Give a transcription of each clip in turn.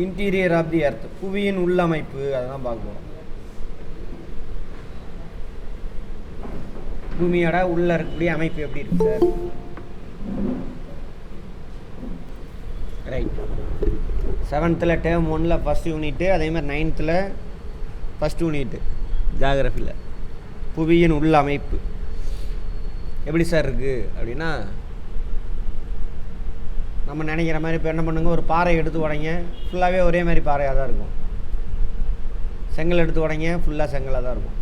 Interior of the earth, புவியின் உள்ளமைப்பு, அதெல்லாம் பார்க்கணும். பூமியோட உள்ள இருக்கக்கூடிய அமைப்பு எப்படி இருக்கு sir? Right. 7th term 1 first unit, அதேமாதிரி 9th ஃபஸ்ட் யூனிட்டு ஜியாகிரஃபியில் புவியின் உள்ள அமைப்பு எப்படி சார் இருக்குது அப்படின்னா, நம்ம நினைக்கிற மாதிரி இப்போ என்ன பண்ணுங்க, ஒரு பாறை எடுத்து உடைங்க, ஃபுல்லாகவே ஒரே மாதிரி பாறையாக தான் இருக்கும். செங்கல் எடுத்து உடைங்க, ஃபுல்லாக செங்கலாக தான் இருக்கும்.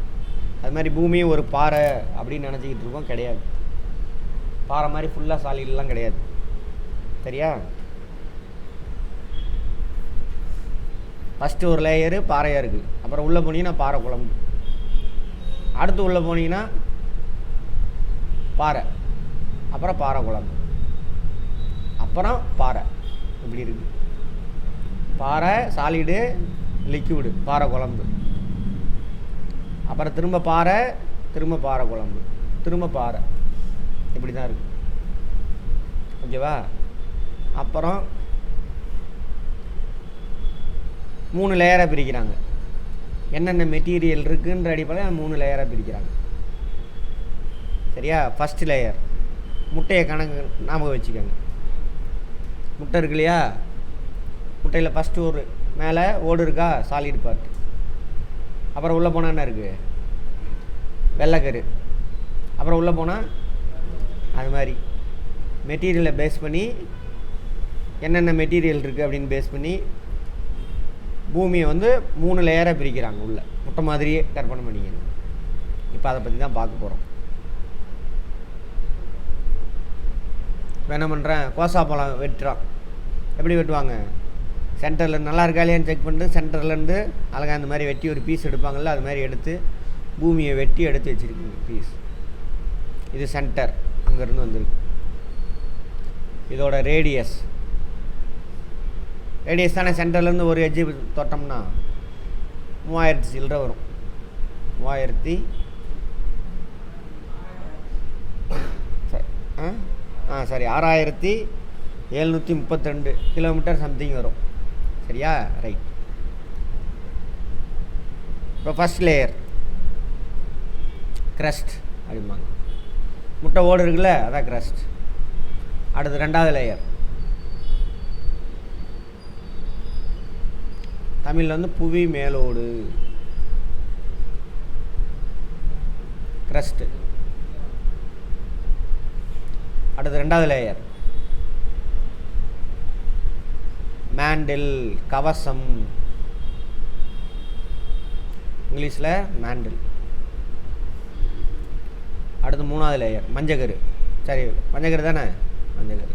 அது மாதிரி பூமியும் ஒரு பாறை அப்படின்னு நினச்சிக்கிட்டு இருக்கோம். கிடையாது. பாறை மாதிரி ஃபுல்லாக சாலிடெலாம் கிடையாது. சரியா? ஃபஸ்ட்டு ஒரு லேயரு பாறையாக இருக்குது, அப்புறம் உள்ளே போனீங்கன்னா பாறை குழம்பு, அடுத்து உள்ளே போனீங்கன்னா பாறை, அப்புறம் பாறை குழம்பு, அப்புறம் பாறை. இப்படி இருக்குது. பாறை சாலிடு, லிக்விடு, பாறை குழம்பு, அப்புறம் திரும்ப பாறை, திரும்ப பாறை குழம்பு, திரும்ப பாறை. இப்படி தான் இருக்குது. ஓகேவா? அப்புறம் 3 லேயராக பிரிக்கிறாங்க. என்னென்ன மெட்டீரியல் இருக்குன்ற அடிப்படையில் 3 லேயராக பிரிக்கிறாங்க. சரியா? ஃபஸ்ட்டு லேயர் முட்டையை கணக்கு ஞாபகம் வச்சுக்கோங்க. முட்டை இருக்கு இல்லையா? முட்டையில் ஃபஸ்ட்டு ஒரு மேலே ஓடு இருக்கா, சாலிட் பார்ட். அப்புறம் உள்ளே போனால் என்ன இருக்குது? வெள்ளைக்கரு. அப்புறம் உள்ளே போனால் அது மாதிரி மெட்டீரியலை பேஸ் பண்ணி என்னென்ன மெட்டீரியல் இருக்குது அப்படின்னு பேஸ் பண்ணி பூமியை 3 லேயராக பிரிக்கிறாங்க. உள்ள முட்டை மாதிரியே கற்பனை பண்ணிக்கணும். இப்போ அதை பற்றி தான் பார்க்க போகிறோம். இப்போ என்ன பண்ணுறேன், கோசா பழம் வெட்டுறான். எப்படி வெட்டுவாங்க? சென்டரில் நல்லா இருக்கா இல்லையான்னு செக் பண்ணிட்டு சென்டர்லேருந்து அழகாக அந்த மாதிரி வெட்டி ஒரு பீஸ் எடுப்பாங்கள்ல, அது மாதிரி எடுத்து பூமியை வெட்டி எடுத்து வச்சுருக்குங்க பீஸ். இது சென்டர், அங்கேருந்து வந்துருக்கு. இதோட ரேடியஸ் தானே, சென்டர்லேருந்து ஒரு எட்ஜு தொட்டோம்னா 3000 சில்லரை வரும். 3000 சரி 6732 கிலோமீட்டர் சம்திங் வரும். சரியா? ரைட். இப்போ ஃபஸ்ட் லேயர் க்ரஸ்ட் அப்படிம்பாங்க. முட்டை ஓடு இருக்குல்ல, அதான் க்ரஸ்ட். அடுத்து 2வது லேயர் தமிழில் புவி மேலோடு, க்ரஸ்ட்டு. அடுத்து 2வது லேயர் மேண்டில், கவசம். இங்கிலீஷில் மேண்டில். அடுத்து 3வது லேயர் மஞ்சக்கரு. சரி, மஞ்சக்கரு தானே? மஞ்சக்கரு.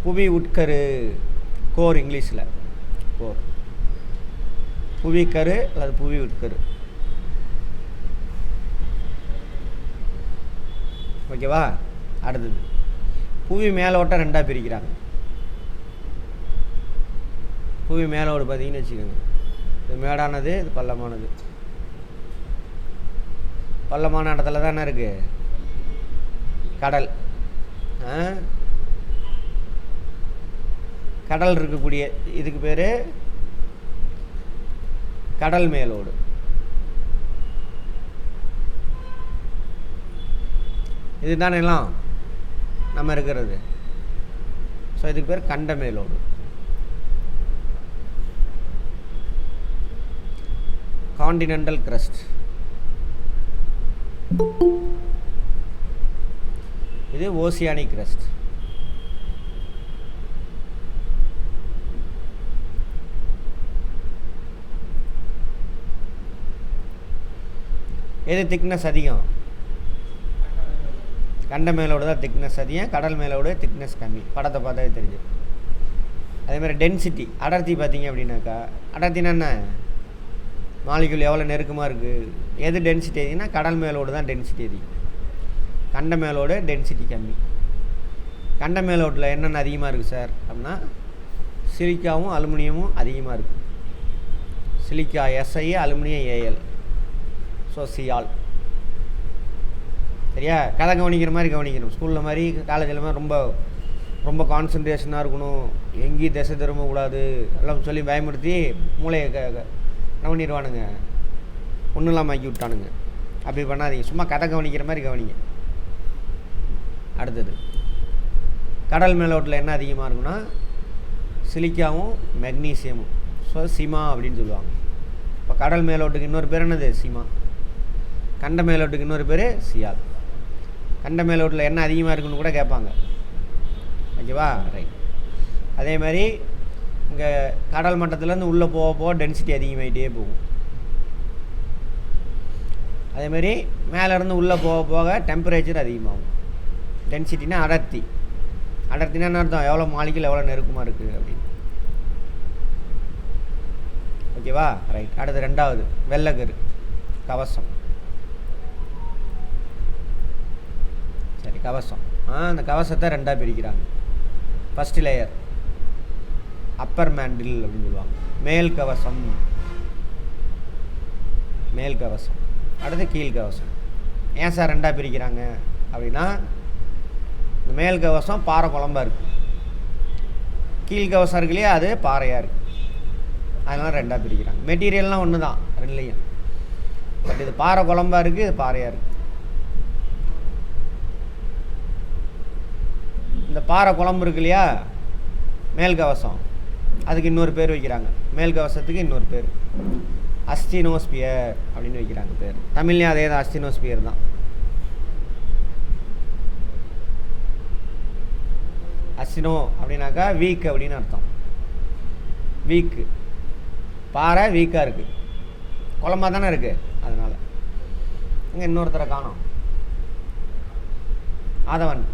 புவி உட்கரு, கோர். இங்கிலீஷில் கோர். புவிக்கரு அல்லது புவி உட்கரு. ஓகேவா? அடுத்தது புவி மேலோட்டம் 2ஆக பிரிக்கிறாங்க. புவி மேலோடு பார்த்தீங்கன்னு வச்சுக்கோங்க, இது மேடானது, இது பள்ளமானது. பள்ளமான இடத்துல தான் என்ன இருக்குது? கடல். கடல் இருக்கக்கூடிய இதுக்கு பேர் கடல் மேலோடு. இதுதானே எல்லாம் நம்ம இருக்கிறது. ஸோ இதுக்கு பேர் கண்ட மேலோடு. Continental crust. இது ஓசியானிக் க்ரஸ்ட். எது திக்னஸ் அதிகம்? கண்ட மேலோடு தான் திக்னஸ் அதிகம், கடல் மேலோடு திக்னஸ் கம்மி. படத்தை பார்த்தாவே தெரிஞ்சு. அதேமாதிரி டென்சிட்டி, அடர்த்தி பார்த்தீங்க அப்படின்னாக்கா, அடர்த்தினா என்ன? மாலிகுல் எவ்வளோ நெருக்கமாக இருக்குது. எது டென்சிட்டி அதிகம்னா கடல் மேலோடு தான் டென்சிட்டி அதிகம், கண்ட மேலோடு டென்சிட்டி கம்மி. கண்ட மேலோட்டில் என்னென்ன அதிகமாக இருக்குது சார் அப்படின்னா, சிலிக்காவும் அலுமினியமும் அதிகமாக இருக்குது. Silica SI, aluminium AL. So sial. சரியா? கதை கவனிக்கிற மாதிரி கவனிக்கணும். ஸ்கூலில் மாதிரி காலேஜில் மாதிரி ரொம்ப ரொம்ப கான்சன்ட்ரேஷனாக இருக்கணும், எங்கேயும் திசை திரும்பக்கூடாது எல்லாம் சொல்லி பயமுறுத்தி மூளையை என்ன பண்ணிடுவானுங்க, ஒன்றும் இல்லாமல் ஆக்கி விட்டானுங்க. அப்படி பண்ணாதீங்க, சும்மா கதை கவனிக்கிற மாதிரி கவனிங்க. அடுத்தது கடல் மேலோட்டில் என்ன அதிகமாக இருக்குன்னா சிலிக்காவும் மெக்னீசியமும். ஸோ சிமா அப்படின்னு சொல்லுவாங்க. இப்போ கடல் மேலோட்டுக்கு இன்னொரு பேர் என்னது? சிமா. கண்ட மேலோட்டுக்கு இன்னொரு பேர் சியால். கண்ட மேலோட்டில் என்ன அதிகமாக இருக்குன்னு கூட கேட்பாங்க. ஓகேவா? ரைட். அதே மாதிரி இங்கே கடல் மட்டத்துலேருந்து உள்ளே போக போக டென்சிட்டி அதிகமாகிட்டே போகும். அதேமாரி மேலேருந்து உள்ளே போக போக டெம்பரேச்சர் அதிகமாகும். டென்சிட்டினா அடர்த்தி. அடர்த்தினா என்ன அர்த்தம்? எவ்வளோ மாலிகுல் எவ்வளோ நெருக்கமாக இருக்குது அப்படின்னு. ஓகேவா? ரைட். அடுத்து ரெண்டாவது வெள்ளைக்கரு, கவசம். சரி, கவசம். அந்த கவசத்தை ரெண்டாக பிரிக்கிறாங்க. ஃபஸ்ட்டு லேயர் அப்பர் மேண்டில் அப்படின்னு சொல்லுவாங்க. மேல் கவசம், மேல் கவசம். அடுத்து கீழ் கவசம். ஏன் சார் ரெண்டாக பிரிக்கிறாங்க அப்படின்னா, இந்த மேல் கவசம் பாறை குழம்பாக இருக்குது, கீழ் கவசம் இருக்கு இல்லையா, அது பாறையாக இருக்குது. அதனால் ரெண்டாக பிரிக்கிறாங்க. மெட்டீரியல்லாம் ஒன்று தான் ரெண்டுலேயும், பட் இது பாறை குழம்பாக இருக்குது, இது பாறையாக இருக்குது. இந்த பாறை குழம்பு இருக்கு இல்லையா, மேல் கவசம், அதுக்கு இன்னொரு பேர் வைக்கிறாங்க. மேல் கவசத்துக்கு இன்னொரு பேர் அஸ்டினோஸ்பியர் அப்படின்னு வைக்கிறாங்க பேர். தமிழ்லேயும் அதே தான், அஸ்டினோஸ்பியர் தான். அஸ்டினோ அப்படின்னாக்கா வீக் அப்படின்னு அர்த்தம். வீக்கு, பாறை வீக்காக இருக்குது, குழம்பா தானே இருக்குது, அதனால். இங்கே இன்னொருத்தரை காணோம், ஆதவன்.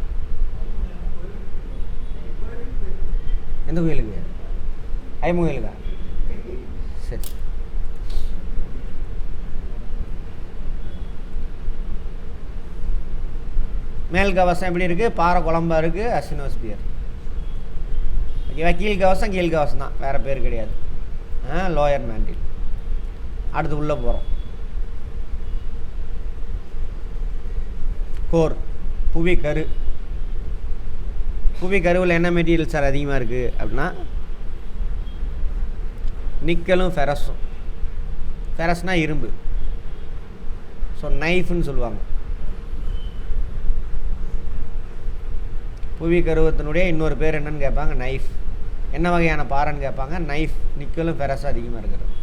எந்த கோயிலுக்கு? ஐமுக கோயிலுக்கா? சரி. மேல் கவசம் எப்படி இருக்குது? பாறை குழம்பா இருக்குது, அஸ்டினோஸ்பியர். ஓகேவா? கீழ் கவசம் கீழ் கவசம் தான், வேறு பேர் கிடையாது. Lower mantle. அடுத்து உள்ளே போகிறோம். கோர், புவி கரு. புவி கருவில் என்ன மெட்டீரியல் சார் அதிகமாக இருக்குது அப்படின்னா, நிக்கலும் ஃபெரஸும். ஃபெரஸ்னால் இரும்பு, ஸோ நைஃப்னு சொல்லுவாங்க. புவி கருவத்தினுடைய இன்னொரு பேர் என்னன்னு கேட்பாங்க, நைஃப். என்ன வகையான பாறைன்னு கேட்பாங்க, நைஃப். நிக்கலும் ஃபெரஸும் அதிகமாக இருக்கிறது.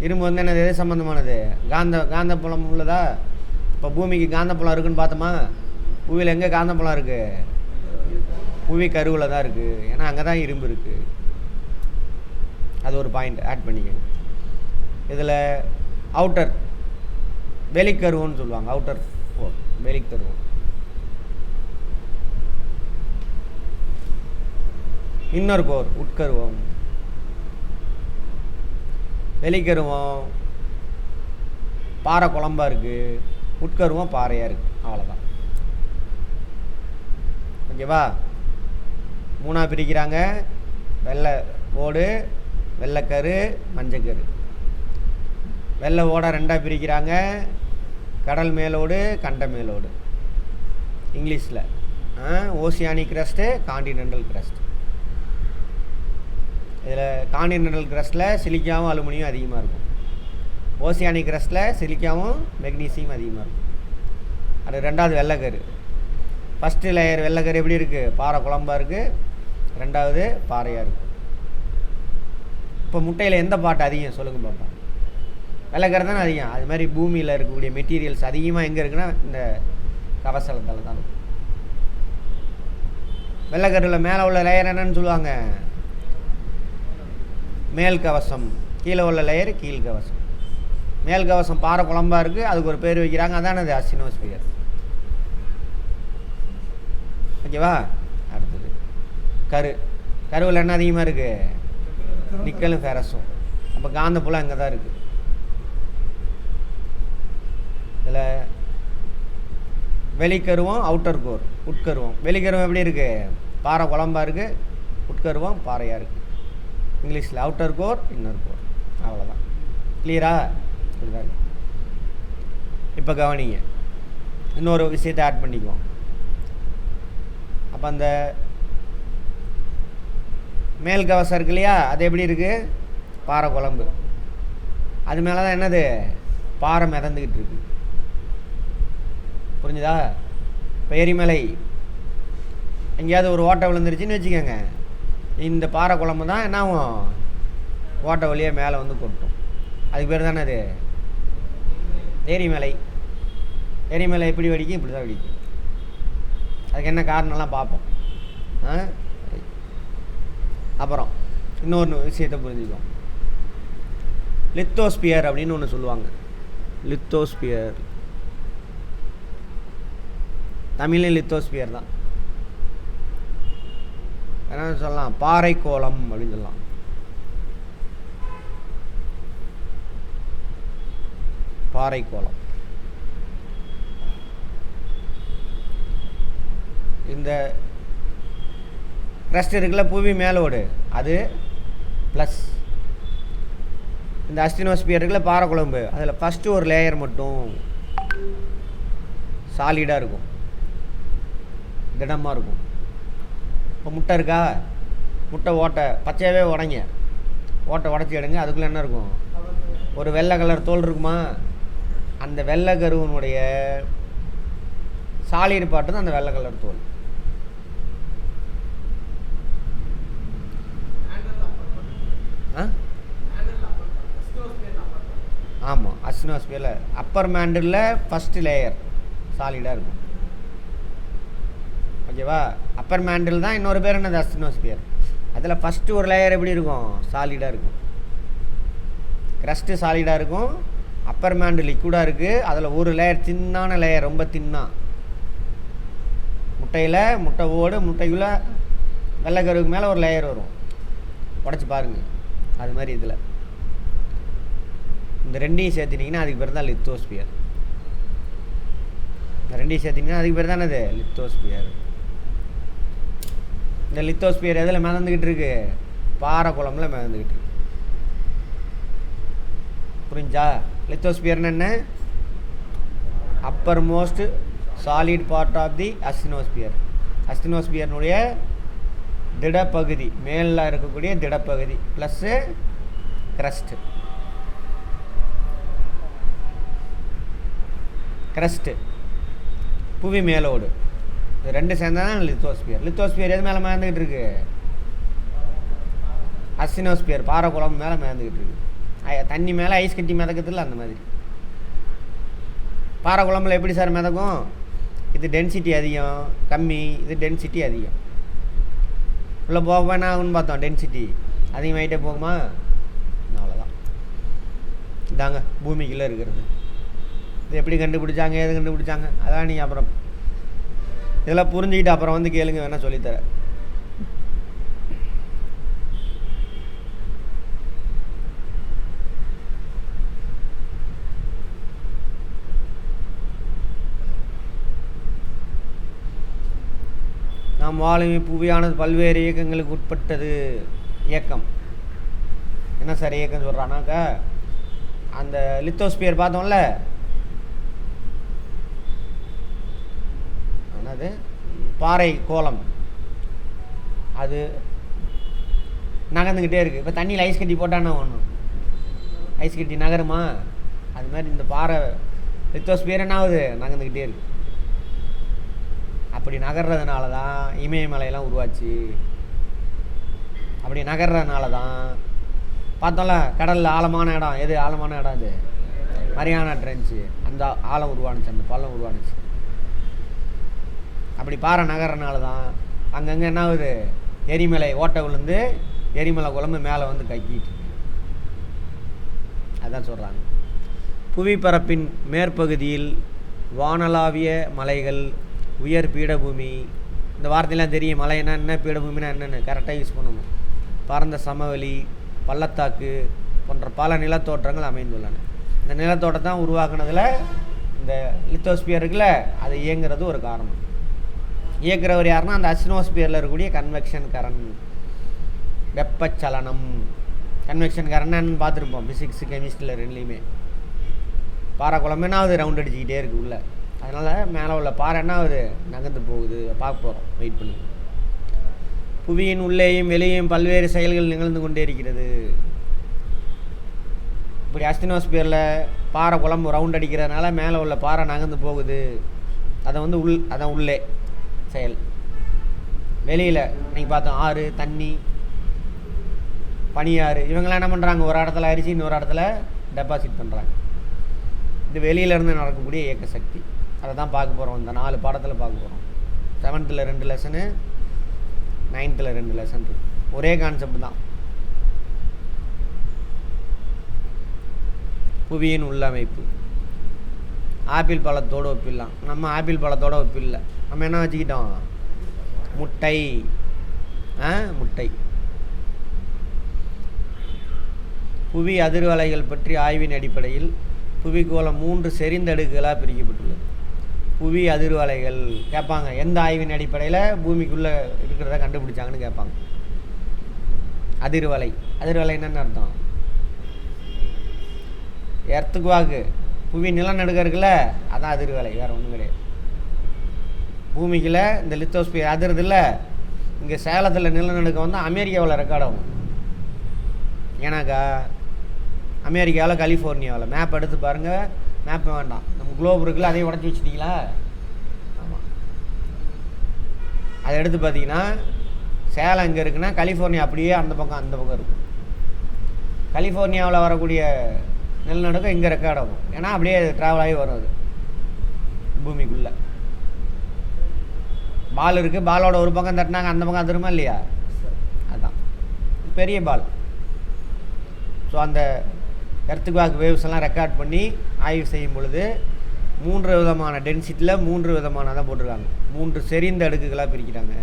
இரும்பு வந்து என்னது, எது சம்மந்தமானது? காந்தப்புலம் உள்ளதா? இப்போ பூமிக்கு காந்தப்புலம் இருக்குதுன்னு பார்த்தோமா, புவியில் எங்கே காந்தப்புலம் இருக்குது? புவி கருவில் தான் இருக்குது, ஏன்னா அங்கே தான் இரும்பு இருக்குது. அது ஒரு பாயிண்ட் ஆட் பண்ணிக்கோங்க. இதில் அவுட்டர் வெளிக்கருவம்னு சொல்லுவாங்க. அவுட்டர் வெளிக்கருவம். இன்னொரு கோர் உட்கருவம். வெளிக்கருவம் பாறை குழம்பா இருக்குது, உட்கருவம் பாறையாக இருக்குது. அவ்வளோதான். ஓகேவா? மூணாக பிரிக்கிறாங்க. வெள்ளை ஓடு, வெள்ளைக்கரு, மஞ்சக்கரு. வெள்ளை ஓடை ரெண்டாக பிரிக்கிறாங்க. கடல் மேலோடு, கண்ட மேலோடு. இங்கிலீஷில் ஓசியானிக் கிரஸ்ட்டு, காண்டினென்டல் கிரஸ்ட். இதில் காண்டினென்டல் கிரஸ்ட்டில் சிலிக்காவும் அலுமினியம் அதிகமாக இருக்கும். ஓசியானிக் கிரஸ்ட்டில் சிலிக்காவும் மெக்னீசியம் அதிகமாக இருக்கும். அது ரெண்டாவது வெள்ளைக்கரு. ஃபஸ்ட்டு லேயர் வெள்ளைக்கரு எப்படி இருக்குது? பாறை குழம்பாக இருக்குது. ரெண்டாவது பாறையாக இருக்குது. இப்போ முட்டையில் எந்த பாட்டு அதிகம் சொல்லுங்க பார்ப்போம்? வெள்ளைக்கரு தானே அதிகம். அது மாதிரி பூமியில் இருக்கக்கூடிய மெட்டீரியல்ஸ் அதிகமாக எங்கே இருக்குன்னா இந்த கவசலத்தில் தான் இருக்கும். வெள்ளைக்கருவில் மேலே உள்ள லேயர் என்னன்னு சொல்லுவாங்க? மேல் கவசம். கீழே உள்ள லேயர் கீழ் கவசம். மேல் கவசம் பாறை குழம்பாக இருக்குது, அதுக்கு ஒரு பேர் வைக்கிறாங்க, அதான் அது அஸ்டினோஸ்பியர். ஓகேவா? அடுத்தது கரு. கருவில் என்ன அதிகமாக இருக்குது? நிக்கலும் ஃபெரஸும். அப்போ காந்தப்புலம் அங்கே தான் இருக்குது. இதில் வெளிக்கருவம், அவுட்டர் கோர், உட்கருவம். வெளிக்கருவம் எப்படி இருக்குது? பாறை குழம்பாக இருக்குது, உட்கருவம் பாறையாக இருக்குது. இங்கிலீஷில் அவுட்டர் கோர், இன்னர் கோர். அவ்வளோதான். கிளியரா? இதுதான். இப்போ கவனிங்க, இன்னொரு விஷயத்தை ஆட் பண்ணிக்குவோம். அப்போ அந்த மேல் கவசம் இருக்கு இல்லையா, அது எப்படி இருக்குது? பாறை குழம்பு. அது மேலே தான் என்னது? பாறை மிதந்துக்கிட்டு இருக்கு. புரிஞ்சுதா? இப்போ எரிமலை எங்கேயாவது ஒரு ஓட்டை விழுந்துருச்சுன்னு வச்சுக்கோங்க, இந்த பாறை குழம்பு தான் என்ன ஆகும்? ஓட்டை வழியாக மேலே வந்து கொட்டும். அதுக்கு பேர் தானே அது எரிமலை. எரிமலை எப்படி வெடிக்கும்? இப்படி தான் வெடிக்கும். அதுக்கு என்ன காரணம்லாம் பார்ப்போம். அப்புறம் இன்னொரு விஷயத்தை புரிஞ்சுக்கோம். லித்தோஸ்பியர் அப்படின்னு ஒன்று சொல்லுவாங்க. லித்தோஸ்பியர், தமிழ்ல லித்தோஸ்பியர் தான். என்ன சொல்லலாம்? பாறை கோலம் அப்படின்னு சொல்லலாம். பாறை கோலம். இந்த கிரஸ்ட் இருக்குல்ல, புவி மேலோடு, அது ப்ளஸ் இந்த அஸ்டினோஸ்பியர் இருக்குல்ல, பாறை குழம்பு, அதில் ஃபஸ்ட்டு ஒரு லேயர் மட்டும் சாலிடாக இருக்கும், திடமாக இருக்கும். இப்போ முட்டை இருக்கா, முட்டை ஓட்டை பச்சையாகவே உடைங்க, ஓட்டை உடச்சி எடுங்க, அதுக்குள்ளே என்ன இருக்கும்? ஒரு வெள்ளை கலர் தோல் இருக்குமா? அந்த வெள்ளை கருவனுடைய சாலிடு பாட்டு தான் அந்த வெள்ளை கலர் தோல். ஆமாம், அஸ்டினோஸ்பியரில் அப்பர் மேண்டில் ஃபஸ்ட்டு லேயர் சாலிடாக இருக்கும். ஓகேவா? அப்பர் மேண்டில் தான் இன்னொரு பேர் என்னது? அஸ்டினோஸ்பியர். அதில் ஃபஸ்ட்டு ஒரு லேயர் எப்படி இருக்கும்? சாலிடாக இருக்கும். க்ரஸ்ட்டு சாலிடாக இருக்கும், அப்பர் மேண்டு லிக்விடாக இருக்குது, அதில் ஒரு லேயர் தின்னான லேயர், ரொம்ப தின்னா. முட்டையில் முட்டை ஓடு, முட்டைக்குள்ளே வெள்ளைக்கருவுக்கு மேலே ஒரு லேயர் வரும், உடச்சி பாருங்கள். அது மாதிரி இதில் இந்த ரெண்டையும் சேர்த்துனீங்கன்னா அதுக்கு பேர் தான் லித்தோஸ்பியர். இந்த ரெண்டையும் சேர்த்திங்கன்னா அதுக்கு பேர் தானே அது லித்தோஸ்பியர். இந்த லித்தோஸ்பியர் எதில் மிதந்துக்கிட்டு இருக்கு? பாறை குழம்புல மிதந்துக்கிட்டு இருக்கு. புரிஞ்சா? லித்தோஸ்பியர்னு என்ன? Uppermost solid part of the asthenosphere. அஸ்டினோஸ்பியர்னுடைய திடப்பகுதி, மேலில் இருக்கக்கூடிய திடப்பகுதி ப்ளஸ்ஸு க்ரஸ்ட்டு. க்ரஸ்ட்டு புவி மேலோடு, இது ரெண்டு சேர்ந்தா தான் லித்தோஸ்பியர். லித்தோஸ்பியர் எது மேலே மிதந்துக்கிட்டு இருக்கு? அஸ்டினோஸ்பியர் பாறை குழம்பு மேலே மிதந்துக்கிட்டு இருக்கு. தண்ணி மேலே ஐஸ் கட்டி மிதக்கிறதுல அந்த மாதிரி. பாறை குழம்புல எப்படி சார் மிதக்கும்? இது டென்சிட்டி அதிகம், கம்மி, இது டென்சிட்டி அதிகம். உள்ளே போக என்ன ஆகுன்னு பார்த்தோம், டென்சிட்டி அதிகமாகிட்டே போகுமா? அவ்வளோதான். இதாங்க பூமிக்குள்ளே இருக்கிறது. இது எப்படி கண்டுபிடிச்சாங்க, எது கண்டுபிடிச்சாங்க, அதான் நீங்கள் அப்புறம் இதெல்லாம் புரிஞ்சுக்கிட்டு அப்புறம் வந்து கேளுங்க, வேணால் சொல்லித்தரேன். நாம் வாழும் புவியானது பல்வேறு இயக்கங்களுக்கு உட்பட்டது. இயக்கம் என்ன சார் இயக்கம் சொல்கிறானாக்கா, அந்த லித்தோஸ்பியர் பார்த்தோம்ல, அது பாறை கோலம், அது நகர்ந்துக்கிட்டே இருக்குது. இப்போ தண்ணியில் ஐஸ் கட்டி போட்டான்னா ஒன்றும் ஐஸ் கட்டி நகருமா? அது மாதிரி இந்த பாறை லித்தோஸ்பியர் என்ன ஆகுது? நகர்ந்துக்கிட்டே இருக்குது. அப்படி நகர்றதுனால தான் இமயமலையெல்லாம் உருவாச்சு. அப்படி நகர்றதுனால தான் பார்த்தோம்ல, கடலில் ஆழமான இடம் எது? ஆழமான இடம் அது மரியானா ட்ரென்ச்சு. அந்த ஆழம் உருவானுச்சு, அந்த பள்ளம் உருவானுச்சு. அப்படி பாறை நகர்றதுனால தான் அங்கங்கே என்ன ஆகுது? எரிமலை ஓட்டை விழுந்து எரிமலை குழம்பு மேலே வந்து கக்கிட்டு. அதான் சொல்கிறாங்க. புவிப்பரப்பின் மேற்பகுதியில் வானளாவிய மலைகள், உயர் பீடபூமி. இந்த வார்த்தையெல்லாம் தெரியும். மலைன்னா என்ன, பீடபூமினா என்னென்னு கரெக்டாக யூஸ் பண்ணணும். பரந்த சமவெளி, பள்ளத்தாக்கு போன்ற பல நிலத்தோற்றங்கள் அமைந்துள்ளன. இந்த நிலத்தோட்டத்தான் உருவாக்குனதில் இந்த லித்தோஸ்பியர் இருக்குல்ல, அது இயங்குறது ஒரு காரணம். இயக்குறவர் யாருன்னா அந்த அஸ்டினோஸ்பியரில் இருக்கக்கூடிய கன்வெக்ஷன் கரண்ட், வெப்பச்சலனம். கன்வெக்ஷன் கரண்ட்னு பார்த்துருப்போம் ஃபிசிக்ஸு கெமிஸ்ட்ரியில் ரெண்டுலேயுமே. பாறை குழம்புனா அது ரவுண்ட் அடிச்சுக்கிட்டே இருக்குது உள்ள. அதனால் மேலே உள்ள பாறை என்ன ஆகுது, நகர்ந்து போகுது. பார்க்க போகிறோம், வெயிட் பண்ணுங்க. புவியின் உள்ளேயும் வெளியேயும் பல்வேறு செயல்கள் நிகழ்ந்து கொண்டே இருக்கிறது. இப்படி அஸ்தினோஸ்பியரில் பாறை குழம்பு ரவுண்ட் அடிக்கிறதுனால மேலே உள்ள பாறை நகர்ந்து போகுது. அதை வந்து அதான் உள்ளே செயல். வெளியில் நீங்கள் பார்த்தோம் ஆறு, தண்ணி, பனியாறு, இவங்களாம் என்ன பண்ணுறாங்க, ஒரு இடத்துல அரிசி இன்னொரு இடத்துல டெபாசிட் பண்ணுறாங்க. இது வெளியிலேருந்து நடக்கக்கூடிய இயக்க சக்தி. அதை தான் பார்க்க போகிறோம். இந்த 4 பாடத்தில் பார்க்க போகிறோம். 7th 2 லெசனு, 9th 2 லெசன் இருக்குது. ஒரே கான்செப்ட் தான். புவியின் உள்ளமைப்பு. ஆப்பிள் பழத்தோடு ஒப்பிடலாம். நம்ம ஆப்பிள் பழத்தோடு ஒப்பிடல. நம்ம என்ன வச்சுக்கிட்டோம், முட்டை. முட்டை. புவி அதிர்வலைகள் பற்றி ஆய்வின் அடிப்படையில் புவிக்கோளம் 3 செறிந்த அடுக்குகளாக பிரிக்கப்பட்டுள்ளது. புவி அதிர்வலைகள் கேட்பாங்க, எந்த ஆய்வின் அடிப்படையில் பூமிக்குள்ளே இருக்கிறத கண்டுபிடிச்சாங்கன்னு கேட்பாங்க. அதிர்வலை. அதிர்வலை என்னென்னு அர்த்தம், எர்த்துக்குவாக்கு புவி நிலநடுக்கம் இருக்குல்ல, அதான் அதிர்வலை, வேறு ஒன்றும் கிடையாது. பூமிக்குள்ள இந்த லித்தோஸ்பியர் அதிர்றது இல்லை. இங்கே சேலத்தில் நிலநடுக்கம் வந்து அமெரிக்காவில் ரெக்கார்ட் ஆகும். ஏன்னாக்கா அமெரிக்காவில் கலிஃபோர்னியாவில் மேப் எடுத்து பாருங்கள். மேப் வேண்டாம், நம்ம குளோப் இருக்குல்ல, அதையும் உடச்சி வச்சுட்டிங்களா? ஆமாம், அதை எடுத்து பார்த்தீங்கன்னா சேலம் இங்கே இருக்குன்னா கலிஃபோர்னியா அப்படியே அந்த பக்கம் இருக்கும். கலிஃபோர்னியாவில் வரக்கூடிய நிலநடுக்கம் இங்கே ரெக்கார்ட் ஆகும். ஏன்னா அப்படியே ட்ராவல் ஆகி வரும். அது பூமிக்குள்ளே பால் இருக்குது, பாலோட ஒரு பக்கம் தட்டினாங்க அந்த பக்கம் அதிருமா இல்லையா? அதுதான் பெரிய பால். ஸோ அந்த எர்த்குவாக் வேவ்ஸ் எல்லாம் ரெக்கார்ட் பண்ணி ஆய்வு செய்யும் பொழுது 3 விதமான டென்சிட்டியில் 3 விதமான தான் போட்டிருக்காங்க. 3 செறிந்த அடுக்குகளாக பிரிக்கிறாங்க.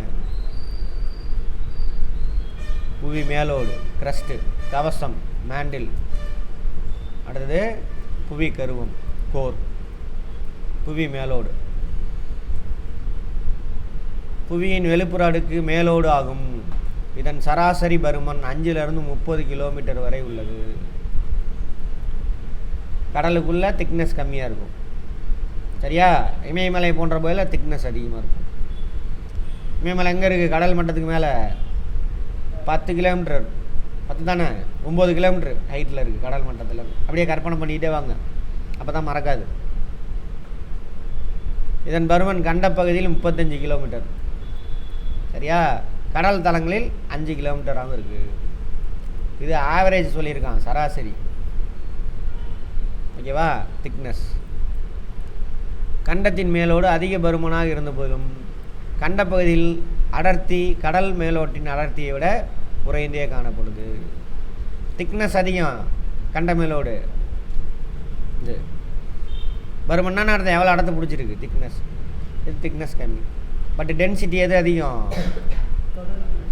புவி மேலோடு, கிரஸ்ட்டு, கவசம், மேண்டில். அடுத்தது புவி கருவம், கோர். புவி மேலோடு. புவியின் வெளிப்புற அடுக்கு மேலோடு ஆகும். இதன் சராசரி பருமன் 5லிருந்து 30 கிலோமீட்டர் வரை உள்ளது. கடலுக்குள்ளே திக்னஸ் கம்மியாக இருக்கும், சரியா? இமயமலை போன்ற போதில் திக்னஸ் அதிகமாக இருக்கும். இமயமலை எங்கே இருக்குது? கடல் மட்டத்துக்கு மேலே 10 கிலோமீட்டர், 10 தானே, 9 கிலோமீட்டர் ஹைட்டில் இருக்குது கடல் மட்டத்தில். அப்படியே கற்பனை பண்ணிக்கிட்டே வாங்க, அப்போ தான் மறக்காது. இதன் பருமன் கண்ட பகுதியில் 35 கிலோமீட்டர், சரியா? கடல் தளங்களில் 5 கிலோமீட்டராகவும் இருக்குது. இது ஆவரேஜ் சொல்லியிருக்கான், சராசரி, ஓகேவா? திக்னஸ். கண்டத்தின் மேலோடு அதிக பருமனாக இருந்த போதும் கண்ட பகுதியில் அடர்த்தி கடல் மேலோட்டின் அடர்த்தியை விட குறைந்தே காணப்படுது. திக்னஸ் அதிகம் கண்ட மேலோடு. இது பருமன்னா அர்த்தம் எவ்வளோ அடர்த்து பிடிச்சிருக்கு, திக்னஸ். இது திக்னஸ் கம்மி. பட் டென்சிட்டி எது அதிகம்?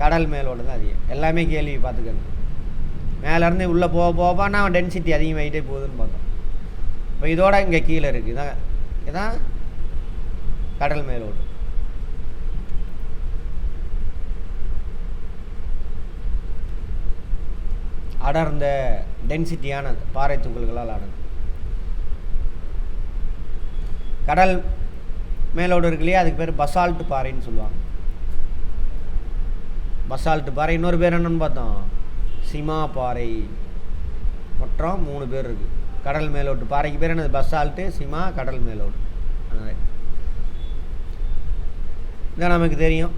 கடல் மேலோடு தான் அதிகம். எல்லாமே கேள்வி பார்த்துக்கணும். மேலேருந்து உள்ளே போகனா டென்சிட்டி அதிகமாகிட்டே போகுதுன்னு பார்த்தோம். இப்போ இதோட இங்கே கீழே இருக்குது, இதான் கடல் மேலோடு. அடர்ந்த டென்சிட்டியான பாறை துகள்களால் ஆனது. கடல் மேலோடு இருக்கு இல்லையா, அதுக்கு பேர் பசால்ட் பாறைன்னு சொல்லுவாங்க. பசால்ட் பாறை. இன்னொரு பேர் என்னன்னு பார்த்தோம், சிமா பாறை. மொத்தம் 3 பேர் இருக்குது. கடல் மேலோட்டு பாறைக்கு பேர் என்னது? பசால்ட்டு, சிமா, கடல் மேலோடு. இதான் நமக்கு தெரியும்.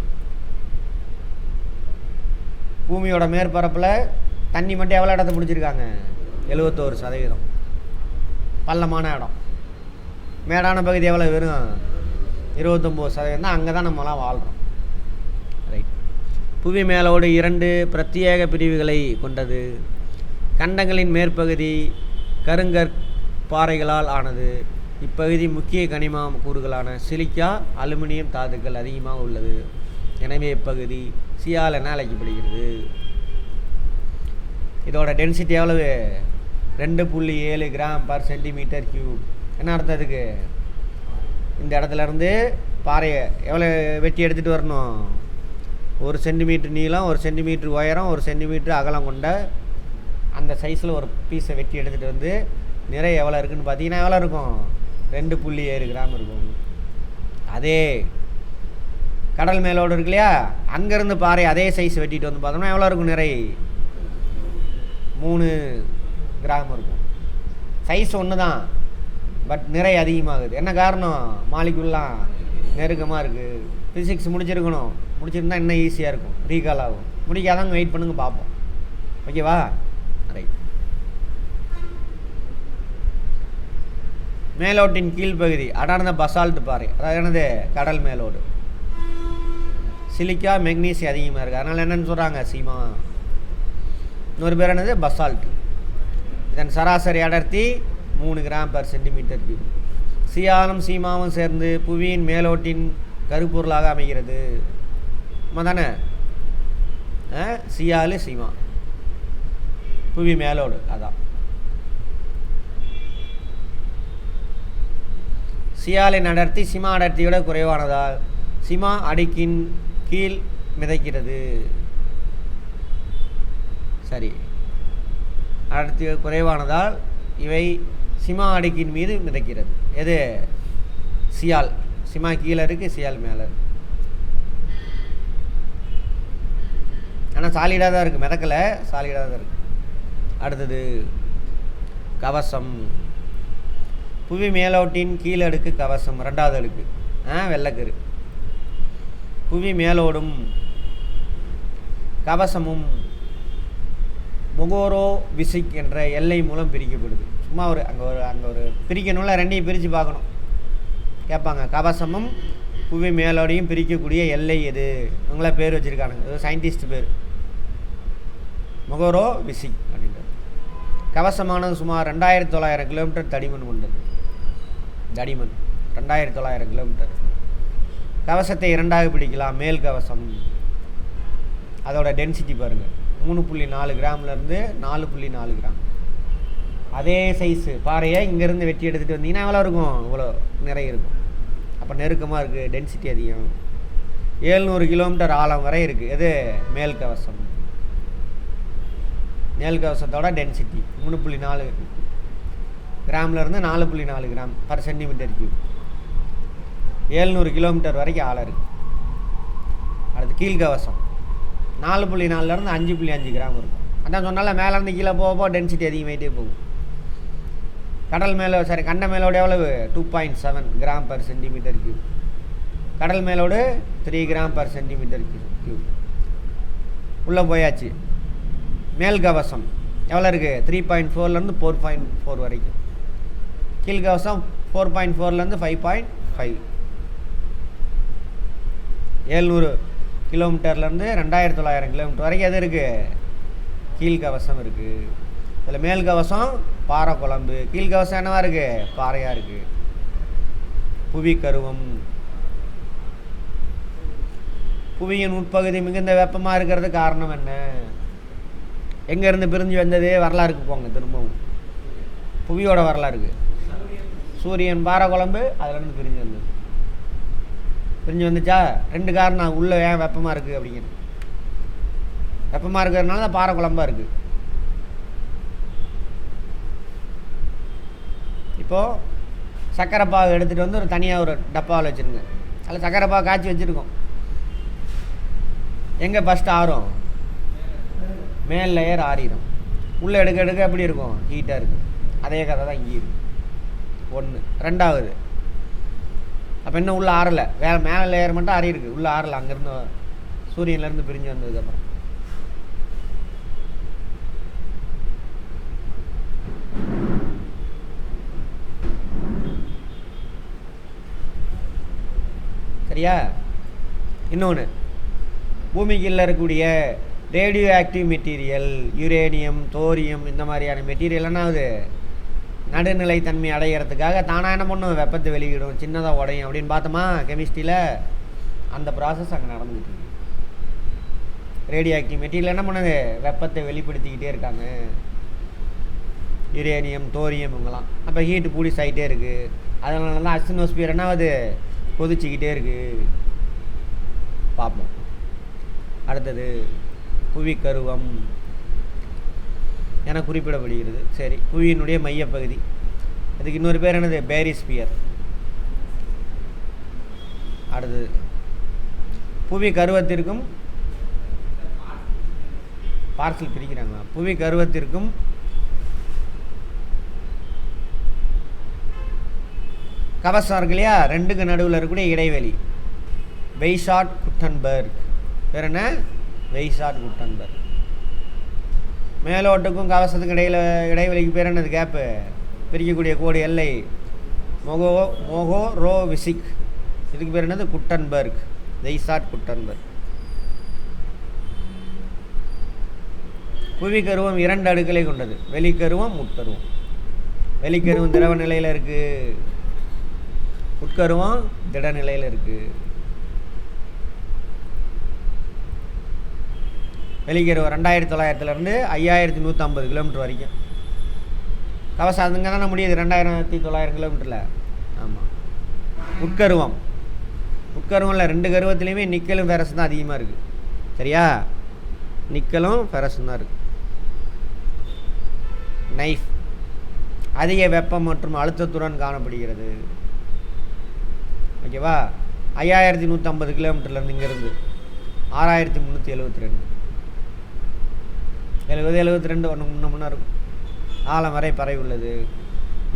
பூமியோட மேற்பரப்பில் தண்ணி மட்டும் எவ்வளோ இடத்த பிடிச்சிருக்காங்க? 71%. பள்ளமான இடம். மேடான பகுதி எவ்வளோ? வெறும் 29% தான். அங்கே தான் நம்மளாம் வாழ்கிறோம். ரைட். புவி மேலோடு 2 பிரத்யேக பிரிவுகளை கொண்டது. கண்டங்களின் மேற்பகுதி கருங்கற்பாறைகளால் ஆனது. இப்பகுதி முக்கிய கனிம கூறுகளான சிலிக்கா, அலுமினியம் தாதுக்கள் அதிகமாக உள்ளது. எனவே இப்பகுதி சியால் என அழைக்கப்படுகிறது. இதோட டென்சிட்டி எவ்வளவு? 2.7 கிராம் பர் சென்டிமீட்டர் கியூப். என்ன அர்த்தம் அதுக்கு? இந்த இடத்துல இருந்து பாறையை எவ்வளோ வெட்டி எடுத்துகிட்டு வரணும்? 1 சென்டிமீட்டர் நீளம், 1 சென்டிமீட்டர் உயரம், 1 சென்டிமீட்டர் அகலம் கொண்ட அந்த சைஸில் ஒரு பீஸை வெட்டி எடுத்துகிட்டு வந்து நிறைய எவ்வளோ இருக்குதுன்னு பார்த்தீங்கன்னா எவ்வளோ இருக்கும்? 2.7 கிராம் இருக்கும். அதே கடல் மேலோடு இருக்கு இல்லையா, அங்கேருந்து பாறை அதே சைஸ் வெட்டிட்டு வந்து பார்த்தோம்னா எவ்வளோ இருக்கும் நிறை? 3 கிராம் இருக்கும். சைஸ் ஒன்று தான், பட் நிறை அதிகமாகுது. என்ன காரணம்? மாலிகுல்லாம் நெருக்கமாக இருக்குது. ஃபிசிக்ஸ் முடிச்சிருக்கணும், முடிச்சிருந்தா இன்னும் ஈஸியாக இருக்கும், ரீகால் ஆகும். முடிக்காதவங்க வெயிட் பண்ணுங்க, பார்ப்போம். ஓகேவா? ரைட். மேலோட்டின் கீழ்ப்பகுதி அடர்ந்த பசால்ட் பாறை, அதாவது என்னது? கடல் மேலோடு. சிலிக்கா மெக்னீசியம் அதிகமாக இருக்குது, அதனால் என்னென்னு சொல்கிறாங்க? சீமா. இன்னொரு பேர் என்னது? பசால்ட். இதன் சராசரி அடர்த்தி 3 கிராம்/cm3. சியாலும் சீமாவும் சேர்ந்து புவியின் மேலோட்டின் கருப்பொருளாக அமைகிறது. ஆமாம் தானே? சியாலு சீமா, புவி மேலோடு. அதான் சியாலின் அடர்த்தி சிமா அடர்த்தியோட குறைவானதால் சிமா அடுக்கின் கீழ் மிதக்கிறது. சரி, அடர்த்தி குறைவானதால் இவை சிமா அடுக்கின் மீது மிதக்கிறது. எது? சியால். சிமா கீழே இருக்குது, சியால் மேலே இருக்குது. ஆனால் சாலிடாக தான் இருக்குது, மிதக்கலை, சாலிடாக தான் இருக்குது. அடுத்தது கவசம். புவி மேலோட்டின் கீழடுக்கு கவசம், 2வது அடுக்கு. வெள்ளைக்கரு. புவி மேலோடும் கவசமும் மொகோரோ விசிக் என்ற எல்லை மூலம் பிரிக்கப்படுது. சும்மா அங்கே ஒரு பிரிக்கணும்ல, ரெண்டையும் பிரித்து பார்க்கணும். கேட்பாங்க, கவசமும் புவி மேலோடையும் பிரிக்கக்கூடிய எல்லை எது? அவங்கள பேர் வச்சுருக்கானுங்க, சயின்டிஸ்ட் பேர், மொகோரோ விசிக் அப்படின்றது. கவசமானது சுமார் 2900 கிலோமீட்டர் தடிமன் கொண்டது. தடிமன் 2900 கிலோமீட்டர். கவசத்தை 2ஆக பிடிக்கலாம். மேல் கவசம், அதோட டென்சிட்டி பாருங்கள், 3.4 கிராம்லேருந்து 4.4 கிராம். அதே சைஸு பாறையை இங்கேருந்து வெட்டி எடுத்துகிட்டு வந்தீங்கன்னா எவ்வளோ இருக்கும்? இவ்வளோ நிறைய இருக்கும். அப்போ நெருக்கமாக இருக்குது, டென்சிட்டி அதிகம். 700 கிலோமீட்டர் ஆழம் வரை இருக்குது. எது? மேல் கவசம். மேல் கவசத்தோட டென்சிட்டி 3.4 கிராம்லேருந்து 4.4 கிராம்/cm3. 700 கிலோமீட்டர் வரைக்கும் ஆழம் இருக்குது. அடுத்து கீழ்கவசம் 4.4லேருந்து 5.5 கிராம் இருக்கும். அதான் சொன்னால மேலேருந்து கீழே போக டென்சிட்டி அதிகமாகிட்டே போகும். கடல் மேலே கண்ட மேலோடு எவ்வளவு? 2.7 கிராம்/cm3. கடல் மேலோடு 3 கிராம்/cm3. உள்ளே போயாச்சு. மேல் கவசம் எவ்வளோ இருக்குது? 3.4லேருந்து 4.4 வரைக்கும். கீழ்கவசம் 4.4லேருந்து 5.5. 700 கிலோமீட்டர்லேருந்து 2900 கிலோமீட்டர் வரைக்கும் எது இருக்குது? கீழ்கவசம் இருக்குது. இதில் மேல் கவசம் பாறை குழம்பு, கீழ்கவசம் என்னவா இருக்குது? பாறையாக இருக்குது. புவி கருவம். புவியின் உட்பகுதி மிகுந்த வெப்பமாக இருக்கிறது காரணம் என்ன? எங்கேருந்து பிரிஞ்சு வந்தது? வரலாறுக்கு போங்க திரும்பவும். புவியோட வரலாறுக்கு. சூரியன் பாறை குழம்பு, அதுலேருந்து பிரிஞ்சு வந்தது. பிரிஞ்சு வந்துச்சா? 2 காரணம். உள்ளே ஏன் வெப்பமாக இருக்குது அப்படிங்கிறது. வெப்பமாக இருக்கிறதுனால தான் பாறை குழம்பாக இருக்குது. இப்போது சர்க்கரை பாகு எடுத்துகிட்டு வந்து ஒரு தனியாக ஒரு டப்பாவில் வச்சுருங்க. அதில் சர்க்கரை பாகு காய்ச்சி வச்சுருக்கோம். எங்கே ஃபஸ்ட்டு ஆறும்? மேல் லேயர் ஆறிடும். உள்ளே எடுக்க எடுக்க எப்படி இருக்கும்? ஹீட்டாக இருக்குது. அதே கதை தான் இங்கே இருக்குது. 1. 2வது, அப்போ இன்னும் உள்ளே ஆறலை, மேலே லேயர் மட்டும் ஆறி இருக்குது, உள்ளே ஆறலை. அங்கேருந்து சூரியன்லேருந்து பிரிஞ்சு வந்ததுக்கப்புறம் சரியா? இன்னொன்று, பூமிக்குள்ளே இருக்கக்கூடிய radio active material, uranium, thorium, இந்த மாதிரியான மெட்டீரியல் என்ன ஆகுது? நடுநிலை தன்மை அடைகிறதுக்காக தானாக என்ன பண்ணும்? வெப்பத்தை வெளியிடும், சின்னதாக உடையும் அப்படின்னு பார்த்தோமா கெமிஸ்ட்ரியில். அந்த ப்ராசஸ் அங்கே நடந்துக்கிட்டு இருக்கு. ரேடியோ ஆக்டிவ் மெட்டீரியல் என்ன பண்ணுது? வெப்பத்தை வெளிப்படுத்திக்கிட்டே இருக்காங்க. யுரேனியம், தோரியம் இவங்கெல்லாம். அப்போ ஹீட்டு பூடிஸ் ஆகிட்டே இருக்குது. அதனால தான் அஸ்டனோஸ்பியர் என்ன ஆகுது? கொதிச்சிக்கிட்டே இருக்குது. பார்ப்போம். அடுத்தது புவி கருவம் என குறிப்பிடப்படுகிறது. சரி, புவியினுடைய மையப்பகுதி. அதுக்கு இன்னொரு பேர் என்னது? பேரிஸ்பியர். அடுத்தது புவி கருவத்திற்கும் பார்சல் பிரிக்கிறாங்களா? புவி கருவத்திற்கும் கவசம் இருக்கு இல்லையா, ரெண்டுக்கு நடுவில் இருக்கக்கூடிய இடைவெளி வெய்சாட் குட்டன்பர்க். பேர் என்ன? வெய்சாட் குட்டன்பர்க். மேலோட்டுக்கும் கவசத்துக்கும் இடைவெளிக்கு பேர் என்னது? கேப்பு, பிரிக்கக்கூடிய கோடு எல்லை மொகோ விசிக். இதுக்கு பேர் என்னது? Gutenberg, Wiechert Gutenberg. புவி கருவம் 2 அடுக்களை கொண்டது. வெளிக்கருவம், உட்கருவம். வெளிக்கருவம் திரவ நிலையில் இருக்குது, உட்கருவம் திட நிலையில் இருக்குது. வெளிக்கருவம் 2900 5150 கிலோமீட்டர் வரைக்கும். கவசம் அதுங்க தானே முடியுது 2900 கிலோமீட்டரில். ஆமாம். உட்கருவம், உட்கருவம்ல 2 கருவத்துலேயுமே நிக்கலும் ஃபெரஸும் தான் அதிகமாக இருக்குது. சரியா? நிக்கலும் ஃபெரஸும் தான் இருக்குது. நைஃப் அதிக வெப்பம் மற்றும் அழுத்தத்துடன் காணப்படுகிறது. ஓகேவா? 5150 கிலோமீட்டர்லேருந்து இங்கேருந்து 6372 72 ஒன்று முன்னே இருக்கும். ஆழம் வரை பரவி உள்ளது.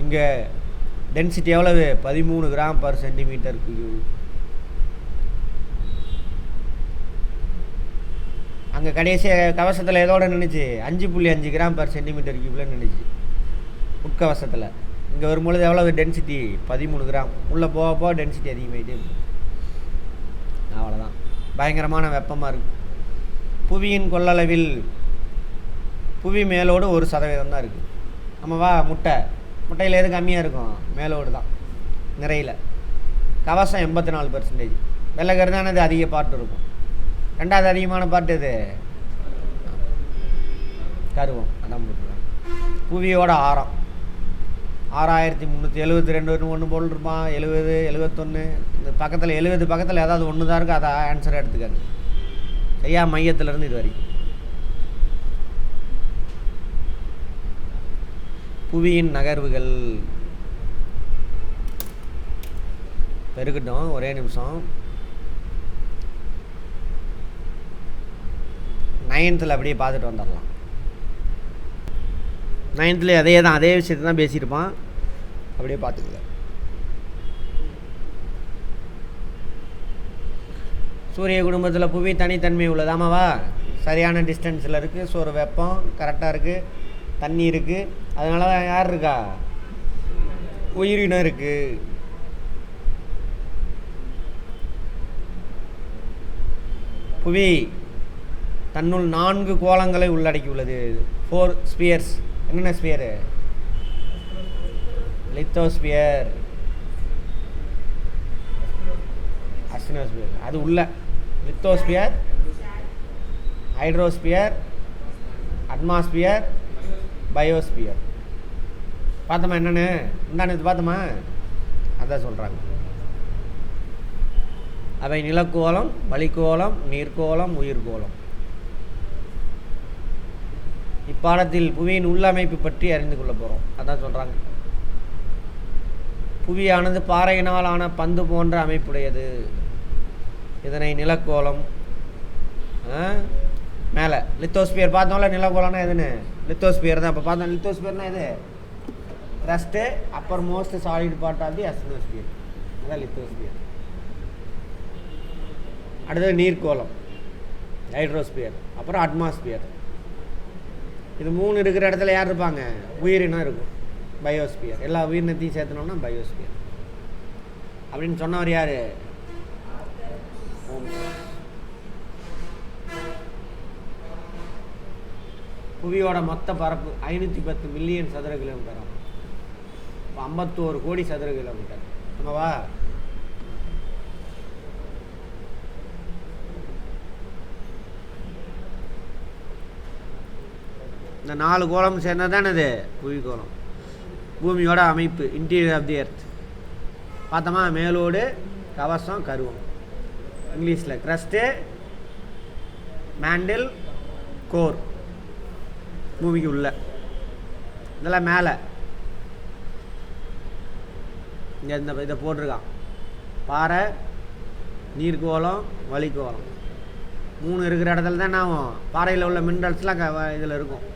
இங்கே டென்சிட்டி எவ்வளவு? 13 கிராம் பர் சென்டிமீட்டர் கியூப். அங்கே கடைசி கவசத்தில் எதோட நின்றுச்சு? 5.5 கிராம் பர் சென்டிமீட்டர் கியூப்பில் நின்றுச்சு உட்கவசத்தில். இங்கே வரும்பொழுது எவ்வளவு டென்சிட்டி? 13 கிராம். உள்ளே போக போக டென்சிட்டி அதிகமாகிட்டே இருக்கும். அவ்வளோதான். பயங்கரமான வெப்பமாக இருக்குது. புவியின் கொள்ளளவில் புவி மேலோடு 1% தான் இருக்குது. ஆமாவா? முட்டையில் எது கம்மியாக இருக்கும்? மேலோடு தான் நிறையில். கவசம் 84%. வெள்ளைக்கரு தான் அது அதிக பார்ட் இருக்கும். ரெண்டாவது அதிகமான பார்ட் எது? கருவம். அதான் போட்டுருவாங்க. புவியோட ஆரம் 6372 ஒன்று போல் இருப்பான். 70 71 இந்த பக்கத்தில் 70 பக்கத்தில் ஏதாவது ஒன்று தான் இருக்குது. அதை ஆன்சரை எடுத்துக்காங்க. சரியா? மையத்திலேருந்து இது வரைக்கும். புவியின் நகர்வுகள் பெருக்கட்டும். ஒரே நிமிஷம். 9th அப்படியே பார்த்துட்டு வந்துடலாம். 9th அதே விஷயத்தை தான் பேசியிருப்பான். அப்படியே பார்த்துக்கல. சூரிய குடும்பத்தில் புவி தனித்தன்மை உள்ளது. ஆமாவா? சரியான டிஸ்டன்ஸில் இருக்குது. ஸோ ஒரு வெப்பம் கரெக்டாக இருக்குது, தண்ணி இருக்குது. அதனால தான் யார் இருக்கா? உயிரினம் இருக்குது. புவி தன்னுள் 4 கோளங்களை உள்ளடக்கி உள்ளது. 4 ஸ்பியர்ஸ். என்னென்ன ஸ்பியரு? லித்தோஸ்பியர், அஸ்டினோஸ்பியர். அது உள்ள லித்தோஸ்பியர், ஹைட்ரோஸ்பியர், அட்மாஸ்பியர், பயோஸ்பியர். பார்த்தோமா என்னென்னு? இது பார்த்தோமா? அதான் சொல்கிறாங்க. அவை நிலக்கோளம், வளிக்கோளம், நீர்க்கோளம், உயிர்கோளம். இப்பாடத்தில் புவியின் உள்ளமைப்பு பற்றி அறிந்து கொள்ள போகிறோம். அதான் சொல்கிறாங்க. புவியானது பாறையினால் ஆன பந்து போன்ற அமைப்புடையது. இதனை நிலக்கோளம். மேலே லித்தோஸ்பியர் பார்த்தோம்ல. நிலக்கோளம்னா எதுன்னு? லித்தோஸ்பியர் தான். இப்போ பார்த்தோம். லித்தோஸ்பியர்னா எது? Crust uppermost solid part of the asthenosphere. அதான் லித்தோஸ்பியர். அடுத்தது நீர்க்கோளம், ஹைட்ரோஸ்பியர், அப்புறம் அட்மாஸ்பியர். இது 3 இருக்கிற இடத்துல யார் இருப்பாங்க? உயிரினம் இருக்கும். பயோஸ்பியர். எல்லா உயிரினத்தையும் சேர்த்தனோம்னா பயோஸ்பியர் அப்படின்னு சொன்னவர் யார்? புவியோட மொத்த பரப்பு 510 மில்லியன் சதுர கிலோமீட்டர். 51 கோடி சதுர கிலோமீட்டர். ஆமாவா? இந்த 4 கோளம் சேர்ந்தது தான் இது புவி கோளம். பூமியோட அமைப்பு இன்டீரியர் ஆஃப் தி எர்த் பார்த்தோமா? மேலோடு, கவசம், கருவம். இங்கிலீஷில் க்ரஸ்ட்டு, மேண்டில், கோர். பூமிக்கு உள்ள இதெல்லாம் மேலே. இங்கே இந்த இதை போட்டிருக்கான். பாறை, நீர்க்கோளம், வளிக்கோளம் 3 இருக்கிற இடத்துல தான் என்ன ஆகும், பாறையில் உள்ள மினரல்ஸ்லாம் இதில் இருக்கும்.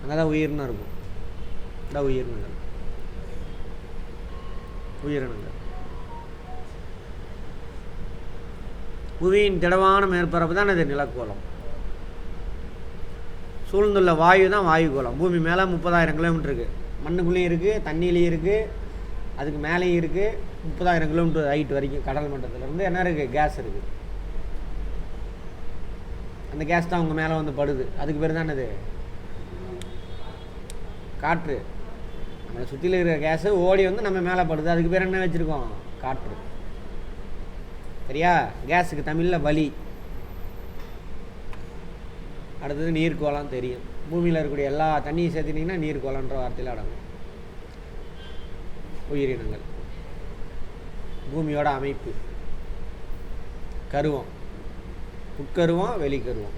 அங்கே தான் உயிரினம் இருக்கும். இதான் உயிரினங்கள், உயிரினங்கள். புவியின் திடமான மேற்பரப்பு தான் இது நிலக்கோளம். சூழ்ந்துள்ள வாயு தான் வாயுக்கோளம். பூமி மேலே 30,000 கிலோமீட்டர் இருக்குது. மண்ணுக்குள்ளேயும் இருக்குது, தண்ணியிலையும் இருக்குது, அதுக்கு மேலேயும் இருக்குது. 30,000 கிலோமீட்டர் ஹைட் வரைக்கும் கடல் மட்டத்திலேருந்து என்ன இருக்குது, கேஸ் இருக்குது. அந்த கேஸ் தான் உங்கள் மேலே வந்து படுது. அதுக்கு பேர் தான் இது காற்று. நம்மளை சுற்றியில் இருக்கிற கேஸு ஓடி வந்து நம்ம மேலே படுது. அதுக்கு பேர் என்ன வச்சுருக்கோம், காற்று. சரியா? கேஸுக்கு தமிழில் வலி. அடுத்தது நீர்க்கோளம் தெரியும். பூமியில் இருக்கக்கூடிய எல்லா தண்ணியும் சேர்த்துட்டிங்கன்னா நீர்க்கோளன்ற வார்த்தையில் அடங்கும். உயிரினங்கள், பூமியோட அமைப்பு, கருவம், உட்கருவம், வெளிக்கருவம்,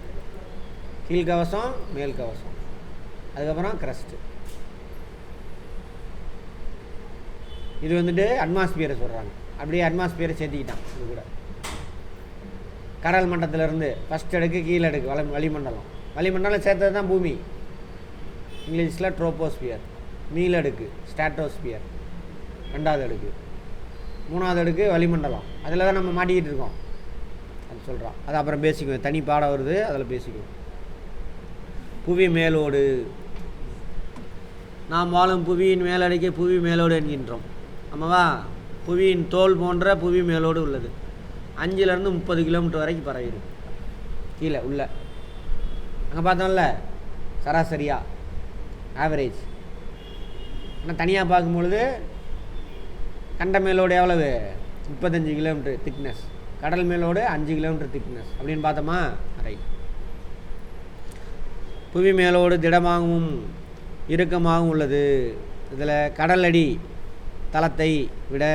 கீழ்கவசம், மேல் கவசம், அதுக்கப்புறம் கிரஸ்ட்டு. இது வந்துட்டு அட்மாஸ்பியரை சொல்கிறாங்க. அப்படியே அட்மாஸ்பியரை சேர்த்திக்கிட்டான். இது கூட கடல் மட்டத்திலேருந்து ஃபஸ்ட் அடுக்கு, கீழ் அடுக்கு, வளிமண்டலம். வளிமண்டலம் சேர்த்தது தான் பூமி. இங்கிலீஷில் ட்ரோபோஸ்பியர். மீள் அடுக்கு ஸ்டாட்டோஸ்பியர் 2வது அடுக்கு. 3வது அடுக்கு வளிமண்டலம். அதில் தான் நம்ம மாட்டிக்கிட்டு இருக்கோம். அது சொல்கிறான். அது அப்புறம் பேசிக்குவோம். தனி பாடம் வருது, அதில் பேசிக்குவோம். புவி மேலோடு. நாம் வாழும் புவியின் மேலடுக்கை புவி மேலோடு என்கின்றோம். ஆமாவா? புவியின் தோல் போன்ற புவி மேலோடு உள்ளது. 5லேருந்து 30 கிலோமீட்டர் வரைக்கும் பரவிடும் கீழே உள்ள. அங்கே பார்த்தோம்ல சராசரியாக ஆவரேஜ். ஆனால் தனியாக பார்க்கும்பொழுது கண்ட மேலோடு எவ்வளவு, 35 கிலோமீட்டர் திக்னஸ். கடல் மேலோடு 5 கிலோமீட்டர் திக்னஸ் அப்படின்னு பார்த்தோமா? ரைட். புவி மேலோடு திடமாகவும் இறுக்கமாகவும் உள்ளது. இதில் கடலடி தளத்தை விட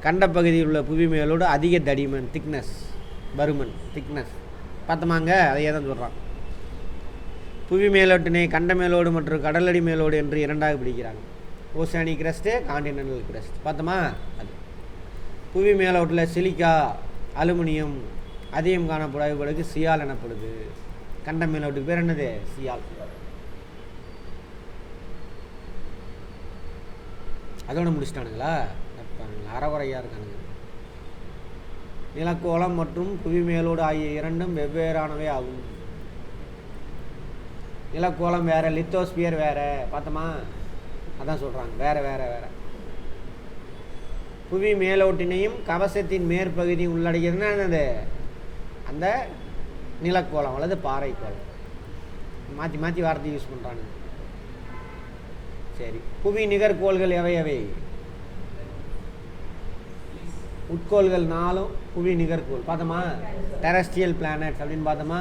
கண்டப்பகுதியில் உள்ள புவி மேலோடு அதிக தடிமன், திக்னஸ், பருமன், திக்னஸ் பார்த்தோமாங்க. அதையே தான் சொல்கிறான். புவி மேலோட்டினை கண்ட மேலோடு மற்றும் கடலடி மேலோடு என்று 2ஆக பிடிக்கிறாங்க. ஓசானிக் கிரஸ்ட்டு, கான்டினென்டல் கிரஸ்ட் பார்த்தோமா? அது புவி மேலோட்டில் சிலிக்கா, அலுமினியம் அதிகம் காணப்படுவதற்கு சியால் எனப்படுது. கண்ட மேலோட்டுக்கு பேர் என்னது, சியால். அதோட முடிச்சிட்டானுங்களா? அறகுறையாக இருக்கானுங்க. நிலக்கோளம் மற்றும் புவி மேலோடு ஆகிய இரண்டும் வெவ்வேறானவை ஆகும். நிலக்கோளம் வேறு, லித்தோஸ்பியர் வேறு பார்த்தோமா? அதான் சொல்கிறாங்க, வேறு வேறு வேறு. புவி மேலோட்டினையும் கவசத்தின் மேற்பகுதியும் உள்ளடக்கியதுன்னா என்னது, அந்த நிலக்கோளம் அல்லது பாறைக்கோளம். மாற்றி மாற்றி வார்த்தை யூஸ் பண்ணுறானுங்க. சரி, புவி நிகர்கோள்கள் எவை எவை? உட்கோள்கள் 4 புவி நிகர்கோள் பார்த்தோமா? டெரஸ்ட்ரியல் பிளானட்ஸ் அப்படின்னு பார்த்தோமா?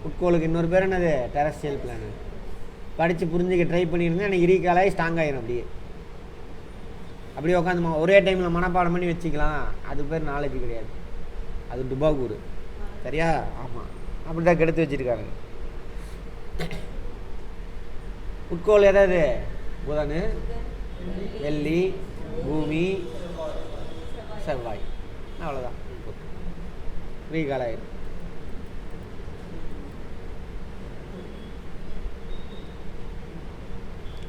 உட்கோளுக்கு இன்னொரு பேர் என்னது, டெரஸ்ட்ரியல் பிளானட். படித்து புரிஞ்சுக்க ட்ரை பண்ணியிருந்தேன். எனக்கு ரீகாலாகி ஸ்ட்ராங் ஆகிடும். அப்படியே உட்காந்து ஒரே டைமில் மனப்பாடம் பண்ணி வச்சுக்கலாம். அது பேர் நாலேஜ் கிடையாது, அது டுபாகூர். சரியா? ஆமாம், அப்படி தான் கெடுத்து வச்சுருக்காங்க. உட்கோள் எதாவது, புதன், வெள்ளி, பூமி, செவ்வாய், அவ்வளோதான். ரீகாலாயிடும்.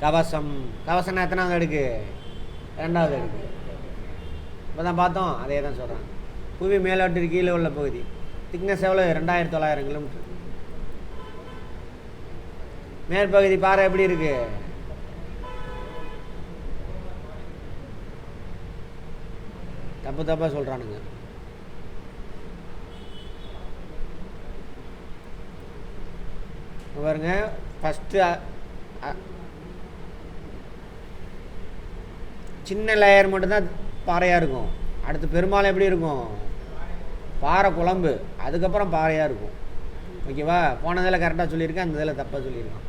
கவசம். கவசம்னா எத்தனாவது அடுக்கு, 2வது அடுக்கு. இப்போ தான் பார்த்தோம், அதே தான் சொல்கிறாங்க. புவி மேலோட்டிற்கு கீழே உள்ள பகுதி திக்னஸ் எவ்வளோ, 2900 கிலோமீட்டர். மேற்பகுதி பாறை எப்படி இருக்கு, தப்பு தப்பாக சொல்கிறானுங்க. பாருங்க, ஃபஸ்ட்டு சின்ன லேயர் மட்டும்தான் பாறையாக இருக்கும். அடுத்து பெரும்பாலும் எப்படி இருக்கும், பாறை குழம்பு, அதுக்கப்புறம் பாறையாக இருக்கும். ஓகேவா? போனதில் கரெக்டாக சொல்லியிருக்கேன், அந்த இதில் தப்பாக சொல்லியிருக்கான்.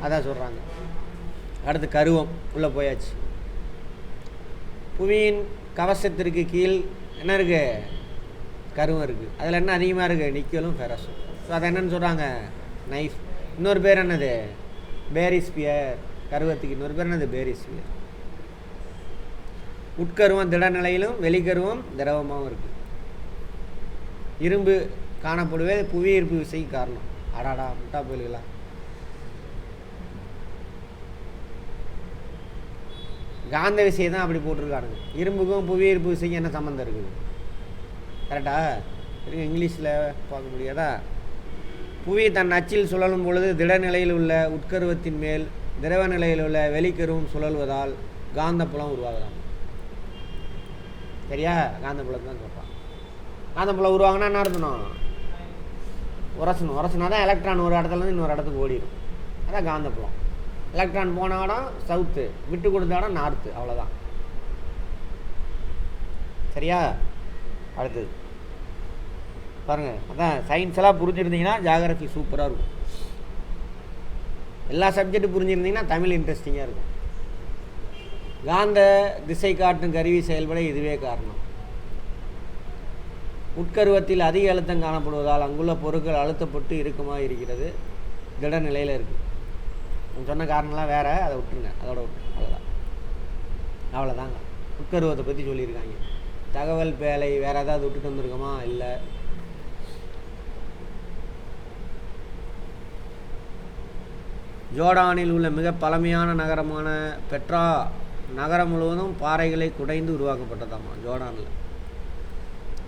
அதான் சொல்கிறாங்க. அடுத்து கருவம் உள்ளே போயாச்சு. புவியின் கவசத்திற்கு கீழ் என்ன இருக்குது, கருவம் இருக்குது. அதில் என்ன அதிகமாக இருக்குது, நிக்கலும் ஃபெரஸும். ஸோ அதை என்னென்னு சொல்கிறாங்க, நைஃப். இன்னொரு பேர் என்னது, பேரிஸ்பியர். கருவத்துக்கு இன்னொரு பேர் என்னது, பேரிஸ்பியர். உட்கருவம் திட நிலையிலும் வெளிக்கருவம் திரவமாகவும் இருக்குது. இரும்பு காணப்படுவே புவியீர்ப்பு விசைக்கு காரணம். அடாடா முட்டா போயிலுங்களா. காந்த விசையை தான் அப்படி போட்டிருக்கானுங்க. இரும்புக்கும் புவியீர்ப்பு விசைக்கும் என்ன சம்மந்தம் இருக்குது? கரெக்டா? இருங்க, இங்கிலீஷில் பார்க்க முடியாதா? புவி தன் அச்சில் சுழலும் பொழுது திடநிலையில் உள்ள உட்கருவத்தின் மேல் திரவ நிலையில் உள்ள வெளிக்கருவும் சுழல்வதால் காந்தப்புலம் உருவாகலாம். சரியா? காந்தப்புலத்தை தான் சொல்கிறான். காந்தப்புலம் உருவாகினா என்ன அர்த்தம்? உரசனா தான் எலக்ட்ரான் ஒரு இடத்துலேருந்து இன்னொரு இடத்துக்கு ஓடிடும். அதான் காந்தப்புலம். எலக்ட்ரான் போன இடம் சவுத்து, விட்டு கொடுத்த இடம் நார்த்து, அவ்வளோதான். சரியா? அடுத்தது பாருங்கள். அதான் சயின்ஸ் எல்லாம் புரிஞ்சுருந்தீங்கன்னா ஜியாகிரஃபி சூப்பராக இருக்கும். எல்லா சப்ஜெக்டும் புரிஞ்சுருந்தீங்கன்னா தமிழ் இன்ட்ரெஸ்டிங்காக இருக்கும். காந்த திசை காட்டும் கருவி செயல்பட இதுவே காரணம். உட்கருவத்தில் அதிக அழுத்தம் காணப்படுவதால் அங்குள்ள பொருட்கள் அழுத்தப்பட்டு இறுக்கமாக இருக்கிறது, திட நிலையில் இருக்குது. சொன்ன காரணம்லாம் வேறு, அதை விட்டுருங்க, அதோட விட்டு அவ்வளோதாங்க. உட்கருவத்தை பற்றி சொல்லியிருக்காங்க. தகவல் பேலை வேறு ஏதாவது விட்டுட்டு வந்திருக்கோமா? இல்லை. ஜோர்டானில் உள்ள மிக பழமையான நகரமான பெட்ரா நகரம் முழுவதும் பாறைகளை குடைந்து உருவாக்கப்பட்டதாமா. ஜோர்டானில்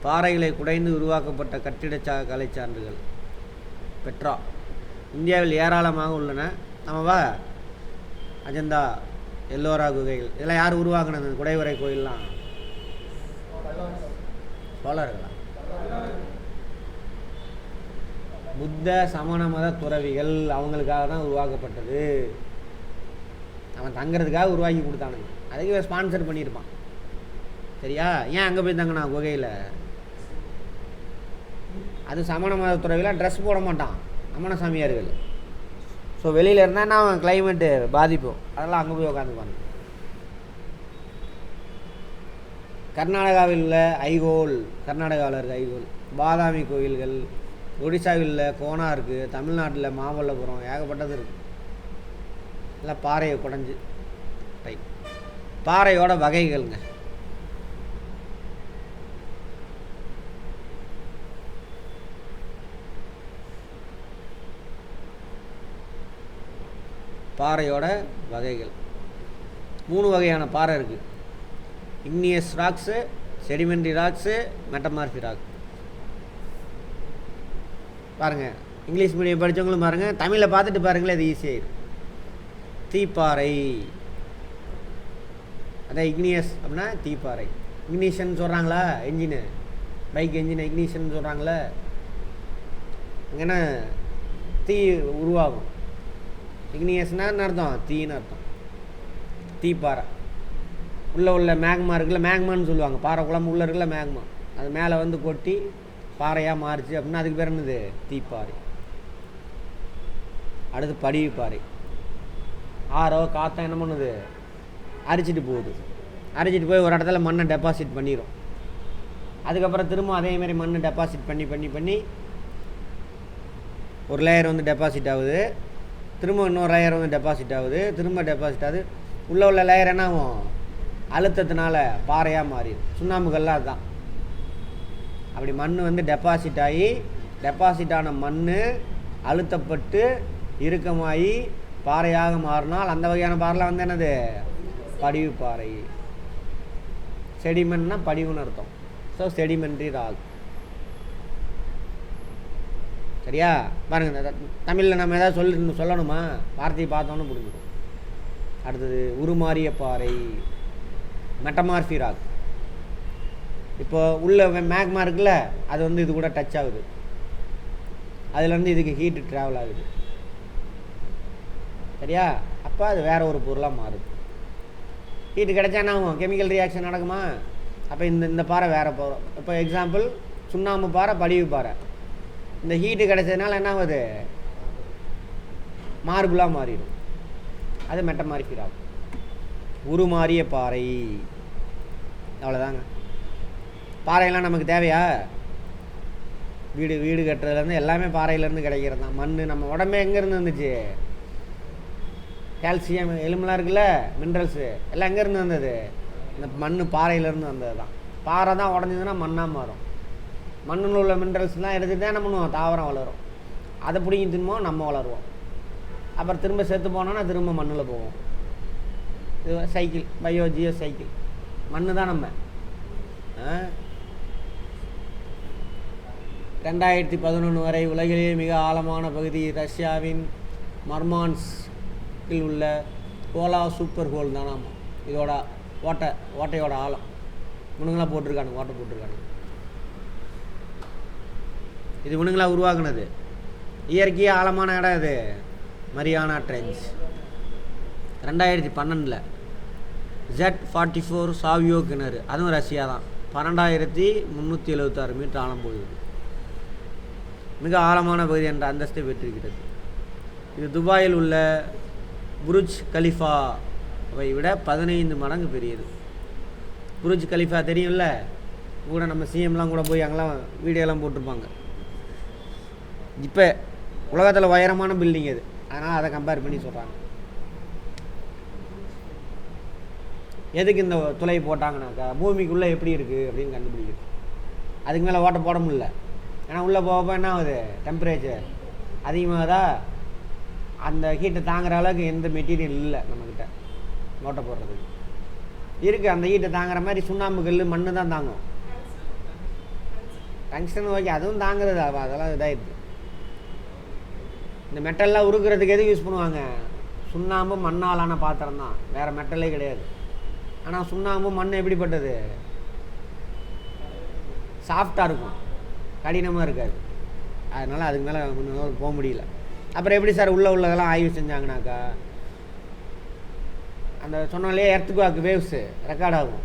பாறைகளை குடைந்து உருவாக்கப்பட்ட கட்டிட கலை சான்றுகள் பெட்ரா. இந்தியாவில் ஏராளமாக உள்ளன. நம்மவா அஜந்தா, எல்லோரா குகைகள், இதெல்லாம் யார் உருவாக்குனது? குடைவரை கோயிலெலாம் சோழர்களா? புத்த சமண மத துறவிகள், அவங்களுக்காக தான் உருவாக்கப்பட்டது. அவன் தங்கிறதுக்காக உருவாக்கி கொடுத்தானுங்க. அதுக்கு ஸ்பான்சர் பண்ணியிருப்பான். சரியா? ஏன் அங்கே போய் தங்கினா குகையில்? அது சமண மத துறவிலாம் ட்ரெஸ் போட மாட்டான், அம்மன சாமியார்கள். ஸோ வெளியில் இருந்தால் அவன் கிளைமேட்டு பாதிப்போம், அதெல்லாம் அங்கே போய் உட்காந்துப்பாங்க. கர்நாடகாவில் உள்ள ஐகோல், கர்நாடகாவில் இருக்க ஐகோல், பாதாமி கோயில்கள், ஒடிசாவில் உள்ள கோனா இருக்குது, தமிழ்நாட்டில் மாமல்லபுரம், ஏகப்பட்டது இருக்குது. இல்லை பாறையை குடைஞ்சி ரைட். பாறையோட வகைகள்ங்க. பாறையோட வகைகள் 3 வகையான பாறை இருக்குது. Igneous rocks, sedimentary rocks, metamorphic rock. பாருங்கள், இங்கிலீஷ் மீடியம் படித்தவங்களும் பாருங்கள், தமிழில் பார்த்துட்டு பாருங்களேன், அது ஈஸியாகிடும். தீப்பாறை, அதான் இக்னியஸ் அப்படின்னா தீப்பாறை. இக்னிஷன் சொல்கிறாங்களா? என்ஜினு, பைக் என்ஜின் இக்னிஷன் சொல்கிறாங்களே, அங்கன்னா தீ உருவாகும். இக்னியஸ்னால் அர்த்தம் தீன்னு அர்த்தம். தீப்பாறை உள்ள மேக்மா இருக்குல்ல, மேக்மான்னு சொல்லுவாங்க. பாறை குழம்பு உள்ளே இருக்குல்ல மேக்மா, அது மேலே வந்து கொட்டி பாறையாக மாறிச்சு அப்படின்னா அதுக்கு பேர் என்னது? தீப்பாறை. அடுத்து படிவு பாறை. ஆரோ காற்றா என்ன பண்ணுது? அரிச்சிட்டு போகுது. அரிச்சிட்டு போய் ஒரு இடத்துல மண்ணை டெபாசிட் பண்ணிடும். அதுக்கப்புறம் திரும்ப அதேமாரி மண்ணை டெபாசிட் பண்ணி பண்ணி பண்ணி ஒரு லேயர் வந்து டெபாசிட் ஆகுது, திரும்ப இன்னொரு லேயர் வந்து டெபாசிட் ஆகுது, திரும்ப டெபாசிட் ஆகுது. உள்ள லேயர் என்ன ஆகும்? அழுத்தத்தினால பாறையாக மாறிடும். சுண்ணாம்புகள்லாம் அதுதான். அப்படி மண் வந்து டெபாசிட் ஆகி, டெபாசிட் ஆன மண் அழுத்தப்பட்டு இறுக்கமாகி பாறையாக மாறினால் அந்த வகையான பாறைலாம் வந்து என்னது? படிவு பாறை. செடிமெண்ட்னா படிவுன்னு அர்த்தம். So sedimentary rock. சரியா? பாருங்க, தமிழில் நம்ம ஏதாவது சொல்லணுமா? வார்த்தையை பார்த்தோன்னு புரிஞ்சுக்கும். அடுத்தது உருமாறிய பாறை, மெட்டமார்ஃபி ராக். இப்போ உள்ள மேக்மா இருக்குல்ல, அது வந்து இது கூட டச் ஆகுது, அதுலேருந்து இதுக்கு ஹீட்டு ட்ராவல் ஆகுது. சரியா? அப்போ அது வேறு ஒரு பொருளாக மாறுது. ஹீட்டு கிடைச்சா என்ன ஆகும்? கெமிக்கல் ரியாக்ஷன் நடக்குமா? அப்போ இந்த பாறை வேறு பாறை. இப்போ எக்ஸாம்பிள் சுண்ணாம்பு பாறை, படிவு பாறை. இந்த ஹீட்டு கிடைச்சதுனால என்ன ஆகுது? மார்பிளாக மாறிடும். அது மெட்டமார்ஃபி ராக். உருமாறிய பாறை. அவ்வளோதாங்க. பாறையெல்லாம் நமக்கு தேவையா? வீடு கட்டுறதுலேருந்து எல்லாமே பாறையிலேருந்து கிடைக்கிறது தான். மண் நம்ம உடம்பே எங்கேருந்து வந்துச்சு? கால்சியம், எலும்புலாம் இருக்குல்ல, மினரல்ஸு எல்லாம் எங்கேருந்து வந்தது? இந்த மண் பாறையிலேருந்து வந்தது தான். பாறை தான் உடஞ்சதுன்னா மண்ணாக மாறும். மண்ணில் உள்ள மினரல்ஸ்லாம் எடுத்துகிட்டு தான் நம்ம பண்ணுவோம், தாவரம் வளரும். அதை பிடிங்கி தின்னுவோம், நம்ம வளருவோம். அப்புறம் திரும்ப செத்து போனோன்னா திரும்ப மண்ணில் போவோம். இது சைக்கிள், பயோஜியோ சைக்கிள். மண்ணு தான் நம்ம. 2011 வரை உலகிலேயே மிக ஆழமான பகுதி ரஷ்யாவின் மர்மான்ஸ்கில் உள்ள கோலா சூப்பர் ஹோல் தான். ஆமாம், இதோட ஓட்டையோட ஆழம் இவனுங்களாம் போட்டிருக்கானுங்க, ஓட்டை போட்டிருக்கானுங்க. இது இவனுங்களாம் உருவாக்குனது. இயற்கையாக ஆழமான இடம் இது மரியானா ட்ரெஞ்ச். 2012 Z44 சாவியோ கிணறு, அதுவும் ரஷ்யா தான். 12,376 மீட்டர் ஆழம் போகுது. மிக ஆழமான பகுதி என்ற அந்தஸ்தை பெற்றிருக்கிறது. இது துபாயில் உள்ள புருஜ் கலிஃபாவை விட 15 மடங்கு பெரியது. புருஜ் கலிஃபா தெரியும்ல, கூட நம்ம சிஎம்லாம் கூட போய் அங்கெல்லாம் வீடியோலாம் போட்டிருப்பாங்க. இப்போ உலகத்தில் உயரமான பில்டிங் அது, அதனால் அதை கம்பேர் பண்ணி சொல்கிறாங்க. எதுக்கு இந்த துளை போட்டாங்கனாக்கா பூமிக்குள்ளே எப்படி இருக்குது அப்படின்னு கண்டுபிடிக்குது. அதுக்கு மேலே ஓட்ட போட முடியல. ஏன்னா உள்ளே போக என்ன ஆகுது, டெம்பரேச்சர் அதிகமாகதா, அந்த ஹீட்டை தாங்குகிற அளவுக்கு எந்த மெட்டீரியல் இல்லை நம்மக்கிட்ட ஓட்ட போடுறதுக்கு. இருக்குது அந்த ஹீட்டை தாங்குற மாதிரி சுண்ணாம்பு கல் மண் தான் தாங்கும். டங்ஸ்டன் ஓகே, அதுவும் தாங்குறது, அதெல்லாம் இதாகிடுது. இந்த மெட்டல்லாம் உருக்குறதுக்கு எதுக்கு யூஸ் பண்ணுவாங்க, சுண்ணாம்பு மண்ணாலான பாத்திரம் தான், வேறு மெட்டலே கிடையாது. ஆனால் சுண்ணாம்பு மண் எப்படிப்பட்டது, சாஃப்டாக இருக்கும், கடினமாக இருக்காது. அதனால் அதுக்கு மேலே போக முடியல. அப்புறம் எப்படி சார் உள்ளதெல்லாம் ஆய்வு செஞ்சாங்கனாக்கா, அந்த சொன்னாலே எர்த்குவாக் வேவ்ஸு ரெக்கார்ட் ஆகும்,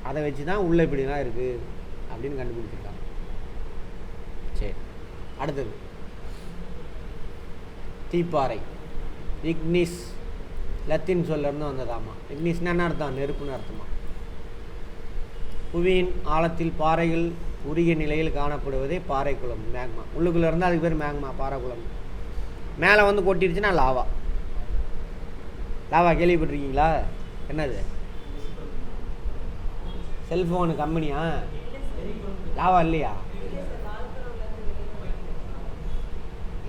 அதை வச்சு தான் உள்ளே இப்படிலாம் இருக்குது அப்படின்னு கண்டுபிடிச்சிருக்காங்க. சரி, அடுத்தது தீப்பாறை. Ignis Latin சொல்லிருந்து வந்ததாமா. இக்னிஸ்னா என்ன அர்த்தம், நெருப்புன்னு அர்த்தமா. புவியின் ஆழத்தில் பாறைகள் உரிய நிலையில் காணப்படுவதே பாறை குளம், மேக்மா. உள்ளுக்குள்ளே இருந்தால் அதுக்கு பேர் மேக்மா, பாறை குளம். மேலே வந்து கொட்டிடுச்சுன்னா லாவா. லாவா கேள்விப்பட்டிருக்கீங்களா? என்னது, செல்ஃபோனு கம்பெனியா? லாவா இல்லையா?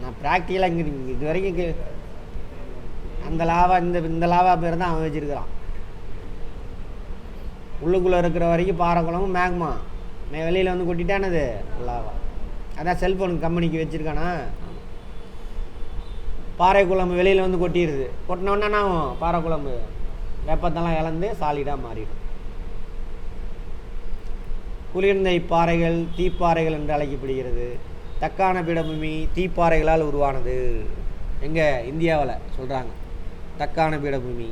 நான் ப்ராக்டிக்கலாக இங்கே இது வரைக்கும் அந்த லாவா, இந்த லாவா பேர் தான் அவன் வச்சுருக்கிறான். உள்ளுக்குள்ளே இருக்கிற வரைக்கும் பாறை குளமும் மேக்மா, வெளியில் வந்து கொட்டிட்டானது லாவா. அதான் செல்ஃபோன் கம்பெனிக்கு வச்சுருக்கானா. பாறை குழம்பு வெளியில் வந்து கொட்டிடுது, கொட்டினோன்னா ஆகும், பாறை குழம்பு வெப்பத்தெல்லாம் இழந்து சாலிடாக மாறிடும். குளிர்ந்த இப்பாறைகள் தீப்பாறைகள் என்று அழைக்கப்படுகிறது. தக்கான பீடபூமி தீப்பாறைகளால் உருவானது. எங்கே, இந்தியாவில் சொல்கிறாங்க தக்கான பீடபூமி.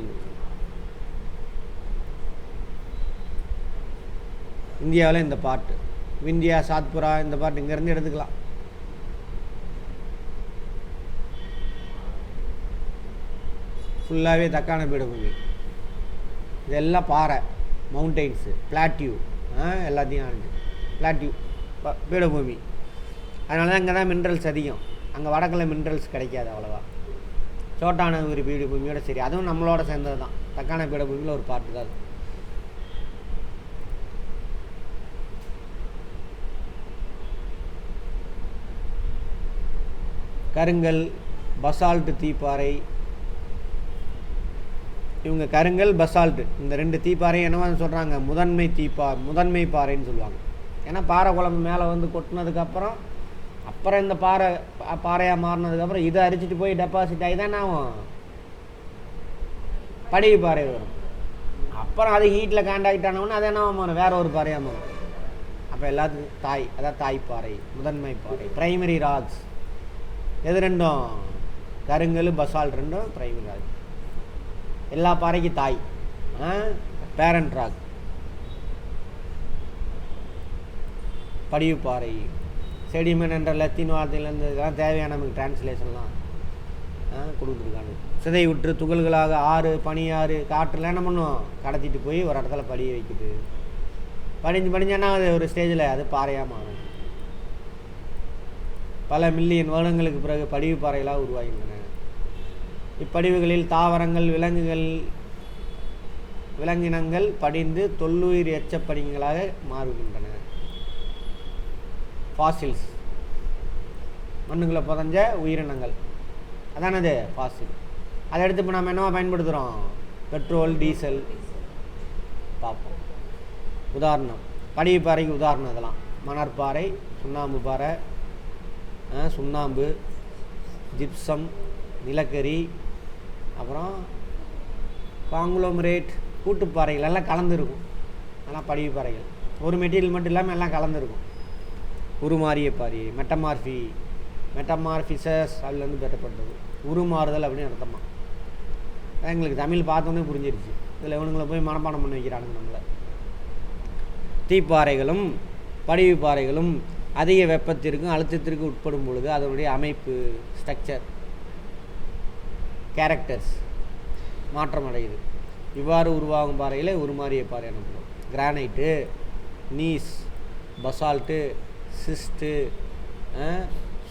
இந்தியாவில் இந்த பாட்டு விந்தியா, சாத்புரா, இந்த பாட்டு இங்கேருந்து எடுத்துக்கலாம். ஃபுல்லாகவே தக்கான பீடபூமி. இதெல்லாம் பாறை, மவுண்டெயின்ஸு, பிளாட்யூ, எல்லாத்தையும் ஆண்டு பிளாட்யூ பீடபூமி. அதனால தான் இங்கே தான் மினரல்ஸ் அதிகம். அங்கே வடக்கில் மினரல்ஸ் கிடைக்காது அவ்வளோவா. சோட்டானகிரி பீடபூமியோட சரி, அதுவும் நம்மளோட சேர்ந்தது தான். தக்கான பீடபூமியில் ஒரு பாட்டு தான். கருங்கல், பசால்ட்டு தீப்பாறை. இவங்க கருங்கல், பசால்ட்டு இந்த ரெண்டு தீப்பாறை என்னவா சொல்கிறாங்க, முதன்மை பாறைன்னு சொல்லுவாங்க. ஏன்னா பாறை குழம்பு மேலே வந்து கொட்டினதுக்கப்புறம் இந்த பாறையாக மாறினதுக்கப்புறம் இதை அரிச்சிட்டு போய் டெபாசிட் ஆகி தான் ஆகும் படிவு பாறை வரும். அப்புறம் அது ஹீட்டில் காண்டாக்ட் ஆனவுன்னு அது என்ன மாறும், வேற ஒரு பாறையாக மாறும். அப்போ எல்லாத்துக்கும் அதான் தாய்ப்பாறை, முதன்மை பாறை, பிரைமரி ராக்ஸ். எது ரெண்டும், கருங்கல் பசால்ட் ரெண்டும் பிரைமரி ராக். எல்லா பாறைக்கும் தாய், பேரண்ட் ராக். படிவு பாறை, செடிமெண்ட் என்ற லத்தீன் வார்த்தையிலேருந்து இதெல்லாம் தேவையான நமக்கு டிரான்ஸ்லேஷன்லாம் கொடுத்துருக்காங்க. சிதை விட்டு துகள்களாக ஆறு, பனியாறு, காற்றுலாம் என்ன பண்ணும், கடத்திட்டு போய் ஒரு இடத்துல படிய வைக்குது. படிஞ்சானா அது ஒரு ஸ்டேஜில் அது பாறையாக மாறும். பல மில்லியன் வருடங்களுக்கு பிறகு படிவு பாறைகளாக உருவாகின்றன. இப்படிவுகளில் தாவரங்கள், விலங்குகள், விலங்கினங்கள் படிந்து தொல்லுயிர் எச்சப்படிகங்களாக மாறுகின்றன. ஃபாசில்ஸ், மண்ணுக்குள்ளே புதஞ்ச உயிரினங்கள், அதானது ஃபாசில். அதை எடுத்து இப்போ நம்ம என்னவா பயன்படுத்துகிறோம்? Petrol, diesel. பார்ப்போம். உதாரணம், படிவு பாறைக்கு உதாரணம் இதெல்லாம். மணற்பாறை, சுண்ணாம்பு பாறை, சுண்ணாம்பு, ஜிப்சம், நிலக்கரி, அப்புறம் காங்குளோமரேட், கூட்டுப்பாறைகள் எல்லாம் கலந்துருக்கும். அதெல்லாம் படிவு பாறைகள். ஒரு மெட்டீரியல் மட்டும் இல்லாமல் எல்லாம் கலந்துருக்கும். உருமாறிய பாறை, மெட்டமார்பிசஸ் அதுலேருந்து பெறப்பட்டது. உருமாறுதல் அப்படின்னு அர்த்தமா. எங்களுக்கு தமிழ் பார்த்தோன்னே புரிஞ்சிருச்சு. இதில் இவனுங்களை போய் மனப்பாடம் பண்ணி வைக்கிறானுங்க நம்மளை. தீப்பாறைகளும் படிவு பாறைகளும் அதிக வெப்பத்திற்கும் அழுத்தத்திற்கு உட்படும் பொழுது அதனுடைய அமைப்பு, ஸ்ட்ரக்சர், கேரக்டர்ஸ் மாற்றம் அடையுது. இவ்வாறு உருவாகும் பாறைகளை உருமாறிய பாறை எனப்படும். கிரானைட்டு, நீஸ், பசால்ட்டு, சிஸ்ட்டு,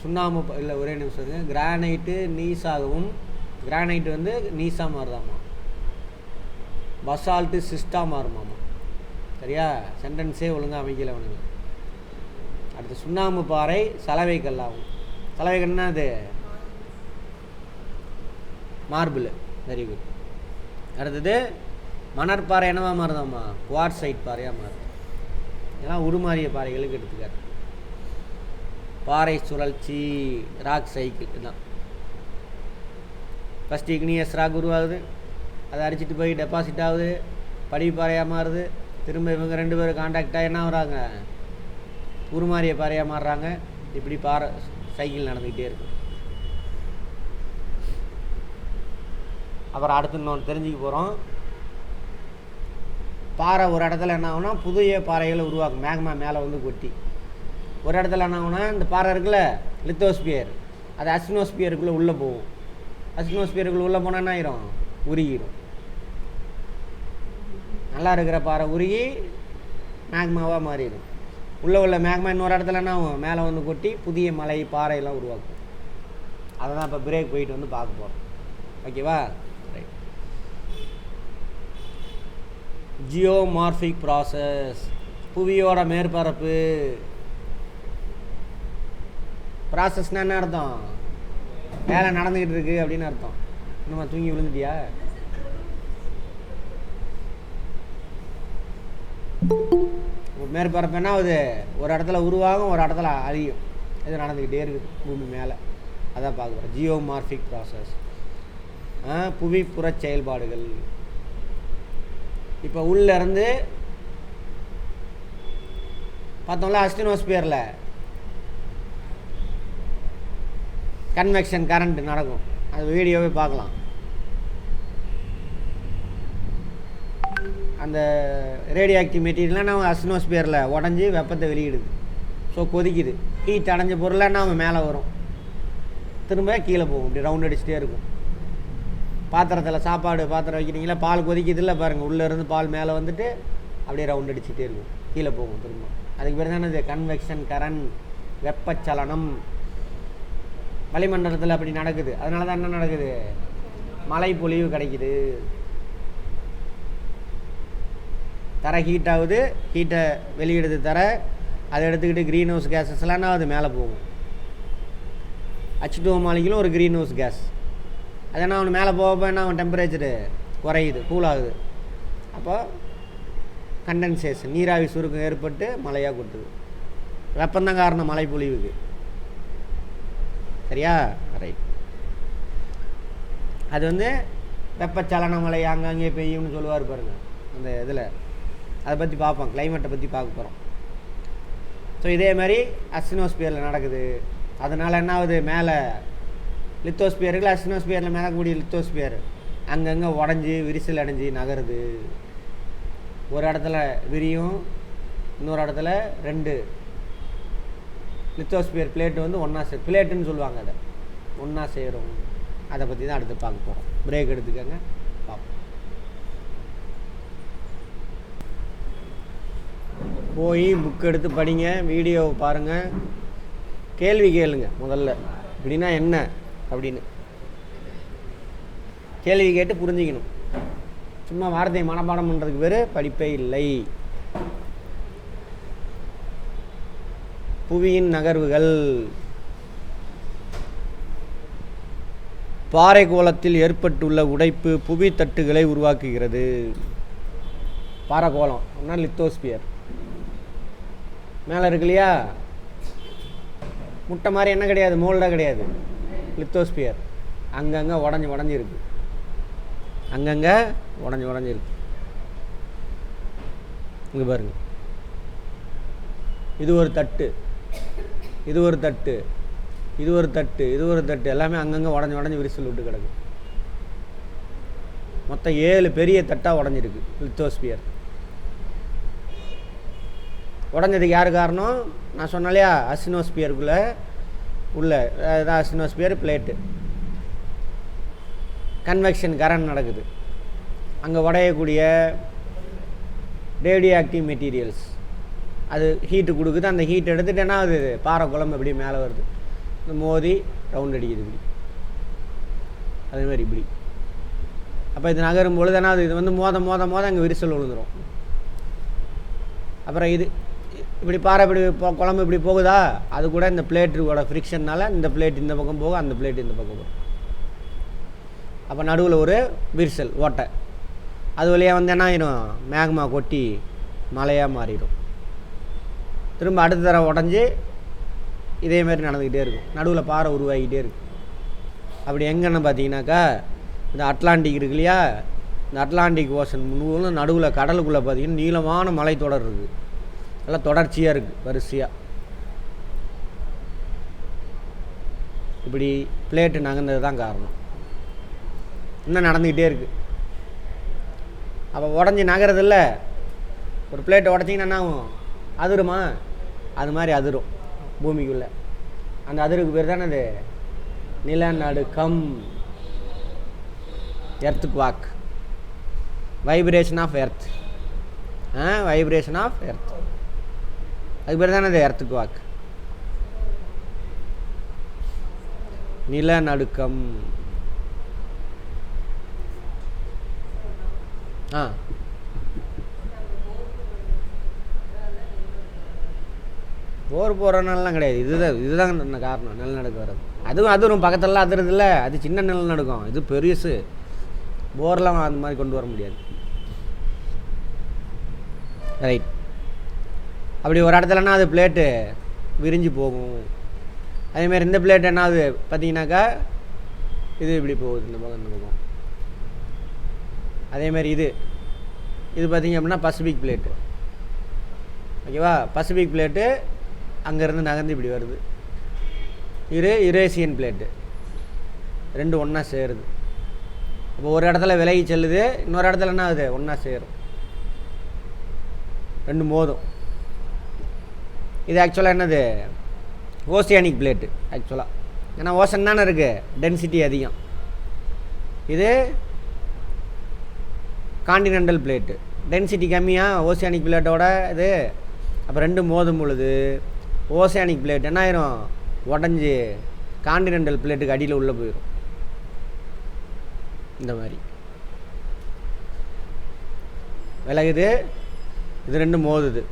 சுண்ணாம்பு இல்லை ஒரே நிமிஷம். கிரானைட்டு நீஸாகவும், கிரானைட்டு வந்து நீஸாக மாறுதாமா, பசால்ட்டு சிஸ்டாக மாறுமாமா. சரியா? சென்டென்ஸே ஒழுங்காக அமைக்கலை அவனுங்க. அடுத்து சுண்ணாம்பு பாறை சலவை கல்லாகும். சலவை கல்னா அது மார்பிள். Very good. அடுத்தது மணற்பாறை என்னவா மாறுதாம்மா? குவார்ட்சைட் பாறையாக மாறுது. இதெல்லாம் உருமாறிய பாறைகளுக்கு எடுத்துக்காட்டு. பாறை சுழற்சி, ராக் சைக்கிள் இதுதான். ஃபஸ்ட் இக்னியஸ் ராக் உருவாகுது, அதை அடிச்சுட்டு போய் டெபாசிட் ஆகுது, படிவு பாறையாக மாறுது. திரும்ப இவங்க 2 பேரும் கான்டாக்டாக என்ன ஆகுறாங்க? உருமாறிய பாறையாக மாறுறாங்க. இப்படி பாறை சைக்கிள் நடந்துக்கிட்டே இருக்கு. அப்புறம் அடுத்து இன்னொன்று தெரிஞ்சுக்க போகிறோம். பாறை ஒரு இடத்துல என்ன ஆகுனா புதிய பாறைகளை உருவாக்கும். மேக்மா மேலே வந்து கொட்டி ஒரு இடத்துல என்ன ஆகுனா இந்த பாறை இருக்குல்ல, லித்தோஸ்பியர், அது அஸ்னோஸ்பியருக்குள்ளே உள்ளே போகும். அஸ்னோஸ்பியருக்குள்ளே உள்ளே போனால் என்ன ஆயிரும்? உருகிடும். நல்லா இருக்கிற பாறை உருகி மேக்மாவாக மாறிடும். உள்ள மேக்மா இன்னொரு இடத்துல என்ன ஆகும்? மேலே வந்து கொட்டி புதிய மலை பாறையெல்லாம் உருவாக்கும். அதை தான் இப்போ பிரேக் போயிட்டு வந்து பார்க்க போகிறோம். ஓகேவா? ரைட். ஜியோமார்பிக் ப்ராசஸ், புவியோட மேற்பரப்பு. ப்ராசஸ்னால் என்ன அர்த்தம்? வேலை நடந்துக்கிட்டு இருக்கு அப்படின்னு அர்த்தம். நம்ம தூங்கி விழுந்துட்டியா? மேற்பரப்பு என்ன ஆகுது? ஒரு இடத்துல உருவாகும், ஒரு இடத்துல அழியும். இது நடந்துக்கிட்டே இருக்குது பூமி மேலே. அதான் பார்க்குறோம். ஜியோமார்பிக் ப்ராசஸ், புவிப்புற செயல்பாடுகள். இப்போ உள்ளேருந்து பார்த்தோம்ல, அஸ்டினோஸ்பியரில் கன்வெக்ஷன் கரண்ட் நடக்கும். அது வீடியோவே பார்க்கலாம். அந்த ரேடியோ ஆக்டிவ் மெட்டீரியல்லாம் நம்ம அஸ்னோஸ்பியரில் உடஞ்சி வெப்பத்தை வெளியிடுது. ஸோ கொதிக்குது. ஹீட் அடைஞ்ச பொருளாக நம்ம மேலே வரும், திரும்ப கீழே போகும். இப்படி ரவுண்ட் அடிச்சுட்டே இருக்கும். பாத்திரத்தில் பாத்திரம் வைக்கிறீங்களா, பால் கொதிக்குது இல்லை பாருங்கள், உள்ளேருந்து பால் மேலே வந்துட்டு அப்படியே ரவுண்ட் அடிச்சுட்டே இருக்கும், கீழே போகும் திரும்ப. அதுக்கு பேர் தானே இது கன்வெக்ஷன் கரண்ட், வெப்பச்சலனம். வளிமண்டலத்தில் அப்படி நடக்குது. அதனால தான் என்ன நடக்குது? மழை பொழிவு கிடைக்குது. தரை ஹீட் ஆகுது, ஹீட்டை வெளியிடுது தரை. அதை எடுத்துக்கிட்டு க்ரீன் ஹவுஸ் கேஸஸ்லாம் என்ன ஆகுது? மேலே போகும். H2O மாலிகுலும் ஒரு க்ரீன் ஹவுஸ் கேஸ். அது என்ன, அவன் மேலே போக என்ன அவன் டெம்பரேச்சரு குறையுது, கூலாகுது. அப்போ கண்டென்சேஷன், நீராவி சுருக்கம் ஏற்பட்டு மழையாக கொட்டுது. வெப்பந்தான் காரணம் மழை பொழிவுக்கு. சரியா? ரைட். அது வந்து வெப்பச்சலன மழை அங்கங்கே பெய்யும்னு சொல்லுவார் பாருங்கள் அந்த இதில். அதை பற்றி பார்ப்போம், கிளைமேட்டை பற்றி பார்க்க போகிறோம். ஸோ இதே மாதிரி அஸ்டினோஸ்பியரில் நடக்குது. அதனால் என்ன ஆகுது? மேலே லித்தோஸ்பியருக்கு அஸ்டினோஸ்பியரில் மேலக்கூடிய லித்தோஸ்பியர் அங்கங்கே உடஞ்சி விரிசல் அடைஞ்சி நகருது. ஒரு இடத்துல விரியும், இன்னொரு இடத்துல 2 லித்தோஸ்பியர் பிளேட்டு வந்து ஒன்றா பிளேட்டுன்னு சொல்லுவாங்க. அதை ஒன்றா சேரும். அதை பற்றி தான் அடுத்து பார்க்க போகிறோம். பிரேக் எடுத்துக்கோங்க, பார்ப்போம். போய் புக் எடுத்து படிங்க, வீடியோவை பாருங்கள், கேள்வி கேளுங்க. முதல்ல இப்படின்னா என்ன அப்படின்னு கேள்வி கேட்டு புரிஞ்சிக்கணும். சும்மா வார்த்தையை மனப்பாடம் பண்ணுறதுக்கு பேர் படிப்பே இல்லை. புவியின் நகர்வுகள். பாறை கோளத்தில் ஏற்பட்டுள்ள உடைப்பு புவி தட்டுகளை உருவாக்குகிறது. பாறை கோளம் அப்படின்னா லித்தோஸ்பியர் மேலே இருக்கு இல்லையா, முட்டை மாதிரி என்ன கிடையாது, மோல்டாக கிடையாது, லித்தோஸ்பியர். அங்கங்கே உடஞ்சி இருக்கு, அங்கங்கே உடஞ்சி இருக்கு. இங்கே பாருங்க, இது ஒரு தட்டு, இது ஒரு தட்டு, இது ஒரு தட்டு, இது ஒரு தட்டு, எல்லாமே அங்கங்கே உடஞ்சி விரிசல் விட்டு கிடக்கு. மொத்தம் 7 பெரிய தட்டாக உடஞ்சிருக்கு லித்தோஸ்பியர். உடஞ்சதுக்கு யார் காரணம்? நான் சொன்னாலையா, அசினோஸ்பியருக்குள்ளே உள்ள அதுதான் அசினோஸ்பியர் பிளேட்டு. கன்வெக்ஷன் கரண்ட் நடக்குது, அங்கே உடையக்கூடிய ரேடியோ ஆக்டிவ் மெட்டீரியல்ஸ் அது ஹீட்டு கொடுக்குது. அந்த ஹீட் எடுத்துட்டேன்னா அது பாறை குழம்பு எப்படி மேலே வருது, இந்த மோதி ரவுண்ட் அடிக்குது இப்படி, அதேமாதிரி இப்படி. அப்போ இது நகரும் பொழுது ஏன்னா இது வந்து மோத அங்கே விரிசல் விழுந்துடும். அப்புறம் இது இப்படி பாறை இப்படி குழம்பு இப்படி போகுதா, அது கூட இந்த பிளேட்டோட ஃப்ரிக்ஷனால் இந்த பிளேட் இந்த பக்கம் போகும், அந்த பிளேட் இந்த பக்கம் போகும். அப்போ நடுவில் ஒரு விரிசல் ஓட்டை, அது வழியாக வந்து என்ன ஆயிடும், மேக்மா கொட்டி மலையாக மாறிடும். திரும்ப அடுத்த தடவை உடஞ்சி இதேமாரி நடந்துக்கிட்டே இருக்கும், நடுவில் பாறை உருவாகிக்கிட்டே இருக்கும். அப்படி எங்கன்னு பார்த்தீங்கன்னாக்கா, இந்த அட்லாண்டிக் இருக்கு இல்லையா, இந்த அட்லாண்டிக் ஓஷன் முழுவதும் நடுவில் கடலுக்குள்ளே பார்த்தீங்கன்னா நீளமான மலைத்தொடர் இருக்குது, எல்லாம் தொடர்ச்சியாக இருக்குது வரிசையாக. இப்படி பிளேட்டு நகர்ந்தது தான் காரணம், இன்னும் நடந்துக்கிட்டே இருக்குது. அப்போ உடஞ்சி நகரதில்ல, ஒரு பிளேட்டை உடச்சிங்கன்னா என்ன ஆகும், அதிருமா, அது மாதிரி அதிரும் பூமிக்குள்ளே. அந்த அதிருக்கு பேர் தானே அது நிலநடுக்கம், earthquake, vibration of earth, vibration of earth, அதுக்கு பேர் தானே அது எர்த்துக்கு வாக், நிலநடுக்கம். போர் போகிறனாலாம் கிடையாது, இதுதான் காரணம் நிலநடுக்கம் வர்றது. அதுவும் பக்கத்துலலாம் அதிருது இல்லை, அது சின்ன நிலநடுக்கம், இது பெருசு. போர்லாம் அந்த மாதிரி கொண்டு வர முடியாது. ரைட். அப்படி ஒரு இடத்துலனா அது பிளேட்டு விரிஞ்சு போகும். அதேமாதிரி இந்த பிளேட் என்ன ஆகுது பார்த்தீங்கன்னாக்கா, இது இப்படி போகுது இந்த பக்கம் இந்த பக்கம். அதேமாதிரி இது பார்த்திங்க அப்படின்னா பசிபிக் பிளேட்டு, ஓகேவா. பசிபிக் பிளேட்டு அங்கேருந்து நகர்ந்து இப்படி வருது. யுரேசியன் பிளேட்டு, ரெண்டு ஒன்றா சேருது. அப்போ ஒரு இடத்துல விலகி செல்லுது, இன்னொரு இடத்துல என்ன ஆகுது, ஒன்றா சேரும், ரெண்டு மோதும். இது ஆக்சுவலாக என்னது, ஓசியானிக் பிளேட்டு ஆக்சுவலாக. ஏன்னா ஓசன் தானே இருக்குது, டென்சிட்டி அதிகம். இது காண்டினென்டல் பிளேட்டு, டென்சிட்டி கம்மியாக ஓசியானிக் பிளேட்டோட இது. அப்போ ரெண்டு மோதும் பொழுது ஓசியானிக் பிளேட் என்ன ஆயிரும், உடஞ்சி காண்டினென்டல் பிளேட்டுக்கு அடியில் உள்ளே போயிடும். இந்த மாதிரி விலகுது, இது ரெண்டு மோதுது.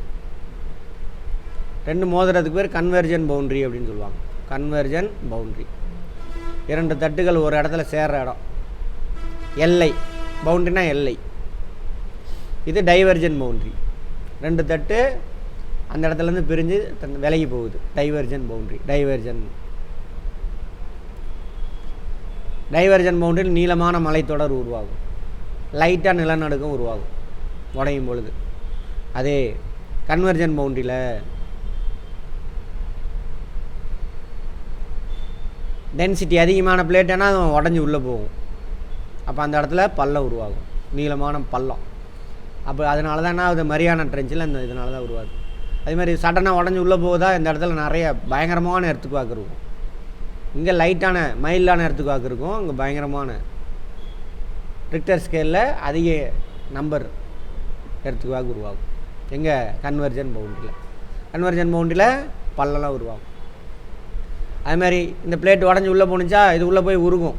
ரெண்டு மோதுறதுக்கு பேர் கன்வெர்ஜன் பவுண்ட்ரி அப்படின்னு சொல்லுவாங்க. கன்வெர்ஜன் பவுண்ட்ரி, இரண்டு தட்டுகள் ஒரு இடத்துல சேர்ற இடம், எல்லை. பவுண்ட்ரினா எல்லை. இது டைவர்ஜன் பவுண்ட்ரி, ரெண்டு தட்டு அந்த இடத்துலேருந்து பிரிஞ்சு விலகி போகுது, டைவர்ஜன் பவுண்ட்ரி. டைவர்ஜன் பவுண்டரியில் நீளமான மலைத்தொடர் உருவாகும், லைட்டாக நிலநடுக்கம் உருவாகும் உடையும் பொழுது. அதே கன்வெர்ஜன் பவுண்டரியில் டென்சிட்டி அதிகமான பிளேட்டுன்னா அது உடஞ்சி உள்ளே போகும். அப்போ அந்த இடத்துல பள்ளம் உருவாகும், நீளமான பள்ளம். அப்போ அதனால தான் என்ன ஆகுது, மரியானா ட்ரென்ச்சில் அந்த இதனால தான் உருவாகுது. அதே மாதிரி சடனாக உடஞ்சி உள்ளே போகுதா, இந்த இடத்துல நிறைய பயங்கரமான எர்த்துக்கு வாக்கு இருக்கும். இங்கே லைட்டான மைல்டான எர்த்துக்கு வாக்கு இருக்கும், இங்கே பயங்கரமான ரிக்டர் ஸ்கேலில் அதிக நம்பர் எர்த்துக்கு வாக்கு உருவாகும். எங்கே, கன்வெர்ஜன் பவுண்டரியில் பள்ளம்லாம் உருவாகும். அது மாதிரி இந்த பிளேட் உடஞ்சி உள்ளே போணுச்சா, இது உள்ளே போய் உருகும்,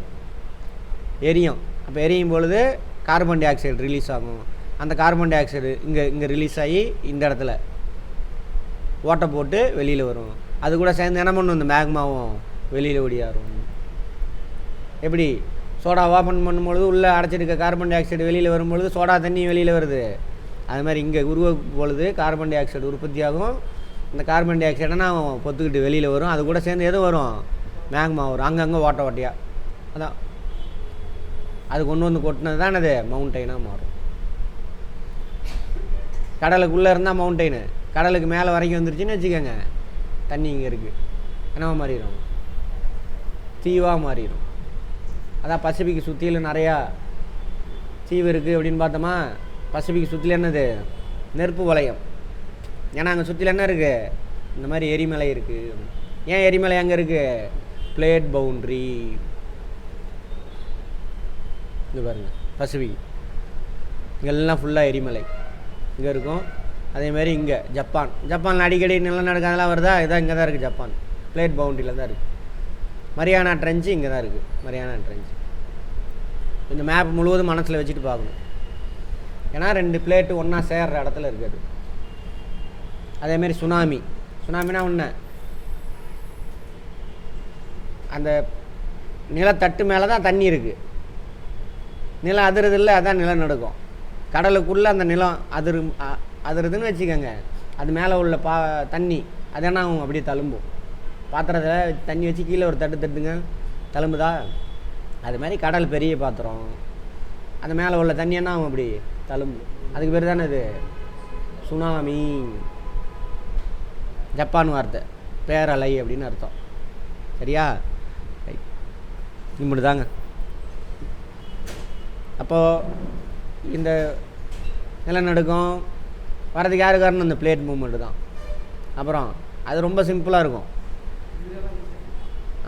எரியும். அப்போ எரியும் பொழுது கார்பன் டை ஆக்சைடு ரிலீஸ் ஆகும். அந்த கார்பன் டை ஆக்சைடு இங்கே ரிலீஸ் ஆகி இந்த இடத்துல ஓட்டை போட்டு வெளியில் வரும். அது கூட சேர்ந்து என்ன பண்ணும், இந்த மேக்மாவும் வெளியில் ஓடியாரும். எப்படி சோடா ஓப்பன் பண்ணும்பொழுது உள்ளே அடைச்சிருக்க கார்பன் டை ஆக்சைடு வெளியில் வரும்பொழுது சோடா தண்ணி வெளியில் வருது. அது மாதிரி இங்கே உருவாக்கும் பொழுது கார்பன் டை ஆக்சைடு உற்பத்தி ஆகும். இந்த கார்பன் டை ஆக்சைடுனா பொத்துக்கிட்டு வெளியில் வரும். அது கூட சேர்ந்து எதுவும் வரும், மேக்மா வரும். அங்கங்கே ஓட்டையாக அதான் அது கொண்டு வந்து கொட்டினது தான் அது மவுண்டெயினாக மாறும். கடலுக்குள்ளே இருந்தால் மவுண்டெயின், கடலுக்கு மேலே வரைக்கும் வந்துருச்சுன்னு வச்சுக்கோங்க, தண்ணி இங்கே இருக்குது, என்னவா மாறிடும், தீவாக மாறிடும். அதான் பசிபிக் சுற்றிலும் நிறையா தீவு இருக்குது அப்படின்னு பார்த்தோமா. பசிபிக் சுற்றில என்னது, நெருப்பு வளையம். ஏன்னா அங்கே சுற்றில என்ன இருக்குது, இந்த மாதிரி எரிமலை இருக்குது. ஏன் எரிமலை அங்கே இருக்குது, பிளேட் பவுண்ட்ரி. இது பாருங்கள், பசிபிக் இங்கெல்லாம் ஃபுல்லாக எரிமலை இங்கே இருக்கும். அதேமாதிரி இங்கே ஜப்பானில் அடிக்கடி நிலநடுக்கம் அதெல்லாம் வருதா, இதான் இங்கே தான் இருக்குது. ஜப்பான் பிளேட் பவுண்ட்ரியில் தான் இருக்குது. மரியானா ட்ரெஞ்சு இங்கே தான் இருக்குது. மரியானா ட்ரெஞ்சு இந்த மேப் முழுவதும் மனசில் வச்சுட்டு பார்க்கணும். ஏன்னா 2 பிளேட்டு ஒன்றா சேர்கிற இடத்துல இருக்குது. அதேமாரி சுனாமினா ஒன்று, அந்த நிலத்தட்டு மேலே தான் தண்ணி இருக்குது. நிலம் அதிருது இல்லை, அதான் நிலநடுக்கம். கடலுக்குள்ளே அந்த நிலம் அதிருதுன்னு வச்சுக்கோங்க, அது மேலே உள்ள தண்ணி அது என்ன ஆகும், அப்படியே தழும்பும். பாத்திரத்தில் தண்ணி வச்சு கீழே ஒரு தட்டுங்க, தழும்புதா. அது மாதிரி கடல் பெரிய பாத்திரம், அந்த மேலே உள்ள தண்ணி என்ன ஆகும், அப்படி தழும்பு. அதுக்கு பேர் தானே இது சுனாமி. ஜப்பான் வார்த்தை பேரலை அப்படின்னு அர்த்தம். சரியா, இப்படி தாங்க. அப்போது இந்த நிலநடுக்கம் வரதுக்கு யாரு காரணம், இந்த பிளேட் மூவ்மெண்ட்டு தான். அப்புறம் அது ரொம்ப சிம்பிளாக இருக்கும்.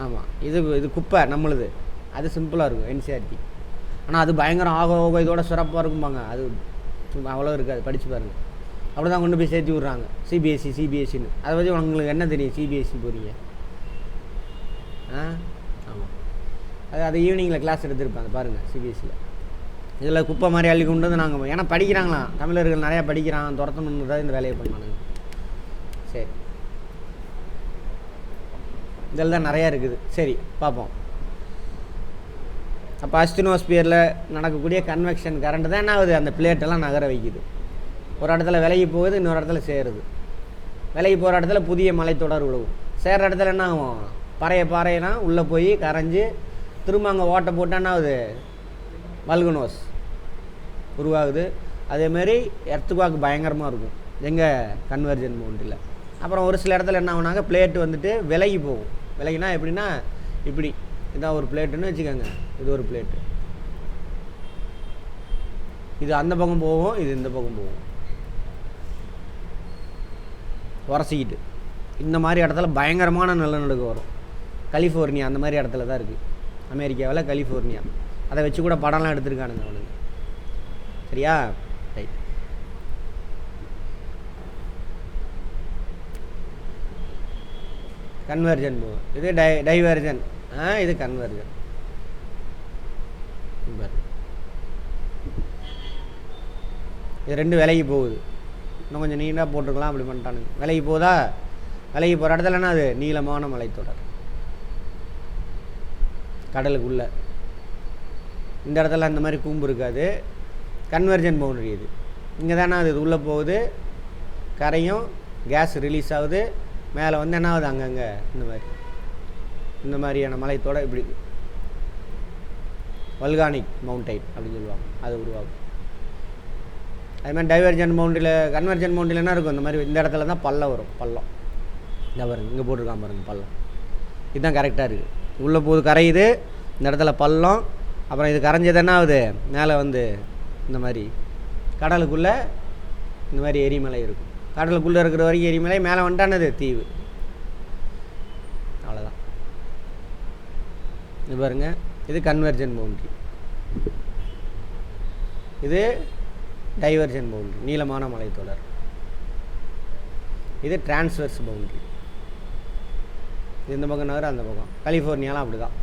ஆமாம், இது குப்பை நம்மளுது, அது சிம்பிளாக இருக்கும் என்சிஆர்டி. ஆனால் அது பயங்கரம் ஆக இதோட சிறப்பாக இருக்கும்பாங்க. அது அவ்வளோ இருக்காது, படித்து பாருங்கள். அப்படி தான் கொண்டு போய் சேர்த்து விட்றாங்க சிபிஎஸ்சின்னு. அதை வச்சு உங்களுக்கு என்ன தெரியும், சிபிஎஸ்சி போகிறீங்க. ஆமாம், அது ஈவினிங்கில் கிளாஸ் எடுத்துருப்பாங்க பாருங்கள் சிபிஎஸ்சியில். இதில் குப்பை மாதிரி அள்ளி கொண்டு வந்து நாங்கள், ஏன்னா படிக்கிறாங்களாம், தமிழர்கள் நிறையா படிக்கிறான், துரத்தணுன்னு தான் இந்த வேலையை பண்ணுவானுங்க. சரி, இதில் தான் நிறையா இருக்குது. சரி பார்ப்போம். அப்போ அஸ்டினோஸ்பியரில் நடக்கக்கூடிய கன்வெக்ஷன் கரண்ட் தான் என்ன ஆகுது, அந்த பிளேட்டெல்லாம் நகர வைக்குது. ஒரு இடத்துல விலகி போகுது, இன்னொரு இடத்துல சேருது. விலகி போகிற இடத்துல புதிய மலைத்தொடர் விழுவும். சேர்கிற இடத்துல என்ன ஆகும், பாறைனா உள்ளே போய் கரைஞ்சி திரும்ப அங்கே ஓட்டை போட்டால் என்ன ஆகுது, வல்கனோஸ் உருவாகுது. அதேமாரி எர்த்துக்வாக் பயங்கரமாக இருக்கும் எங்கே, கன்வர்ஜன் பவுண்டரியில். அப்புறம் ஒரு சில இடத்துல என்ன ஆகுனாங்க, பிளேட்டு வந்துட்டு விலகி போகும். விலகினா எப்படின்னா, இப்படி இதான் ஒரு பிளேட்டுன்னு வச்சுக்கோங்க, இது ஒரு பிளேட்டு, இது அந்த பக்கம் போகும், இது இந்த பக்கம் போகும் உரசிக்கிட்டு. இந்த மாதிரி இடத்துல பயங்கரமான நிலநடுக்கம் வரும். கலிஃபோர்னியா அந்த மாதிரி இடத்துல தான் இருக்குது, அமெரிக்காவில் கலிஃபோர்னியா. அதை வச்சு கூட படம்லாம் எடுத்திருக்கானுங்க அவனுங்க. சரியா, ரைட். கன்வர்ஜன் போகும், இது டைவர்ஜன், இது கன்வர்ஜன். இது 2 விலகி போகுது. இன்னும் கொஞ்சம் நீண்டாக போட்டிருக்கலாம், அப்படி பண்ணிட்டானுங்க. விலகி போதா, விலகி போகிற இடத்துலன்னா அது நீளமான மலைத்தொடர் கடலுக்குள்ளே. இந்த இடத்துல அந்த மாதிரி கூம்பு இருக்காது. கன்வர்ஜன் பவுண்டரி இது. இங்கே தானே அது உள்ளே போகுது, கரையும், கேஸ் ரிலீஸ் ஆகுது, மேலே வந்து என்ன ஆகுது, அங்கங்கே இந்த மாதிரியான மலைத்தொடர் இப்படி வல்கானிக் மவுண்டைன் அப்படின்னு சொல்லுவாங்க, அது உருவாகும். அதுமாதிரி டைவர்ஜன் பவுண்டரியில், கன்வர்ஜன் பவுண்டரியில் என்ன இருக்கும், இந்த மாதிரி இந்த இடத்துல தான் பள்ளம் வரும். பள்ளம் இந்த பாருங்க, இங்கே போட்டிருக்கான் பாருங்கள் பள்ளம். இதுதான் கரெக்டாக இருக்குது. உள்ளே போகுது, கரையுது, இந்த இடத்துல பள்ளம். அப்புறம் இது கரைஞ்சது என்ன ஆகுது, மேலே வந்து இந்த மாதிரி கடலுக்குள்ளே இந்த மாதிரி எரிமலை இருக்கும். கடலுக்குள்ளே இருக்கிற வரைக்கும் எரிமலை, மேலே வந்துட்டானது தீவு. அவ்வளோதான். இது பாருங்கள், இது கன்வர்ஜன் பவுண்ட்ரி, இது டைவர்ஜன் பவுண்ட்ரி, நீளமான மலைத்தொடர். இது டிரான்ஸ்வர்ஸ் பவுண்ட்ரி, இது இந்த பக்கம் நகர், அந்த பக்கம். கலிஃபோர்னியாலாம் அப்படி தான்.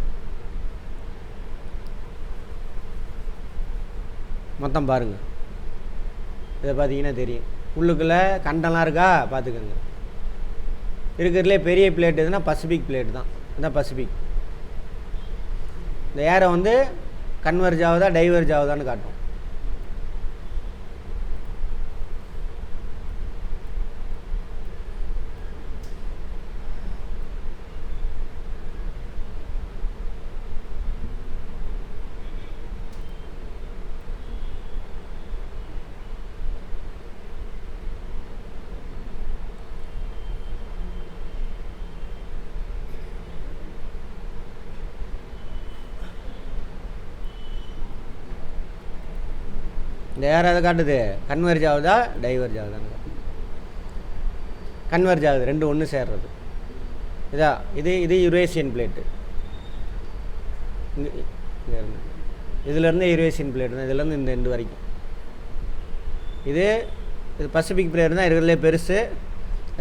மொத்தம் பாருங்கள். இதை பார்த்தீங்கன்னா தெரியும். உள்ளுக்குள்ளே கண்டெல்லாம் இருக்கா பார்த்துக்கோங்க. இருக்கிறதுலே பெரிய பிளேட் எதுனா பசிபிக் பிளேட் தான். இதுதான் பசிபிக். இந்த ஏரை வந்து கன்வெர்ஜ் ஆகுதா டைவர்ஜ் ஆகுதான்னு காட்டும். இந்த ஏர் எதை காட்டுது? கன்வெர்ஜ் ஆகுதா டைவர்ஜ் ஆகுதான்னு காட்டுது. கன்வெர்ஜ் ஆகுது, ரெண்டு ஒன்று சேர்றது. இதா இது யுரேசியன் பிளேட்டு. இதுலேருந்து யுரேசியன் பிளேட் தான். இதுலேருந்து இந்த எண்டு வரைக்கும் இது பசிபிக் பிளேட் தான் இருக்கிறதுலே பெருசு.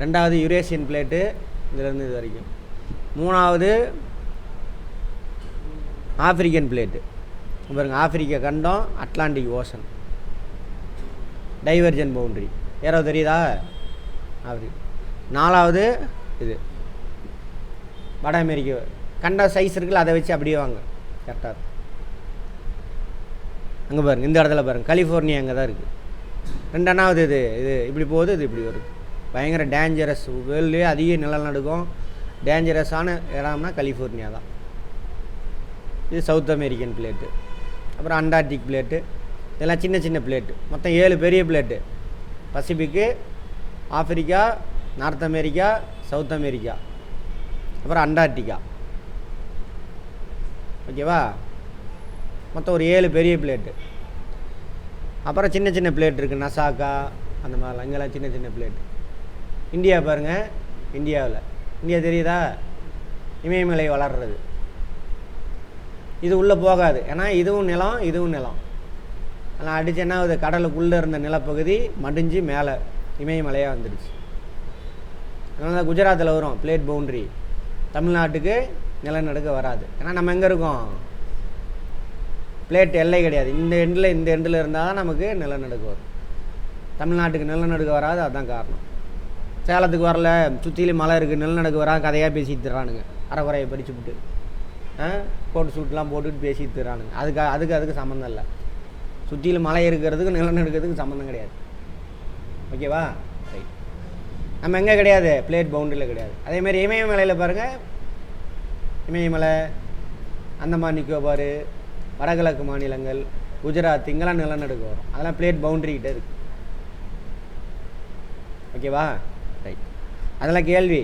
ரெண்டாவது யுரேசியன் பிளேட்டு, இதுலேருந்து இது வரைக்கும். மூணாவது ஆப்பிரிக்கன் பிளேட்டு. பாருங்க, ஆப்பிரிக்கா கண்டம், அட்லாண்டிக் ஓஷன், டைவர்ஜன் பவுண்ட்ரி. யாராவது தெரியுதா? ஆப்பிரிக்கா. நாலாவது இது வட அமெரிக்கா கண்ட சைஸ் இருக்குல்ல, அதை வச்சு அப்படியே வாங்க கரெக்டாக. அங்கே பாருங்கள், இந்த இடத்துல பாருங்கள், கலிஃபோர்னியா அங்கே தான் இருக்குது. ரெண்டாவது இது இப்படி போகுது, இது இப்படி வருது. பயங்கர டேஞ்சரஸ், வேர்ல்ட்லேயே அதிக நிலநடுக்கம் டேஞ்சரஸான இடம்னா கலிஃபோர்னியா தான். இது சவுத் அமெரிக்கன் பிளேட்டு. அப்புறம் அண்டார்டிக் பிளேட்டு. இதெல்லாம் சின்ன சின்ன பிளேட்டு. மொத்தம் 7 பெரிய plate. Pacific, Africa, North America, South America, அப்புறம் அண்டார்டிகா. ஓகேவா? மொத்தம் ஒரு 7 பெரிய பிளேட்டு. அப்புறம் சின்ன சின்ன பிளேட் இருக்குது, நசாக்கா அந்த மாதிரிலாம். இங்கெல்லாம் சின்ன சின்ன பிளேட்டு. இந்தியா பாருங்கள், இந்தியா தெரியுதா? இமயமலை வளர்றது. இது உள்ளே போகாது, ஏன்னா இதுவும் நிலம் இதுவும் நிலம். ஆனால் அடிச்சேன்னா அது கடலுக்குள்ளே இருந்த நிலப்பகுதி மடிஞ்சு மேலே இமயமலையாக வந்துடுச்சு. அதனால தான் குஜராத்தில் வரும் பிளேட் பவுண்ட்ரி. தமிழ்நாட்டுக்கு நிலநடுக்க வராது, ஏன்னா நம்ம எங்கே இருக்கோம்? பிளேட் எல்லை கிடையாது. இந்த எண்டில் இருந்தால் தான் நமக்கு நிலநடுக்க வரும். தமிழ்நாட்டுக்கு நிலநடுக்க வராது, அதுதான் காரணம். சேலத்துக்கு வரல, சுற்றிலும் மலை இருக்குது, நிலநடுக்க வராது, கதையாக பேசிட்டு தரானுங்க. அரைக்குறையை பறிச்சு விட்டு கோட்டு சூட்லாம் போட்டுட்டு பேசிட்டு தரானுங்க. அதுக்கு சம்மந்தம் இல்லை. சுற்றிலும் மலை இருக்கிறதுக்கு நிலநடுக்கிறதுக்கு சம்மந்தம் கிடையாது. ஓகேவா? ரைட். நம்ம எங்கே கிடையாது? பிளேட் பவுண்டரியில் கிடையாது. அதேமாதிரி இமயமலையில் பாருங்கள், இமயமலை, அந்தமான் நிக்கோபார், வடகிழக்கு மாநிலங்கள், குஜராத், இங்கெல்லாம் நிலநடுக்க வரும். அதெல்லாம் பிளேட் பவுண்டரிக்கிட்ட இருக்குது. ஓகேவா? ரைட். அதெல்லாம் கேள்வி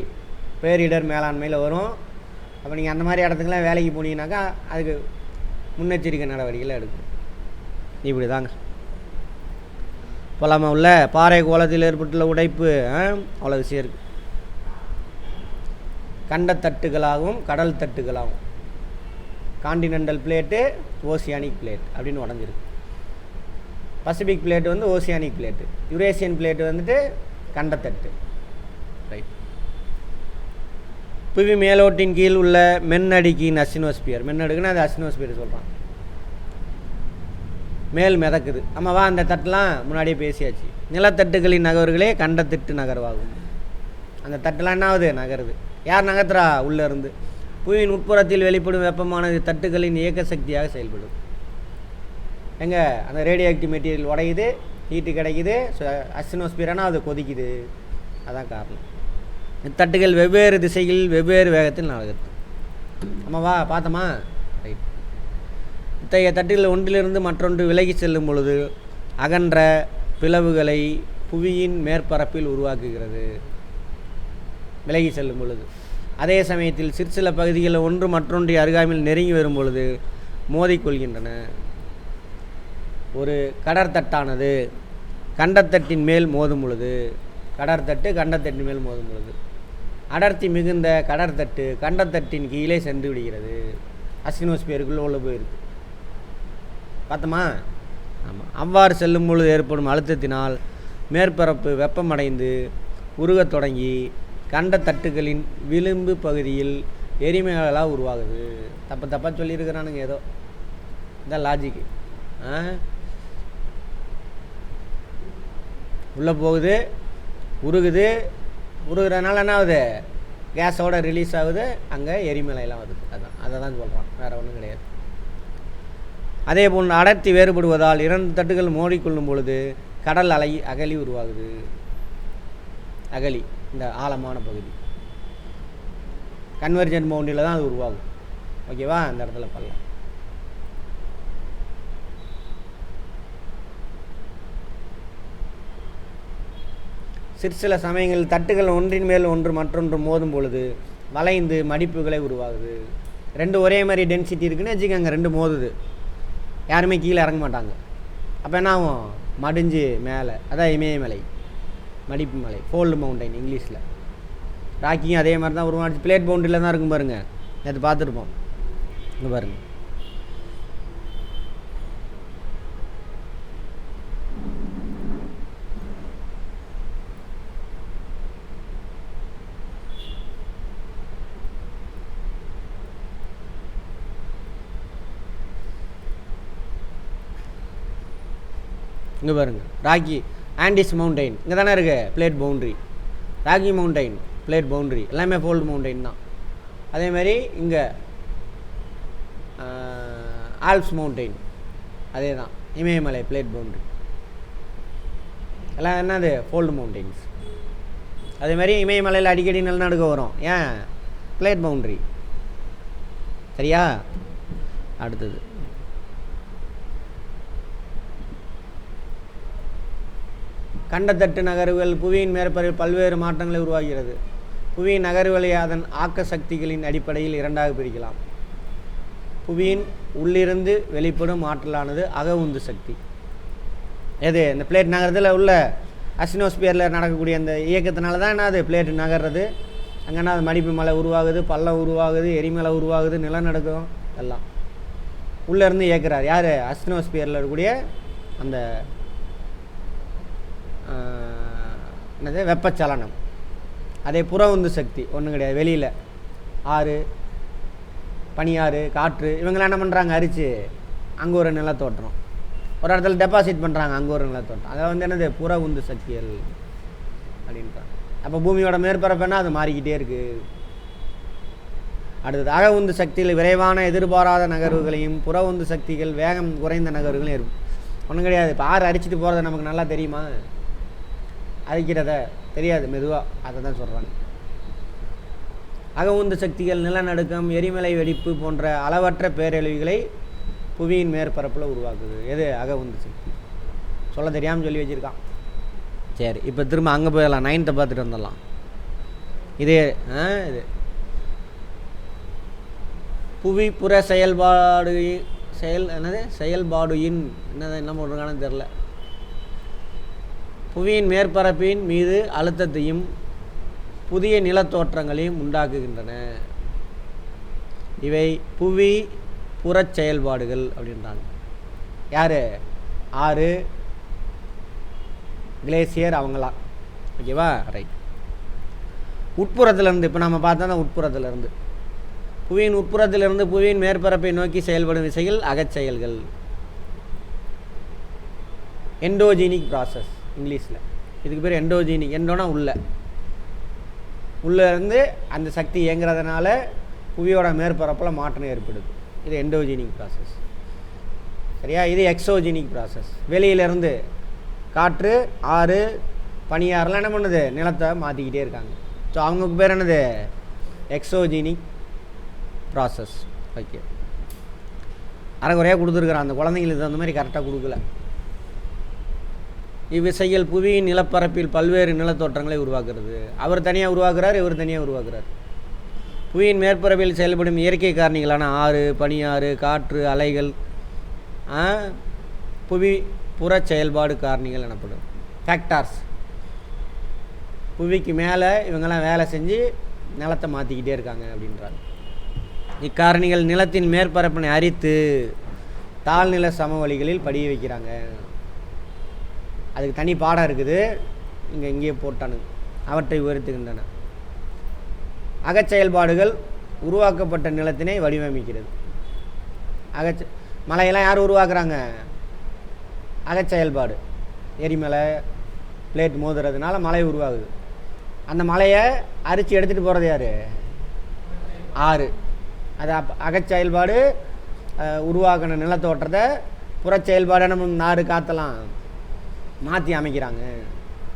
பேரிடர் மேலாண்மையில் வரும். அப்போ நீங்கள் அந்த மாதிரி இடத்துக்குலாம் வேலைக்கு போனீங்கன்னாக்கா அதுக்கு முன்னெச்சரிக்கை நடவடிக்கைகள் எடுக்கும். இப்படி தாங்க. போலாமா? உள்ள பாறை கோலத்தில் ஏற்பட்டுள்ள உடைப்பு அவ்வளோ விஷயம் இருக்குது. கண்டத்தட்டுகளாகவும் கடல் தட்டுகளாகவும் காண்டினென்டல் பிளேட்டு, ஓசியானிக் பிளேட் அப்படின்னு உடஞ்சிருக்கு. பசிபிக் பிளேட்டு வந்து ஓசியானிக் பிளேட்டு, யுரேசியன் பிளேட்டு வந்துட்டு கண்டத்தட்டு. ரைட். புவி மேலோட்டின் கீழ் உள்ள மென்னடுக்கின் அசினோஸ்பியர். மென்னடுக்குன்னா அது அசினோஸ்பியர் சொல்கிறான். மேல் மிதக்குது. ஆமாவா? அந்த தட்டெலாம் முன்னாடியே பேசியாச்சு. நிலத்தட்டுகளின் நகர்வுகளே கண்டத்திட்டு நகர்வாகும். அந்த தட்டெலாம் என்ன ஆகுது? நகருது. யார் நகர்த்துறா? உள்ளே இருந்து. புவியின் உட்புறத்தில் வெளிப்படும் வெப்பமானது தட்டுகளின் இயக்க சக்தியாக செயல்படும். எங்கே? அந்த ரேடியோ ஆக்டிவ் மெட்டீரியல் உடையுது, ஹீட்டு கிடைக்குது, அசினோஸ்பியரானா அது கொதிக்குது. அதான் காரணம். தட்டுகள் வெவ்வேறு திசைகளில் வெவ்வேறு வேகத்தில் நகர்த்து. ஆமாவா? பார்த்தோமா? ரைட். இத்தகைய தட்டுகள் ஒன்றிலிருந்து மற்றொன்று விலகி செல்லும் பொழுது அகன்ற பிளவுகளை புவியின் மேற்பரப்பில் உருவாக்குகிறது. விலகி செல்லும் பொழுது. அதே சமயத்தில் சிற்சில பகுதிகளில் ஒன்று மற்றொன்றை அருகாமையில் நெருங்கி வரும் பொழுது மோதிக்கொள்கின்றன. ஒரு கடற்தட்டானது கண்டத்தட்டின் மேல் மோதும் பொழுது, கடற்தட்டு கண்டத்தட்டின் மேல் மோதும் பொழுது அடர்த்தி மிகுந்த கடற்தட்டு கண்டத்தட்டின் கீழே சென்று விடுகிறது. அசினோஸ்பியருக்குள்ளே உள்ள போயிருக்கு. பார்த்தோமா? ஆமாம். அவ்வாறு செல்லும் பொழுது ஏற்படும் அழுத்தத்தினால் மேற்பரப்பு வெப்பமடைந்து உருகத் தொடங்கி கண்டத்தட்டுகளின் விளிம்பு பகுதியில் எரிமலைகளாக உருவாகுது. தப்பாக சொல்லியிருக்கிறானுங்க ஏதோ. இதான் லாஜிக்கு. உள்ளே போகுது, உருகுது, உருகுறதுனால என்ன ஆகுது, கேஸோட ரிலீஸ் ஆகுது, அங்கே எரிமலையெல்லாம் வருது. அதை தான் சொல்கிறான், வேறு ஒன்றும் கிடையாது. அதே போல் அடர்த்தி வேறுபடுவதால் 2 தட்டுகள் மோதிக்கொள்ளும் பொழுது கடல் அகழி உருவாகுது. அகழி இந்த ஆழமான பகுதி கன்வர்ஜென்ட் பவுண்டரியில் தான் அது உருவாகும். ஓகேவா? அந்த இடத்துல பண்ணலாம். சில சமயங்களில் தட்டுகள் ஒன்றின் மேல் ஒன்று மற்றொன்று மோதும் பொழுது வளைந்து மடிப்புகளை உருவாகுது. 2 ஒரே மாதிரி டென்சிட்டி இருக்குன்னு வச்சுக்கோங்க, 2 மோதுது, யாருமே கீழே இறங்க மாட்டாங்க. அப்போ என்ன ஆகும், மடிஞ்சு மேலே, அதான் இமயமலை, மடிப்பு மலை, ஃபோல்டு மவுண்டைன் இங்கிலீஷில். ராக்கியும் அதே மாதிரி தான் உருவாச்சு, பிளேட் பவுண்டரியில் தான் இருக்கும் பாருங்கள், நேற்று பார்த்துருப்போம். இங்கே பாருங்கள், இங்கே பாருங்கள், ராக்கி ஆண்டிஸ் மவுண்டைன் இங்கே தானே இருக்குது, plate boundary. Rocky mountain plate boundary, எல்லாமே ஃபோல்டு மவுண்டைன் தான். அதேமாதிரி இங்கே ஆல்ப்ஸ் மவுண்டைன் அதே தான், இமயமலை பிளேட் பவுண்ட்ரி, எல்லாம் என்னது ஃபோல்டு மவுண்டைன்ஸ். அதேமாதிரி இமயமலையில் அடிக்கடி நிலநடுக்க வரும், ஏன், பிளேட் பவுண்ட்ரி. சரியா? அடுத்தது கண்டத்தட்டு நகர்வுகள் புவியின் மேற்பரப்பில் பல்வேறு மாற்றங்களை உருவாகிறது. புவியின் நகர்வுகளை அதன் ஆக்க சக்திகளின் அடிப்படையில் 2ஆக பிரிக்கலாம். புவியின் உள்ளிருந்து வெளிப்படும் ஆற்றலானது அக உந்து சக்தி. எது, இந்த பிளேட் நகரத்தில் உள்ள அஸ்டினோஸ்பியரில் நடக்கக்கூடிய அந்த இயக்கத்தினால தான் என்னது பிளேட் நகர்றது. அங்கன்னா அது மடிப்பு மலை உருவாகுது, பள்ளம் உருவாகுது, எரிமலை உருவாகுது, நிலநடுக்கம் எல்லாம் உள்ளேருந்து இயக்குறார் யார், அஸ்டினோஸ்பியரில் இருக்கக்கூடிய அந்த என்னது வெப்பச்சலனம். அதே புற உந்து சக்தி ஒன்றும் கிடையாது, வெளியில் ஆறு, பனியாறு, காற்று, இவங்களாம் என்ன பண்ணுறாங்க, அரிச்சு அங்கே ஒரு நிலத்தோற்றம், ஒரு இடத்துல டெபாசிட் பண்ணுறாங்க, அங்கே ஒரு நிலத்தோற்றம். அதை வந்து என்னது புற உந்து சக்திகள் அப்படின்றாங்க. அப்போ பூமியோட மேற்பரப்புன்னா அது மாறிக்கிட்டே இருக்குது. அடுத்தது அக உந்து சக்தியில் விரைவான எதிர்பாராத நகர்வுகளையும் புற உந்து சக்திகள் வேகம் குறைந்த நகர்வுகளையும் இருக்கும். ஒன்றும் கிடையாது, இப்போ ஆறு அடிச்சுட்டு போகிறது நமக்கு நல்லா தெரியுமா, அடிக்கிறத தெரியாது, மெதுவாக, அதை தான் சொல்கிறாங்க. அக உந்து சக்திகள் நிலநடுக்கம், எரிமலை வெடிப்பு போன்ற அளவற்ற பேரழிவுகளை புவியின் மேற்பரப்பில் உருவாக்குது. எது, அக உந்து சக்தி. சொல்ல தெரியாமல் சொல்லி வச்சுருக்கான். சரி, இப்போ திரும்ப அங்கே போயிடலாம், 9th பார்த்துட்டு வந்துடலாம். இது புவிப்புற செயல்பாடுயின் என்ன போட்டிருக்கானு தெரில. புவியின் மேற்பரப்பின் மீது அழுத்தத்தையும் புதிய நிலத்தோற்றங்களையும் உண்டாக்குகின்றன. இவை புவி புறச் செயல்பாடுகள் அப்படின்றாங்க. யார், ஆறு, கிளேசியர், அவங்களாம். ஓகேவா? ரைட். உட்புறத்திலிருந்து இப்போ நம்ம பார்த்தா தான் உட்புறத்திலிருந்து, புவியின் உட்புறத்திலிருந்து புவியின் மேற்பரப்பை நோக்கி செயல்படும் விசைகள் அகச்செயல்கள், எண்டோஜீனிக் ப்ராசஸ் இங்கிலீஷில். இதுக்கு பேர் எண்டோஜீனிக். எண்டோனா உள்ளே இருந்து அந்த சக்தி இயங்குறதுனால புவியோட மேற்பரப்பில் மாற்றம் ஏற்படுது. இது எண்டோஜீனிக் ப்ராசஸ். சரியா? இது எக்ஸோஜீனிக் ப்ராசஸ். வெளியிலேருந்து காற்று, ஆறு, பனியாறுலாம் என்ன பண்ணுது, நிலத்தை மாற்றிக்கிட்டே இருக்காங்க. ஸோ அவங்களுக்கு பேர் என்னது, எக்ஸோஜீனிக் ப்ராசஸ். ஓகே, அரைக்குறையாக கொடுத்துருக்குறான், அந்த குழந்தைங்களுக்கு தகுந்த மாதிரி கரெக்டாக கொடுக்கல. இவ்விசைகள் புவியின் நிலப்பரப்பில் பல்வேறு நிலத்தோற்றங்களை உருவாக்குறது. அவர் தனியாக உருவாக்குறார், இவர் தனியாக உருவாக்குறார். புவியின் மேற்பரப்பில் செயல்படும் இயற்கை காரணிகளான ஆறு, பனியாறு, காற்று, அலைகள் புவி புற செயல்பாடு காரணிகள் எனப்படும், ஃபேக்டார்ஸ். புவிக்கு மேலே இவங்கெல்லாம் வேலை செஞ்சு நிலத்தை மாற்றிக்கிட்டே இருக்காங்க அப்படின்றாங்க. இக்காரணிகள் நிலத்தின் மேற்பரப்பினை அரித்து தாழ்நில சமவெளிகளில் படிய வைக்கிறாங்க. அதுக்கு தனி பாடம் இருக்குது, இங்கேயே போட்டானுங்க. அவற்றை உயர்த்துகின்றன. அகச்செயல்பாடுகள் உருவாக்கப்பட்ட நிலத்தினை வடிவமைக்கிறது. மலையெல்லாம் யார் உருவாக்குறாங்க, அகச்செயல்பாடு. எரிமலை, பிளேட் மோதுறதுனால மலை உருவாகுது. அந்த மலையை அரிச்சு எடுத்துகிட்டு போகிறது யார்? ஆறு. அது அகச்செயல்பாடு உருவாக்கின நிலத்தோற்றத்தை புறச்செயல்பாடை நம்ம ஆறு காற்றலாம் மாற்றி அமைக்கிறாங்க.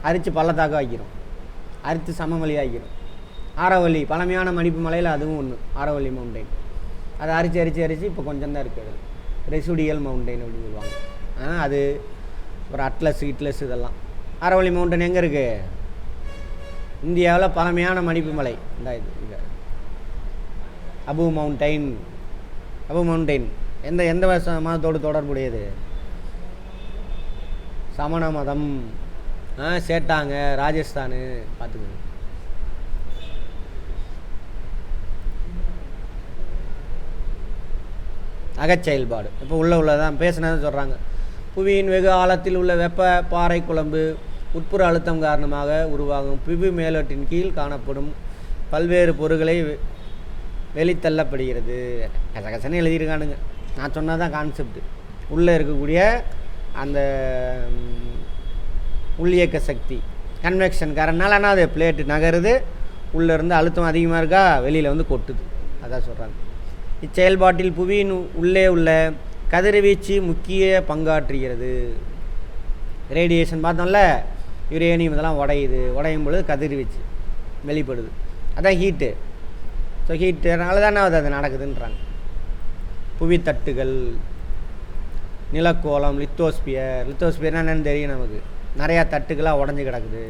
அரித்து பள்ளத்தாக்க வைக்கிறோம், அரித்து சமவெளி ஆகிக்கிறோம். ஆரவல்லி பழமையான மடிப்பு மலையில் அதுவும் ஒன்று, ஆரவல்லி மவுண்டைன். அதை அரித்து இப்போ கொஞ்சம் தான் இருக்குது. ரெசிடியல் மவுண்டைன் அப்படின்னு சொல்லுவாங்க. அது ஒரு அட்லஸ் இட்லஸ் இதெல்லாம். ஆரவல்லி மவுண்டன் எங்கே இருக்குது? இந்தியாவில் பழமையான மடிப்பு மலை இந்த இது இங்கே அபு மவுண்டைன். அபு மவுண்டைன் எந்த மதத்தோடு தொடர்புடையது? சமண மதம். சேட்டாங்க, ராஜஸ்தானு பார்த்துக்கணும். அகச்செயல்பாடு இப்போ உள்ளதான் பேசுனது சொல்கிறாங்க. புவியின் வெகு ஆழத்தில் உள்ள வெப்ப பாறை குழம்பு உட்புற அழுத்தம் காரணமாக உருவாகும் புவி மேலோட்டின் கீழ் காணப்படும் பல்வேறு பொருட்களை வெளித்தள்ளப்படுகிறது. கசகசன்னு எழுதியிருக்கானுங்க. நான் சொன்னதான் கான்செப்ட். உள்ளே இருக்கக்கூடிய அந்த உள்ளியக்க சக்தி கன்வெக்ஷன் காரணனால என்ன, அது பிளேட்டு நகருது, உள்ளேருந்து அழுத்தம் அதிகமாக இருக்கா, வெளியில் வந்து கொட்டுது. அதான் சொல்கிறாங்க. இச்செயல்பாட்டில் புவியின் உள்ளே உள்ள கதிர்வீச்சு முக்கிய பங்காற்றுகிறது. ரேடியேஷன் பார்த்தோம்ல, யுரேனியம் இதெல்லாம் உடையும் பொழுது கதிர்வீச்சு வெளிப்படுது. அதான் ஹீட்டு. ஸோ ஹீட்டுனால தானே அது நடக்குதுன்றாங்க. புவித்தட்டுகள், நிலக்கோளம், லித்தோஸ்பியர்னா என்னென்னு தெரியும் நமக்கு. நிறையா தட்டுகளாக உடஞ்சி கிடக்குது.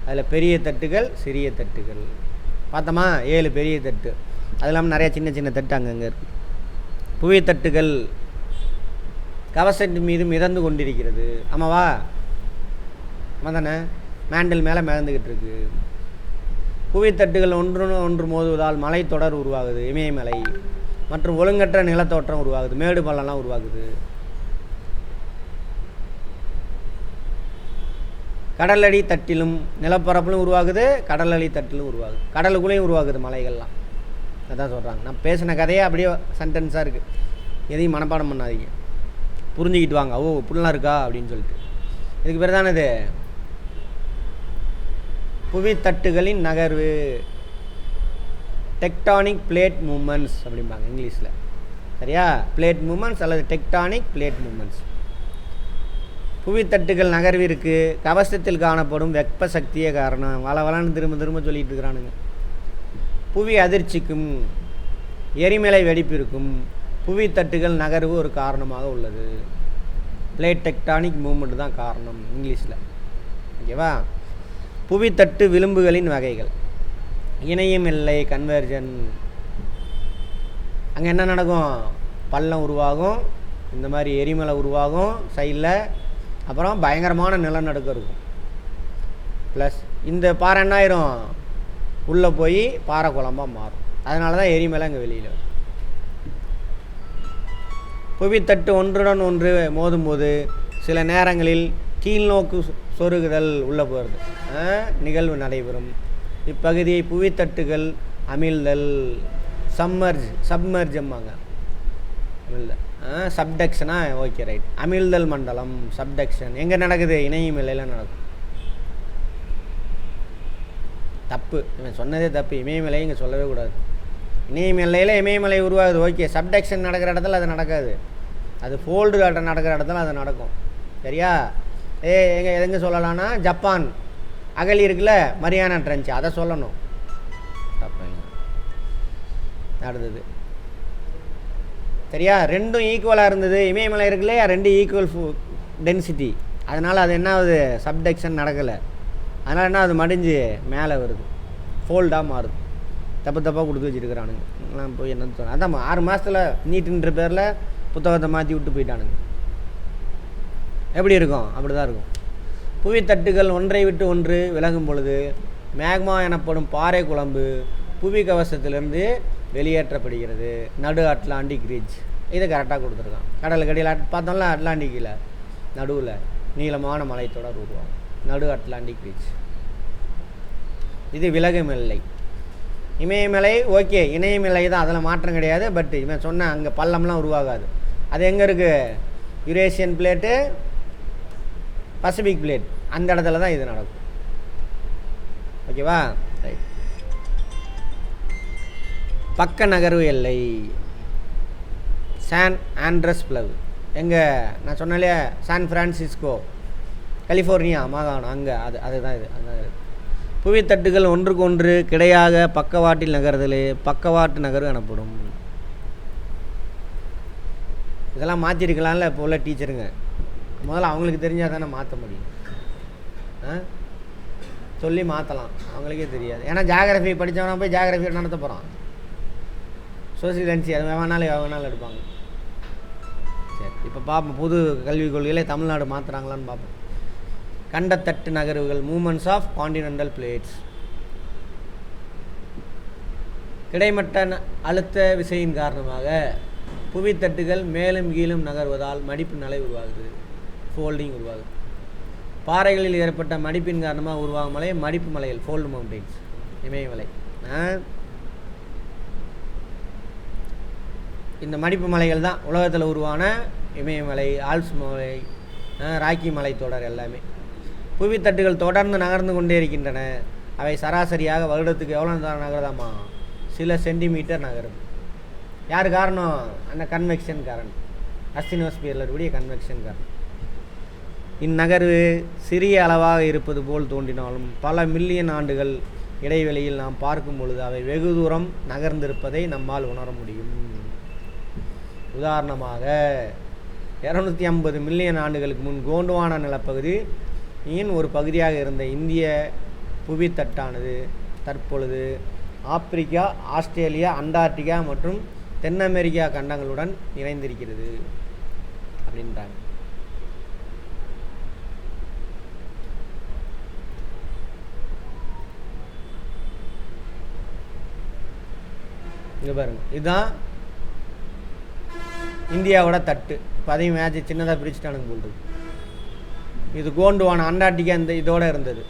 அதில் பெரிய தட்டுகள், சிறிய தட்டுகள் பார்த்தோமா, 7 பெரிய தட்டு. அது இல்லாமல் நிறையா சின்ன சின்ன தட்டு அங்கங்கே இருக்குது. புவித்தட்டுகள் கவசத்தின் மீது மிதந்து கொண்டிருக்கிறது. ஆமாவா? ஆமாம் தானே? மேண்டில் மேலே மிதந்துக்கிட்டு இருக்கு. புவித்தட்டுகள் ஒன்று மோதுவதால் மலைத்தொடர் உருவாகுது, இமயமலை மற்றும் ஒழுங்கற்ற நிலத்தோற்றம் உருவாகுது, மேடு பள்ளம்லாம் உருவாகுது. கடலடி தட்டிலும் நிலப்பரப்பிலும் உருவாகுது, கடலடி தட்டிலும் உருவாகுது, கடலுக்குள்ளேயும் உருவாகுது மலைகள்லாம். அதான் சொல்கிறாங்க. நான் பேசின கதையே அப்படியே சென்டென்ஸாக இருக்குது. எதையும் மனப்பாடம் பண்ணாதீங்க, புரிஞ்சுக்கிட்டு வாங்க. ஓ இப்படிலாம் இருக்கா அப்படின்னு சொல்லிட்டு. இதுக்கு பேர் தானே இது புவித்தட்டுகளின் நகர்வு, டெக்டானிக் பிளேட் மூமெண்ட்ஸ் அப்படிம்பாங்க இங்கிலீஷில். சரியா? பிளேட் மூமெண்ட்ஸ் அல்லது டெக்டானிக் பிளேட் மூமெண்ட்ஸ். புவித்தட்டுகள் நகர்விற்கு கவசத்தில் காணப்படும் வெப்ப சக்தியே காரணம். வளவலன்னு திரும்ப சொல்லிட்டு இருக்கிறானுங்க. புவி அதிர்ச்சிக்கும் எரிமலை வெடிப்பிற்கும் புவித்தட்டுகள் நகர்வு ஒரு காரணமாக உள்ளது. பிளேட் டெக்டானிக் மூமெண்ட் தான் காரணம் இங்கிலீஷில். ஓகேவா? புவித்தட்டு விளிம்புகளின் வகைகள். இணையும் எல்லை கன்வர்ஜன். அங்கே என்ன நடக்கும்? பள்ளம் உருவாகும், இந்த மாதிரி எரிமலை உருவாகும் சைடில். அப்புறம் பயங்கரமான நிலநடுக்கம் இருக்கும். ப்ளஸ் இந்த பாறை என்ன ஆயிரும், உள்ளே போய் பாறை குழம்பாக மாறும். அதனால தான் எரிமலை அங்கே வெளியில் வரும். புவித்தட்டு ஒன்றுடன் ஒன்று மோதும்போது சில நேரங்களில் கீழ்நோக்கு சொருகுதல் உள்ளே போகிறது நிகழ்வு நடைபெறும். இப்பகுதியை புவித்தட்டுகள் அமிழ்தல், சப்மர்ஜம்பாங்க. சப்டக்ஷனா? Okay right. அமிழ்தல் மண்டலம், சப்டக்ஷன் எங்கே நடக்குது? இமயமலையில் நடக்கும். தப்பு, இவன் சொன்னதே தப்பு. இமயமலை இங்கே சொல்லவே கூடாது. இமயமலை உருவாகுது. ஓகே, சப்டக்ஷன் நடக்கிற இடத்துல அது நடக்காது. அது ஃபோல்டு காட்ட நடக்கிற இடத்துல அது நடக்கும். சரியா? எங்கே சொல்லலாம்னா, ஜப்பான் அகலி இருக்குல்ல, மரியானா ட்ரென்ச், அதை சொல்லணும். தப்புங்க. அடுத்தது சரியா? ரெண்டும் ஈக்குவலாக இருந்தது. இமயமலை இருக்குல்ல, 2 ஈக்குவல் டென்சிட்டி. அதனால் அது என்ன ஆகுது? சப்டக்ஷன் நடக்கலை. அதனால் என்ன, அது மடிஞ்சு மேலே வருது, ஃபோல்டாக மாறுது. தப்பாக கொடுத்து வச்சுருக்கிறானுங்க. நான் போய் என்னன்னு சொன்னேன். அதான் 6 மாதத்தில் நீட்டுன்ற பேரில் புத்தகத்தை மாற்றி விட்டு போயிட்டானுங்க. எப்படி இருக்கும்? அப்படி தான் இருக்கும். புவித்தட்டுகள் ஒன்றை விட்டு ஒன்று விலகும் பொழுது மேக்மா எனப்படும் பாறை குழம்பு புவி கவசத்திலிருந்து வெளியேற்றப்படுகிறது. நடு அட்லாண்டிக் ரிட்ஜ். இதை கரெக்டாக கொடுத்துருக்கான். கடலுக்கு அடியில் பார்த்தோம்ல, அட்லாண்டிக்கில் நடுவில் நீளமான மலைத்தொடர் உருவாகும், நடு அட்லாண்டிக் ரிட்ஜ். இது விலகும் எல்லை. இமயமலை ஓகே, இணையமலை தான், அதில் மாற்றம் கிடையாது. பட் இவன் சொன்ன அங்கே பள்ளம்லாம் உருவாகாது. அது எங்கே இருக்குது? யுரேஷியன் பிளேட்டு, பசிபிக் பிளேட், அந்த இடத்துல தான் இது நடக்கும். ஓகேவா? ரைட். பக்க நகர்வு எல்லை சான் ஆண்ட்ரஸ் பிளவு. எங்கே நான் சொன்னாலே சான் பிரான்சிஸ்கோ கலிஃபோர்னியா மாகாணம், அங்கே அதுதான் இது. அதுதான் புவித்தட்டுகள் ஒன்றுக்கு ஒன்று கிடையாக பக்கவாட்டில் நகர்தல் பக்கவாட்டு நகர்வு எனப்படும். இதெல்லாம் மாற்றிருக்கலாம்ல இப்போ உள்ள டீச்சருங்க. முதல்ல அவங்களுக்கு தெரிஞ்சால் தானே மாற்ற முடியும். சொல்லி மாற்றலாம், அவங்களுக்கே தெரியாது. ஏன்னா ஜாகிரஃபி படித்தவனா போய் ஜாகிரஃபி நடத்த போகிறான். சோசியல் சயின்ஸ் அது வேணாலும் எடுப்பாங்க. சரி, இப்போ பார்ப்போம் புது கல்விக் கொள்கைகளை தமிழ்நாடு மாற்றுறாங்களான்னு பார்ப்போம். கண்டத்தட்டு நகர்வுகள் மூமெண்ட்ஸ் ஆஃப் கான்டினென்டல் பிளேட்ஸ். கிடைமட்ட அழுத்த விசையின் காரணமாக புவித்தட்டுகள் மேலும் கீழும் நகர்வதால் மடிப்பு நிலை உருவாகுது, ஃபோல்டிங் உருவாகுது. பாறைகளில் ஏற்பட்ட மடிப்பின் காரணமாக உருவாகும் மலை மடிப்பு மலைகள், ஃபோல்டு மவுண்டெயின்ஸ், இமயமலை. இந்த மடிப்பு மலைகள் தான் உலகத்தில் உருவான இமயமலை, ஆல்ப்ஸ் மலை, ராக்கி மலை தொடர் எல்லாமே. புவித்தட்டுகள் தொடர்ந்து நகர்ந்து கொண்டே இருக்கின்றன. அவை சராசரியாக வருடத்துக்கு எவ்வளோ நகருதாமா? சில சென்டிமீட்டர் நகரும். யார் காரணம்? அந்த கன்வெக்ஷன் காரணம், அஸ்தினோஸ்பியரில் இருக்கக்கூடிய கன்வெக்ஷன் காரணம். இந்நகர்வு சிறிய அளவாக இருப்பது போல் தோன்றினாலும் பல மில்லியன் ஆண்டுகள் இடைவெளியில் நாம் பார்க்கும் பொழுது அவை வெகு தூரம் நகர்ந்திருப்பதை நம்மால் உணர முடியும். உதாரணமாக 250 மில்லியன் ஆண்டுகளுக்கு முன் கோண்டுவானா நிலப்பகுதியின் ஒரு பகுதியாக இருந்த இந்திய புவித்தட்டானது தற்பொழுது ஆப்பிரிக்கா, ஆஸ்திரேலியா, அண்டார்டிகா மற்றும் தென் அமெரிக்கா கண்டங்களுடன் இணைந்திருக்கிறது அப்படின்றாங்க. இங்கே பாருங்க, இதுதான் இந்தியாவோட தட்டு. இப்போ அதையும் மேட்ச் சின்னதாக பிரிச்சுட்டானுங்க போல்றது. இது கோண்டுவானா அண்டார்டிகா இந்த இதோடு இருந்தது.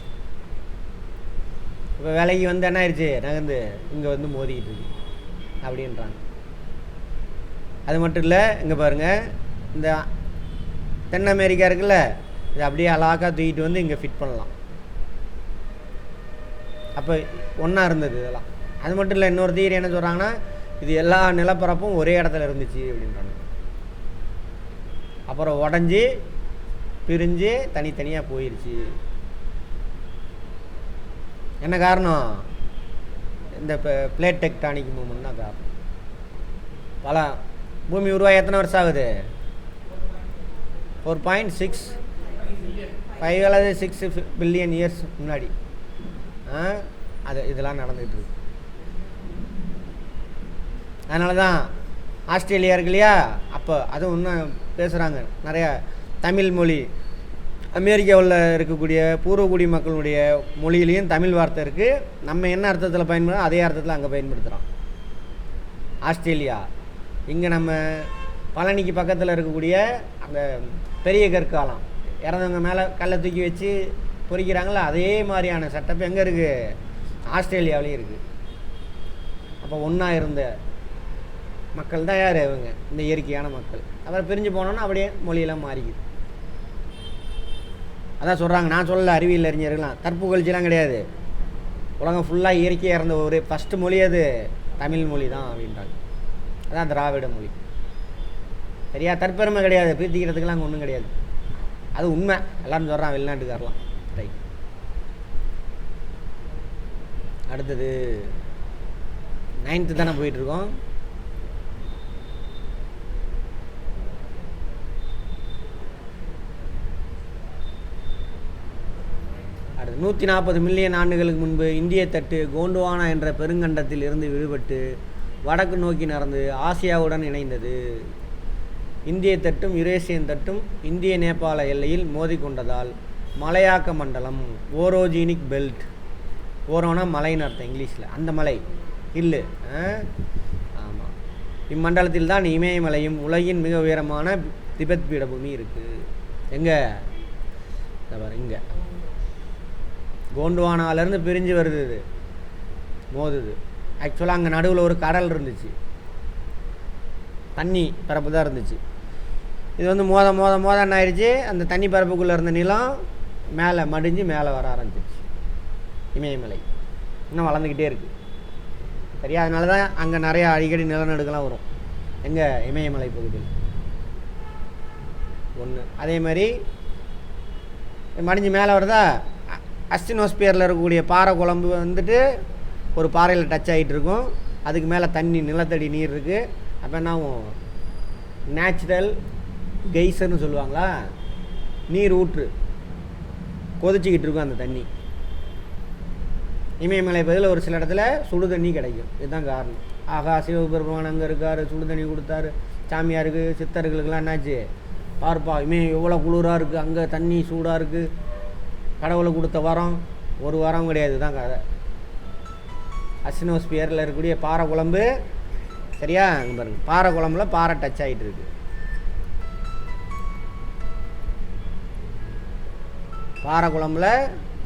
இப்போ விலைக்கு வந்து என்ன ஆயிடுச்சு, நகர்ந்து இங்கே வந்து மோதிக்கிட்டு இருக்கு அப்படின்றாங்க. அது மட்டும் இல்லை, இங்கே பாருங்கள், இந்த தென் அமெரிக்கா இருக்குல்ல, இது அப்படியே அழகாக தூக்கிட்டு வந்து இங்கே ஃபிட் பண்ணலாம். அப்போ ஒன்றா இருந்தது இதெல்லாம். அது மட்டும் இல்லை, இன்னொரு தியரி என்ன சொல்கிறாங்கன்னா, இது எல்லா நிலப்பரப்பும் ஒரே இடத்துல இருந்துச்சு அப்படின்றாங்க. அப்புறம் உடஞ்சி பிரிஞ்சு தனித்தனியாக போயிடுச்சு. என்ன காரணம்? இந்த பிளேட் டெக்டானிக் மூவ்மெண்ட் தான் காரணம். பல பூமி உருவாகி எத்தனை வருஷம் ஆகுது? 4.65 அல்லது 6 பில்லியன் இயர்ஸ் முன்னாடி இதெல்லாம் நடந்துகிட்டு இருக்கு. அதனால தான் ஆஸ்திரேலியா இருக்கு இல்லையா, அப்போ அதுவும் இன்னும் பேசுகிறாங்க நிறையா தமிழ் மொழி. அமெரிக்காவில் இருக்கக்கூடிய பூர்வக்குடி மக்களுடைய மொழியிலையும் தமிழ் வார்த்தை இருக்குது. நம்ம என்ன அர்த்தத்தில் பயன்படுத்தோம் அதே அர்த்தத்தில் அங்கே பயன்படுத்துகிறோம். ஆஸ்திரேலியா இங்கே நம்ம பழனிக்கு பக்கத்தில் இருக்கக்கூடிய அந்த பெரிய கற்காலம் இறந்தவங்க மேலே கல்லை தூக்கி வச்சு பொறிக்கிறாங்களா, அதே மாதிரியான செட்டப் எங்கே இருக்குது? ஆஸ்திரேலியாவிலையும் இருக்குது. அப்போ ஒன்றா இருந்த மக்கள் தான் யார்? இவங்க இந்த இயற்கையான மக்கள். அப்புறம் பிரிஞ்சு போனோன்னா அப்படியே மொழியெல்லாம் மாறிக்குது. அதான் சொல்கிறாங்க, நான் சொல்லலை, அறிவியல் அறிஞர்கள்லாம் தற்புகழ்ச்சிலாம் கிடையாது. உலகம் ஃபுல்லாக இயற்கையாக இருந்த ஒரு ஃபஸ்ட்டு மொழி அது தமிழ் மொழி தான் அப்படின்றாங்க. அதான் திராவிட மொழி. சரியா? தற்பெருமை கிடையாது, பீர்த்திக்கிறதுக்கெல்லாம் அங்கே ஒன்றும் கிடையாது. அது உண்மை, எல்லோரும் சொல்கிறான் வெளிநாட்டுக்காரலாம். ரைட். அடுத்தது 9th தானே போயிட்டுருக்கோம். அடுத்து 140 மில்லியன் ஆண்டுகளுக்கு முன்பு இந்திய தட்டு கோண்டுவானா என்ற பெருங்கண்டத்தில் இருந்து விடுபட்டு வடக்கு நோக்கி நடந்து ஆசியாவுடன் இணைந்தது. இந்திய தட்டும் யுரேசியன் தட்டும் இந்திய நேபாள எல்லையில் மோதிக்கொண்டதால் மலையாக்க மண்டலம், ஓரோஜீனிக் பெல்ட், ஓரோனா மலைன்னு அர்த்தம் இங்கிலீஷில், அந்த மலை இல்லை. ஆமாம், இம்மண்டலத்தில் தான் இமயமலையும் உலகின் மிக உயரமான திபெத் பீடபூமி இருக்குது. எங்கே? இங்கே கோண்டுவானாலேருந்து பிரிஞ்சு வருது, இது மோதுது. ஆக்சுவலாக அங்கே நடுவில் ஒரு கடல் இருந்துச்சு, தண்ணி பரப்பு தான் இருந்துச்சு. இது வந்து மோத என்ன ஆயிடுச்சு, அந்த தண்ணி பரப்புக்குள்ளே இருந்த நிலம் மேலே மடிஞ்சு மேலே வர ஆரம்பிச்சிருச்சு இமயமலை. இன்னும் வளர்ந்துக்கிட்டே இருக்குது. சரியா? அதனால தான் அங்கே நிறையா அடிக்கடி நிலநடுக்கெல்லாம் வரும். எங்கே? இமயமலை பகுதியில். ஒன்று. அதே மாதிரி மடிஞ்சு மேலே வருதா, அஸ்டினோஸ்பியரில் இருக்கக்கூடிய பாறை குழம்பு வந்துட்டு ஒரு பாறையில் டச் ஆகிட்டு இருக்கும். அதுக்கு மேலே தண்ணி, நிலத்தடி நீர் இருக்குது. அப்போ என்ன ஆகும்? நேச்சுரல் கெய்சர்னு சொல்லுவாங்களா, நீர் ஊற்று கொதிச்சிக்கிட்டு இருக்கும் அந்த தண்ணி. இமயமலை பகுதியில் ஒரு சில இடத்துல சுடு தண்ணி கிடைக்கும். இதுதான் காரணம். ஆகா, சிவபெருமான் அங்கே இருக்கார், சுடு தண்ணி கொடுத்தாரு சாமியாருக்கு, சித்தர்களுக்கெல்லாம் என்னாச்சு பார்ப்பா, இமயம் எவ்வளோ குளிராக இருக்குது, அங்கே தண்ணி சூடாக இருக்குது, கடவுளை கொடுத்த வரம். ஒரு வாரம் கிடையாது தான் கதை. அஸ்டினோஸ்பியரில் இருக்கக்கூடிய பாறை குழம்பு, சரியா? அங்கே பாருங்க, பாறை குழம்புல பாறை டச் ஆகிட்டு இருக்கு. பாறை குழம்புல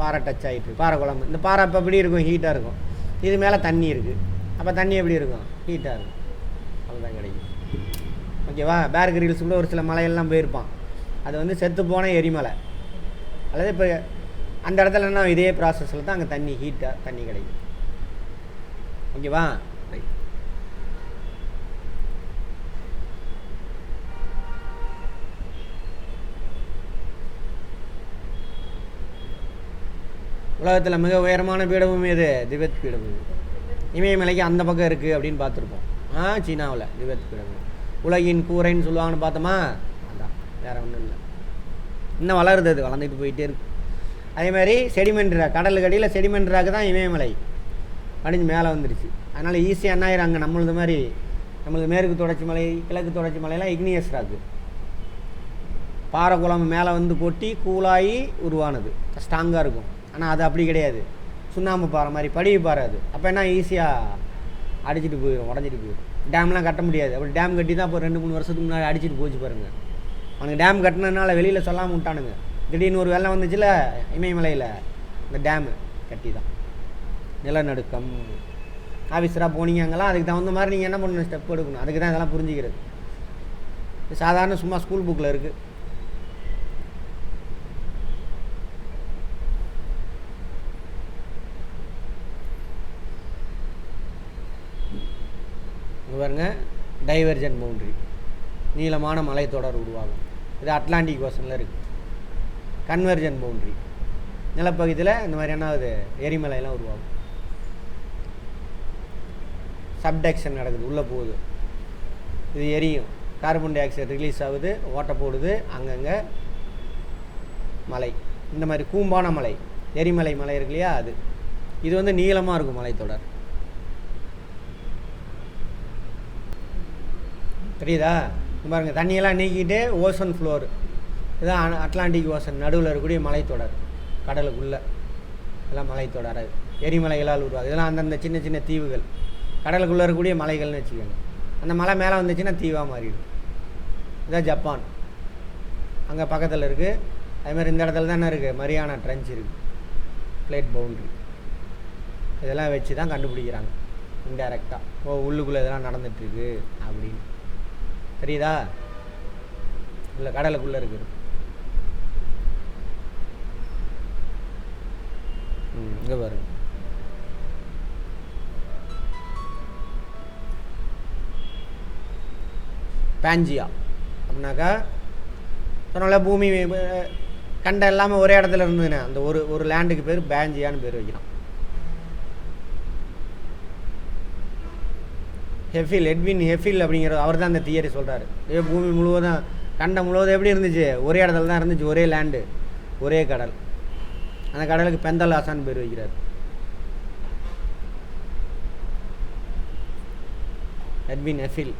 பாறை டச் ஆகிட்டு இருக்கு. பாறை குழம்பு, இந்த பாறை இப்போ எப்படி இருக்கும்? ஹீட்டாக இருக்கும். இது மேலே தண்ணி இருக்குது. அப்போ தண்ணி எப்படி இருக்கும்? ஹீட்டாக இருக்கும். அவ்வளோதான் கிடைக்கும். ஓகேவா? பேர் கிரில்ஸ் கூட ஒரு சில மலையெல்லாம் போயிருப்பான். அது வந்து செத்து போன எரிமலை. அல்லது இப்போ அந்த இடத்துல என்ன, இதே ப்ராசஸில் தான் அங்கே தண்ணி ஹீட்டாக தண்ணி கிடைக்கும். ஓகேவா? ரைட். உலகத்தில் மிக உயரமான பீடபூமி எது? திபெத் பீடபூமி. இமயமலைக்கு அந்த பக்கம் இருக்குது அப்படின்னு பார்த்துருப்போம். சீனாவில் திபெத் பீடபூமி. உலகின் கூரைன்னு சொல்லுவாங்கன்னு பார்த்தோமா? அதான், வேறு ஒன்றும் இல்லை. இன்னும் வளருது, அது வளர்ந்துட்டு போயிட்டே இருக்கு. அதே மாதிரி செடிமெண்ட் ராக், கடலுக்கு அடியில் செடிமெண்ட் ராக்கு தான் இமயமலை அடிஞ்சு மேலே வந்துருச்சு. அதனால் ஈஸியாக என்ன ஆயிரும், அங்கே நம்மளது மாதிரி நம்மளது மேற்கு தொடர்ச்சி மலை, கிழக்கு தொடர்ச்சி மலையெல்லாம் இக்னியஸ் ராக்கு, பாறை குழம்பு மேலே வந்து கொட்டி கூலாகி உருவானது, ஸ்ட்ராங்காக இருக்கும். ஆனால் அது அப்படி கிடையாது, சுண்ணாம்பு பாறை மாதிரி படிவு பாறை அது. அப்போ என்ன, ஈஸியாக அடிச்சுட்டு போயிடும், உடஞ்சிட்டு போயிடும். டேம்லாம் கட்ட முடியாது. அப்படி டேம் கட்டி தான் இப்போ 2-3 வருஷத்துக்கு முன்னாடி அடிச்சுட்டு போச்சு பாருங்கள். அவனுக்கு டேம் கட்டினதுனால வெளியில் சொல்லாமல் விட்டானுங்க. திடீர்னு ஒரு வெள்ளம் வந்துச்சுல இமயமலையில், இந்த டேமு கட்டி தான். நிலநடுக்கம் ஆஃபீஸராக போனீங்க அங்கெல்லாம், அதுக்கு தகுந்த மாதிரி நீங்கள் என்ன பண்ணணும், ஸ்டெப் எடுக்கணும். அதுக்கு தான் இதெல்லாம் புரிஞ்சுக்கிறது. சாதாரண சும்மா ஸ்கூல் புக்கில் இருக்குது. பாருங்க, டைவர்ஜென்ட் பவுண்ட்ரி, நீளமான மலைத்தொடர் உருவாகும். இது அட்லாண்டிக் ஓஷனில் இருக்குது. கன்வர்ஜென்ட் பவுண்ட்ரி, நிலப்பகுதியில் இந்த மாதிரி என்ன ஆகுது, எரிமலையெல்லாம் உருவாகும். சப்டக்ஷன் நடக்குது, உள்ளே போகுது, இது எரியும், கார்பன் டை ஆக்சைடு ரிலீஸ் ஆகுது, ஓட்டை போடுது, அங்கங்கே மலை. இந்த மாதிரி கூம்பான மலை, எரிமலை மலை இருக்கு இல்லையா, அது. இது வந்து நீளமாக இருக்கும் மலைத்தொடர். தெரியுதா? பாருங்கள், தண்ணியெல்லாம் நீக்கிட்டு ஓசன் ஃப்ளோர், இதுதான் அட்லாண்டிக் ஓசன் நடுவில் இருக்கக்கூடிய மலைத்தொடர், கடலுக்குள்ளே இதெல்லாம் மலைத்தொடர், எரிமலைகளால் உருவாகுது. இதெல்லாம் அந்தந்த சின்ன சின்ன தீவுகள், கடலுக்குள்ளே இருக்கக்கூடிய மலைகள்னு வச்சுக்கோங்க. அந்த மலை மேலே வந்துச்சுன்னா தீவாக மாறிடும். இதுதான் ஜப்பான், அங்கே பக்கத்தில் இருக்குது. அதுமாதிரி இந்த இடத்துல தான் என்ன இருக்குது, மரியானா ட்ரென்ச் இருக்குது, பிளேட் பவுண்ட்ரி. இதெல்லாம் வச்சு தான் கண்டுபிடிக்கிறாங்க இன்டைரக்டாக. ஓ, உள்ளுக்குள்ளே இதெல்லாம் நடந்துகிட்ருக்கு அப்படின்னு. தெரியுதா? இல்லை, கடலுக்குள்ளே இருக்குது. இங்கே பாருங்க, பேஞ்சியா அப்படின்னாக்கா சொன்னால பூமி கண்டம் எல்லாமே ஒரே இடத்துல இருந்ததுன்னா அந்த ஒரு லேண்டுக்கு பேர் பேஞ்சியான்னு பேர் வைக்கிறான். ஹெஃபில், எட்வின் ஹெஃபில் அப்படிங்கிறது அவர் தான் அந்த தியரி சொல்கிறாரு. பூமி முழுவதும், கண்டம் முழுவதும் எப்படி இருந்துச்சு, ஒரே இடத்துல தான் இருந்துச்சு, ஒரே லேண்டு, ஒரே கடல். அந்த கடலுக்கு பெந்தலாசான்னு பேர் வைக்கிறார். எட்வின் ஹெஃபில்,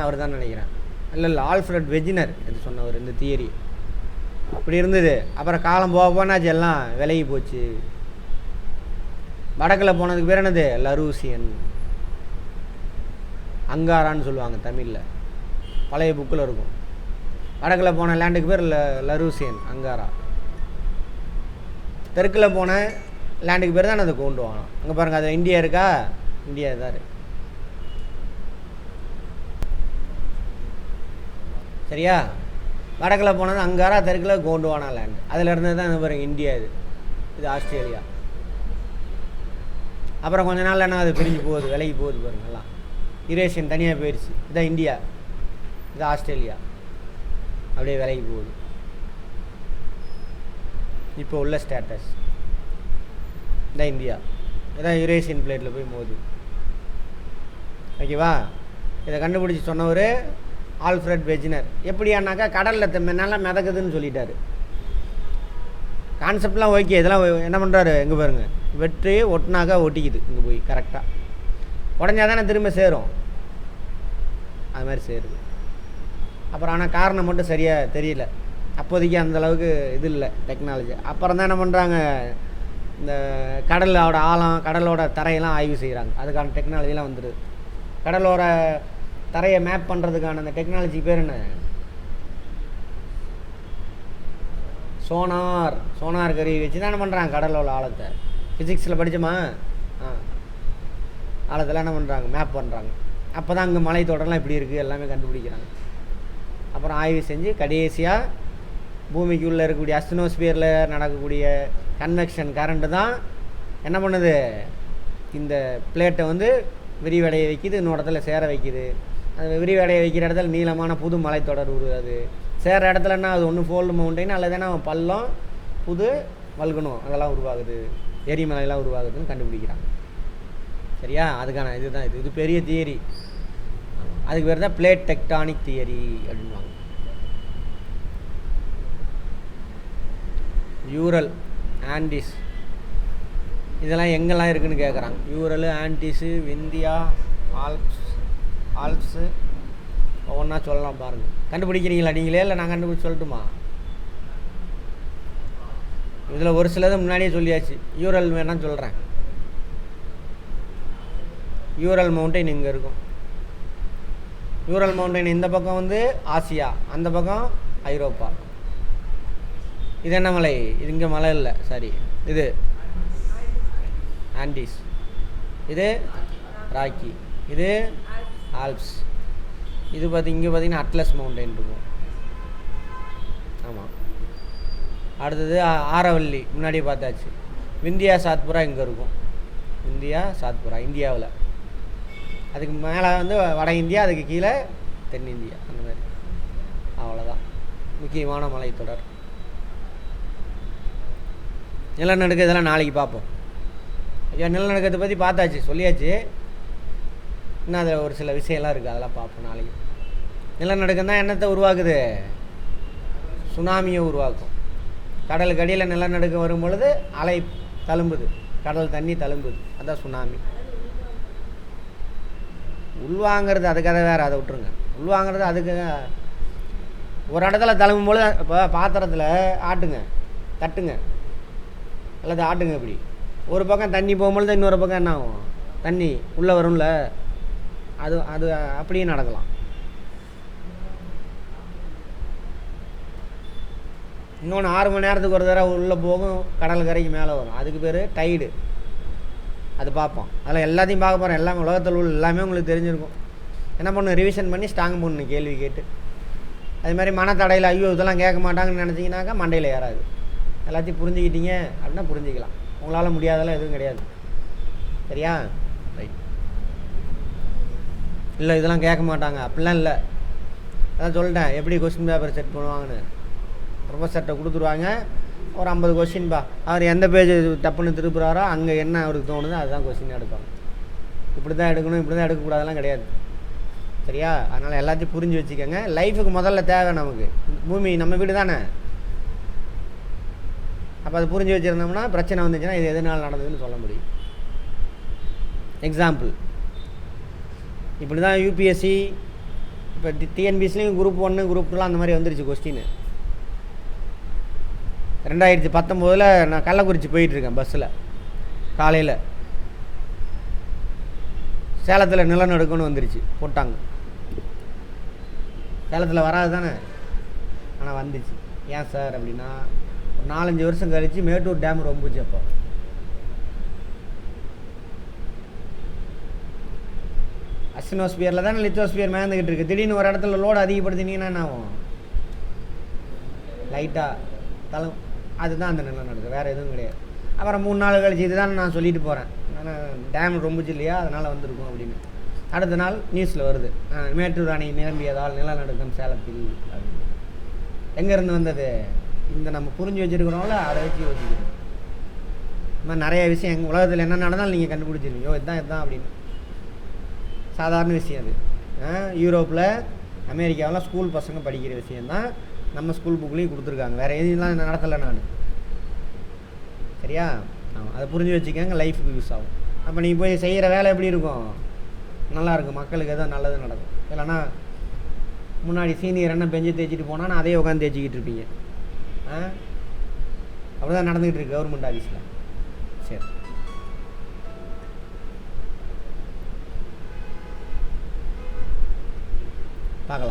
அவர் தான் நினைக்கிறேன். இல்லை, ஆல்ஃப்ரட் வெஜினர் என்று சொன்னவர் இந்த தியரி. அப்படி இருந்தது. அப்புறம் காலம் போக போனாச்சு, எல்லாம் விலகி போச்சு. வடக்கில் போனதுக்கு பேர் என்னது, லரூசியன், அங்காரான்னு சொல்லுவாங்க தமிழில், பழைய புக்கில் இருக்கும். வடக்கில் போன லேண்டுக்கு பேர் லரூசியன், அங்காரா. தெற்கில் போன லேண்டுக்கு பேர் தான் அதை கொண்டு வாங்க. அங்கே பாருங்கள், அது இந்தியா இருக்கா, இந்தியா தான் இருக்கு. சரியா? வடக்கில் போனது அங்காரா, தெற்கில் கோண்டுவானா லேண்டு. அதில் இருந்தது தான் இது பாருங்க இந்தியா. இது ஆஸ்திரேலியா. அப்புறம் கொஞ்ச நாள் என்ன அது பிரிஞ்சு போகுது, விலகி போகுது பாருங்க. எல்லாம் யூரேஷியன் தனியாக போயிடுச்சு. இதான் இந்தியா, இது ஆஸ்திரேலியா, அப்படியே விலகி போகுது. இப்போ உள்ள ஸ்டேட்டஸ் இதான் இந்தியா. இதான் யூரேஷியன் பிளேட்டில் போய் மோது. ஓகேவா? இதை கண்டுபிடிச்சி சொன்னவர் ஆல்ஃப்ரெட் வெஜ்னர். எப்படியானாக்கா கடலில் நல்லா மிதக்குதுன்னு சொல்லிட்டாரு. கான்செப்ட்லாம் ஓகே. இதெல்லாம் என்ன பண்ணுறாரு, எங்கே பாருங்கள், வெற்றி ஒட்டினாக்கா ஒட்டிக்குது இங்கே போய் கரெக்டாக. உடஞ்சா தானே திரும்ப சேரும், அது மாதிரி சேருது. அப்புறம் ஆனால் காரணம் மட்டும் சரியாக தெரியல. அப்போதைக்கு அந்தளவுக்கு இது இல்லை டெக்னாலஜி. அப்புறம் தான் என்ன பண்ணுறாங்க, இந்த கடலோட ஆழம், கடலோட தரையெல்லாம் ஆய்வு செய்கிறாங்க. அதுக்கான டெக்னாலஜிலாம் வந்துடுது. கடலோர தரையை மேப் பண்ணுறதுக்கான அந்த டெக்னாலஜி பேர் என்ன, சோனார். சோனார் கருவி வச்சு தான் என்ன பண்ணுறாங்க கடலோட ஆழத்தை. ஃபிசிக்ஸில் படித்தோமா, ஆழத்தில் என்ன பண்ணுறாங்க, மேப் பண்ணுறாங்க. அப்போ தான் அங்கே மலை தோட்டம்லாம் இப்படி இருக்குது எல்லாமே கண்டுபிடிக்கிறாங்க. அப்புறம் ஆய்வு செஞ்சு கடைசியாக பூமிக்கு உள்ளே இருக்கக்கூடிய அஸ்டனோஸ்பியரில் நடக்கக்கூடிய கன்வெக்ஷன் கரண்ட்டு தான் என்ன பண்ணுது, இந்த பிளேட்டை வந்து விரிவடைய வைக்கிது, இன்னொரு இடத்துல சேர வைக்கிது. அது விரிவடைய வைக்கிற இடத்துல நீளமான புது மலைத்தொடர் உருவாது. சேர இடத்துலன்னா அது ஒன்று ஃபோல்டு மவுண்டைன் அல்லதுன்னா பள்ளம், புது வல்கணும் அதெல்லாம் உருவாகுது, எரிமலையெல்லாம் உருவாகுதுன்னு கண்டுபிடிக்கிறாங்க. சரியா? அதுக்கான இதுதான் இது. இது பெரிய தியரி. அதுக்கு பேர் தான் பிளேட் டெக்டானிக் தியரி அப்படின்வாங்க. யூரல், ஆண்டிஸ் இதெல்லாம் எங்கெல்லாம் இருக்குதுன்னு கேட்குறாங்க. யூரல், ஆண்டிஸு, விந்தியா, ஆல்ப்ஸு ஒவ்வொன்றா சொல்லலாம் பாருங்கள். கண்டுபிடிக்கிறீங்களா நீங்களே, இல்லை நான் கண்டுபிடிச்சி சொல்லட்டுமா? இதில் ஒரு சிலது முன்னாடியே சொல்லியாச்சு. யூரல் வேணான்னு சொல்கிறேன். யூரல் மவுண்டைன் இங்கே இருக்கும். யூரல் மவுண்டைன் இந்த பக்கம் வந்து ஆசியா, அந்த பக்கம் ஐரோப்பா. இது என்ன மலை, இது இங்கே மலை இல்லை, சாரி, இது ஆண்டிஸ், இது ராக்கி, இது ஆல்ப்ஸ். இது இங்கே பார்த்தீங்கன்னா அட்லஸ் மவுண்டைன் இருக்கும். ஆமாம். அடுத்தது ஆரவல்லி, முன்னாடியே பார்த்தாச்சு. விந்தியா சாத்புரா இங்கே இருக்கும். விந்தியா சாத்புரா இந்தியாவில். அதுக்கு மேலே வந்து வட இந்தியா, அதுக்கு கீழே தென்னிந்தியா, அந்த மாதிரி. அவ்வளோதான் முக்கியமான மலைத்தொடர். நிலநடுக்கம் இதெல்லாம் நாளைக்கு பார்ப்போம். ஐயா, நிலநடுக்கத்தை பற்றி பார்த்தாச்சு, சொல்லியாச்சு. இன்னும் அதில் ஒரு சில விஷயம்லாம் இருக்குது, அதெல்லாம் பார்ப்போம் நாளைக்கு. நிலநடுக்கம் தான் என்னத்தை உருவாக்குது, சுனாமியை உருவாக்கும். கடலுக்கு அடியில் நிலநடுக்கம் வரும் பொழுது அலை தழும்புது, கடல் தண்ணி தழும்புது, அதுதான் சுனாமி. உள்வாங்கிறது அது கதை வேறு, அதை விட்டுருங்க. உள்வாங்கிறது அதுக்கு ஒரு இடத்துல தழும்பும் பொழுது, இப்போ பாத்திரத்தில் ஆட்டுங்க, தட்டுங்க அல்லது ஆட்டுங்க, இப்படி ஒரு பக்கம் தண்ணி போகும்பொழுது இன்னொரு பக்கம் என்ன ஆகும், தண்ணி உள்ளே வரும்ல, அது அது அப்படியே நடக்கலாம். இன்னொன்று 6 மணி நேரத்துக்கு ஒரு தடவை உள்ளே போகும், கடல் கரைக்கு மேலே வரும், அதுக்கு பேர் டைடு. அது பார்ப்போம். அதில் எல்லாத்தையும் பார்க்க போகிறேன். எல்லாமே உலகத்தில் உள்ள எல்லாமே உங்களுக்கு தெரிஞ்சிருக்கும். என்ன பண்ணணும், ரிவிஷன் பண்ணி ஸ்ட்ராங் பண்ணணும் கேள்வி கேட்டு. அது மாதிரி மனத்தடையில் ஐயோ இதெல்லாம் கேட்க மாட்டாங்கன்னு நினச்சிங்கனாக்கா மண்டையில் ஏறாது. எல்லாத்தையும் புரிஞ்சுக்கிட்டீங்க அப்படின்னா புரிஞ்சிக்கலாம். உங்களால் முடியாதெல்லாம் எதுவும் கிடையாது. சரியா? ரைட். இல்லை இதெல்லாம் கேட்க மாட்டாங்க அப்படிலாம் இல்லை. அதான் சொல்லிட்டேன் எப்படி கொஸ்டின் பேப்பர் செட் பண்ணுவாங்கன்னு. ப்ரொஃபஸர்கிட்ட கொடுத்துருவாங்க, ஒரு 50 கொஸ்டின்பா, அவர் எந்த பேஜ் டப்புன்னு திருப்புறாரோ அங்கே என்ன அவருக்கு தோணுதோ அதுதான் கொஸ்டின் எடுப்பாங்க. இப்படி தான் எடுக்கணும், இப்படி தான் எடுக்கக்கூடாதெல்லாம் கிடையாது. சரியா? அதனால் எல்லாத்தையும் புரிஞ்சு வச்சுக்கோங்க. லைஃபுக்கு முதல்ல தேவை நமக்கு பூமி, நம்ம வீடு தானே. அப்போ அது புரிஞ்சு வச்சுருந்தோம்னா பிரச்சனை வந்துச்சுன்னா இது எதனால் நடந்ததுன்னு சொல்ல முடியும். எக்ஸாம்பிள், இப்படி தான் யூபிஎஸ்சி, இப்போ டிஎன்பிஎஸ்சிலையும் குரூப் 1 குரூப் 2 அந்த மாதிரி வந்துருச்சு கொஸ்டின். 2019 நான் கள்ளக்குறிச்சி போயிட்டுருக்கேன் பஸ்ஸில் காலையில். சேலத்தில் நிலநடுக்கம்னு வந்துருச்சு, போட்டாங்க. சேலத்தில் வராது தானே, ஆனால் வந்துச்சு. ஏன் சார் அப்படின்னா, ஒரு 4-5 வருஷம் கழித்து மேட்டூர் டேம் ரொம்புச்சு. அப்போ அஸ்டனோஸ்பியரில் தானே லித்தோஸ்பியர் மேந்துக்கிட்டு இருக்குது. திடீர்னு ஒரு இடத்துல லோடு அதிகப்படுத்தினீங்கன்னா என்ன ஆகும், லைட்டாக தலை, அதுதான் அந்த நிலநடுக்கம், வேறு எதுவும் கிடையாது. அப்புறம் 3 நாள் கழிச்சு இதுதான் நான் சொல்லிட்டு போகிறேன், டேம் ரொம்பச்சு இல்லையா அதனால் வந்திருக்கும் அப்படின்னு. அடுத்த நாள் நியூஸில் வருது, மேட்டூர் அணை நிரம்பியதால் நிலநடுக்கம் சேலத்தில் அப்படின்னு. எங்கேருந்து வந்தது? இந்த நம்ம புரிஞ்சு வச்சுருக்கிறோம்ல, அதை வச்சு யோசிக்கிறோம். இந்த மாதிரி நிறைய விஷயம் எங்கள் உலகத்தில் என்ன நடந்தாலும் நீங்கள் கண்டுபிடிச்சிருவீங்க, இதுதான் அப்படின்னு. சாதாரண விஷயம் அது. யூரோப்பில் அமெரிக்காவெலாம் ஸ்கூல் பசங்க படிக்கிற விஷயந்தான் நம்ம ஸ்கூல் புக்லேயும் கொடுத்துருக்காங்க. வேறு எதுலாம் நடத்தலை நான். சரியா? ஆமாம், அதை புரிஞ்சு வச்சுக்கோங்க, லைஃபுக்கு யூஸ் ஆகும். அப்போ நீங்கள் போய் செய்கிற வேலை எப்படி இருக்கும்? நல்லாயிருக்கும், மக்களுக்கு எதோ நல்லது நடக்கும். இல்லைனா முன்னாடி சீனியர் என்ன பெஞ்சு தேய்ச்சிட்டு போனால் நான் அதே உட்காந்து தேய்ச்சிக்கிட்டு இருப்பீங்க. அப்படி தான் நடந்துக்கிட்டு இருக்கு கவர்மெண்ட் ஆஃபீஸில். சரி, பார்க்கலாம்.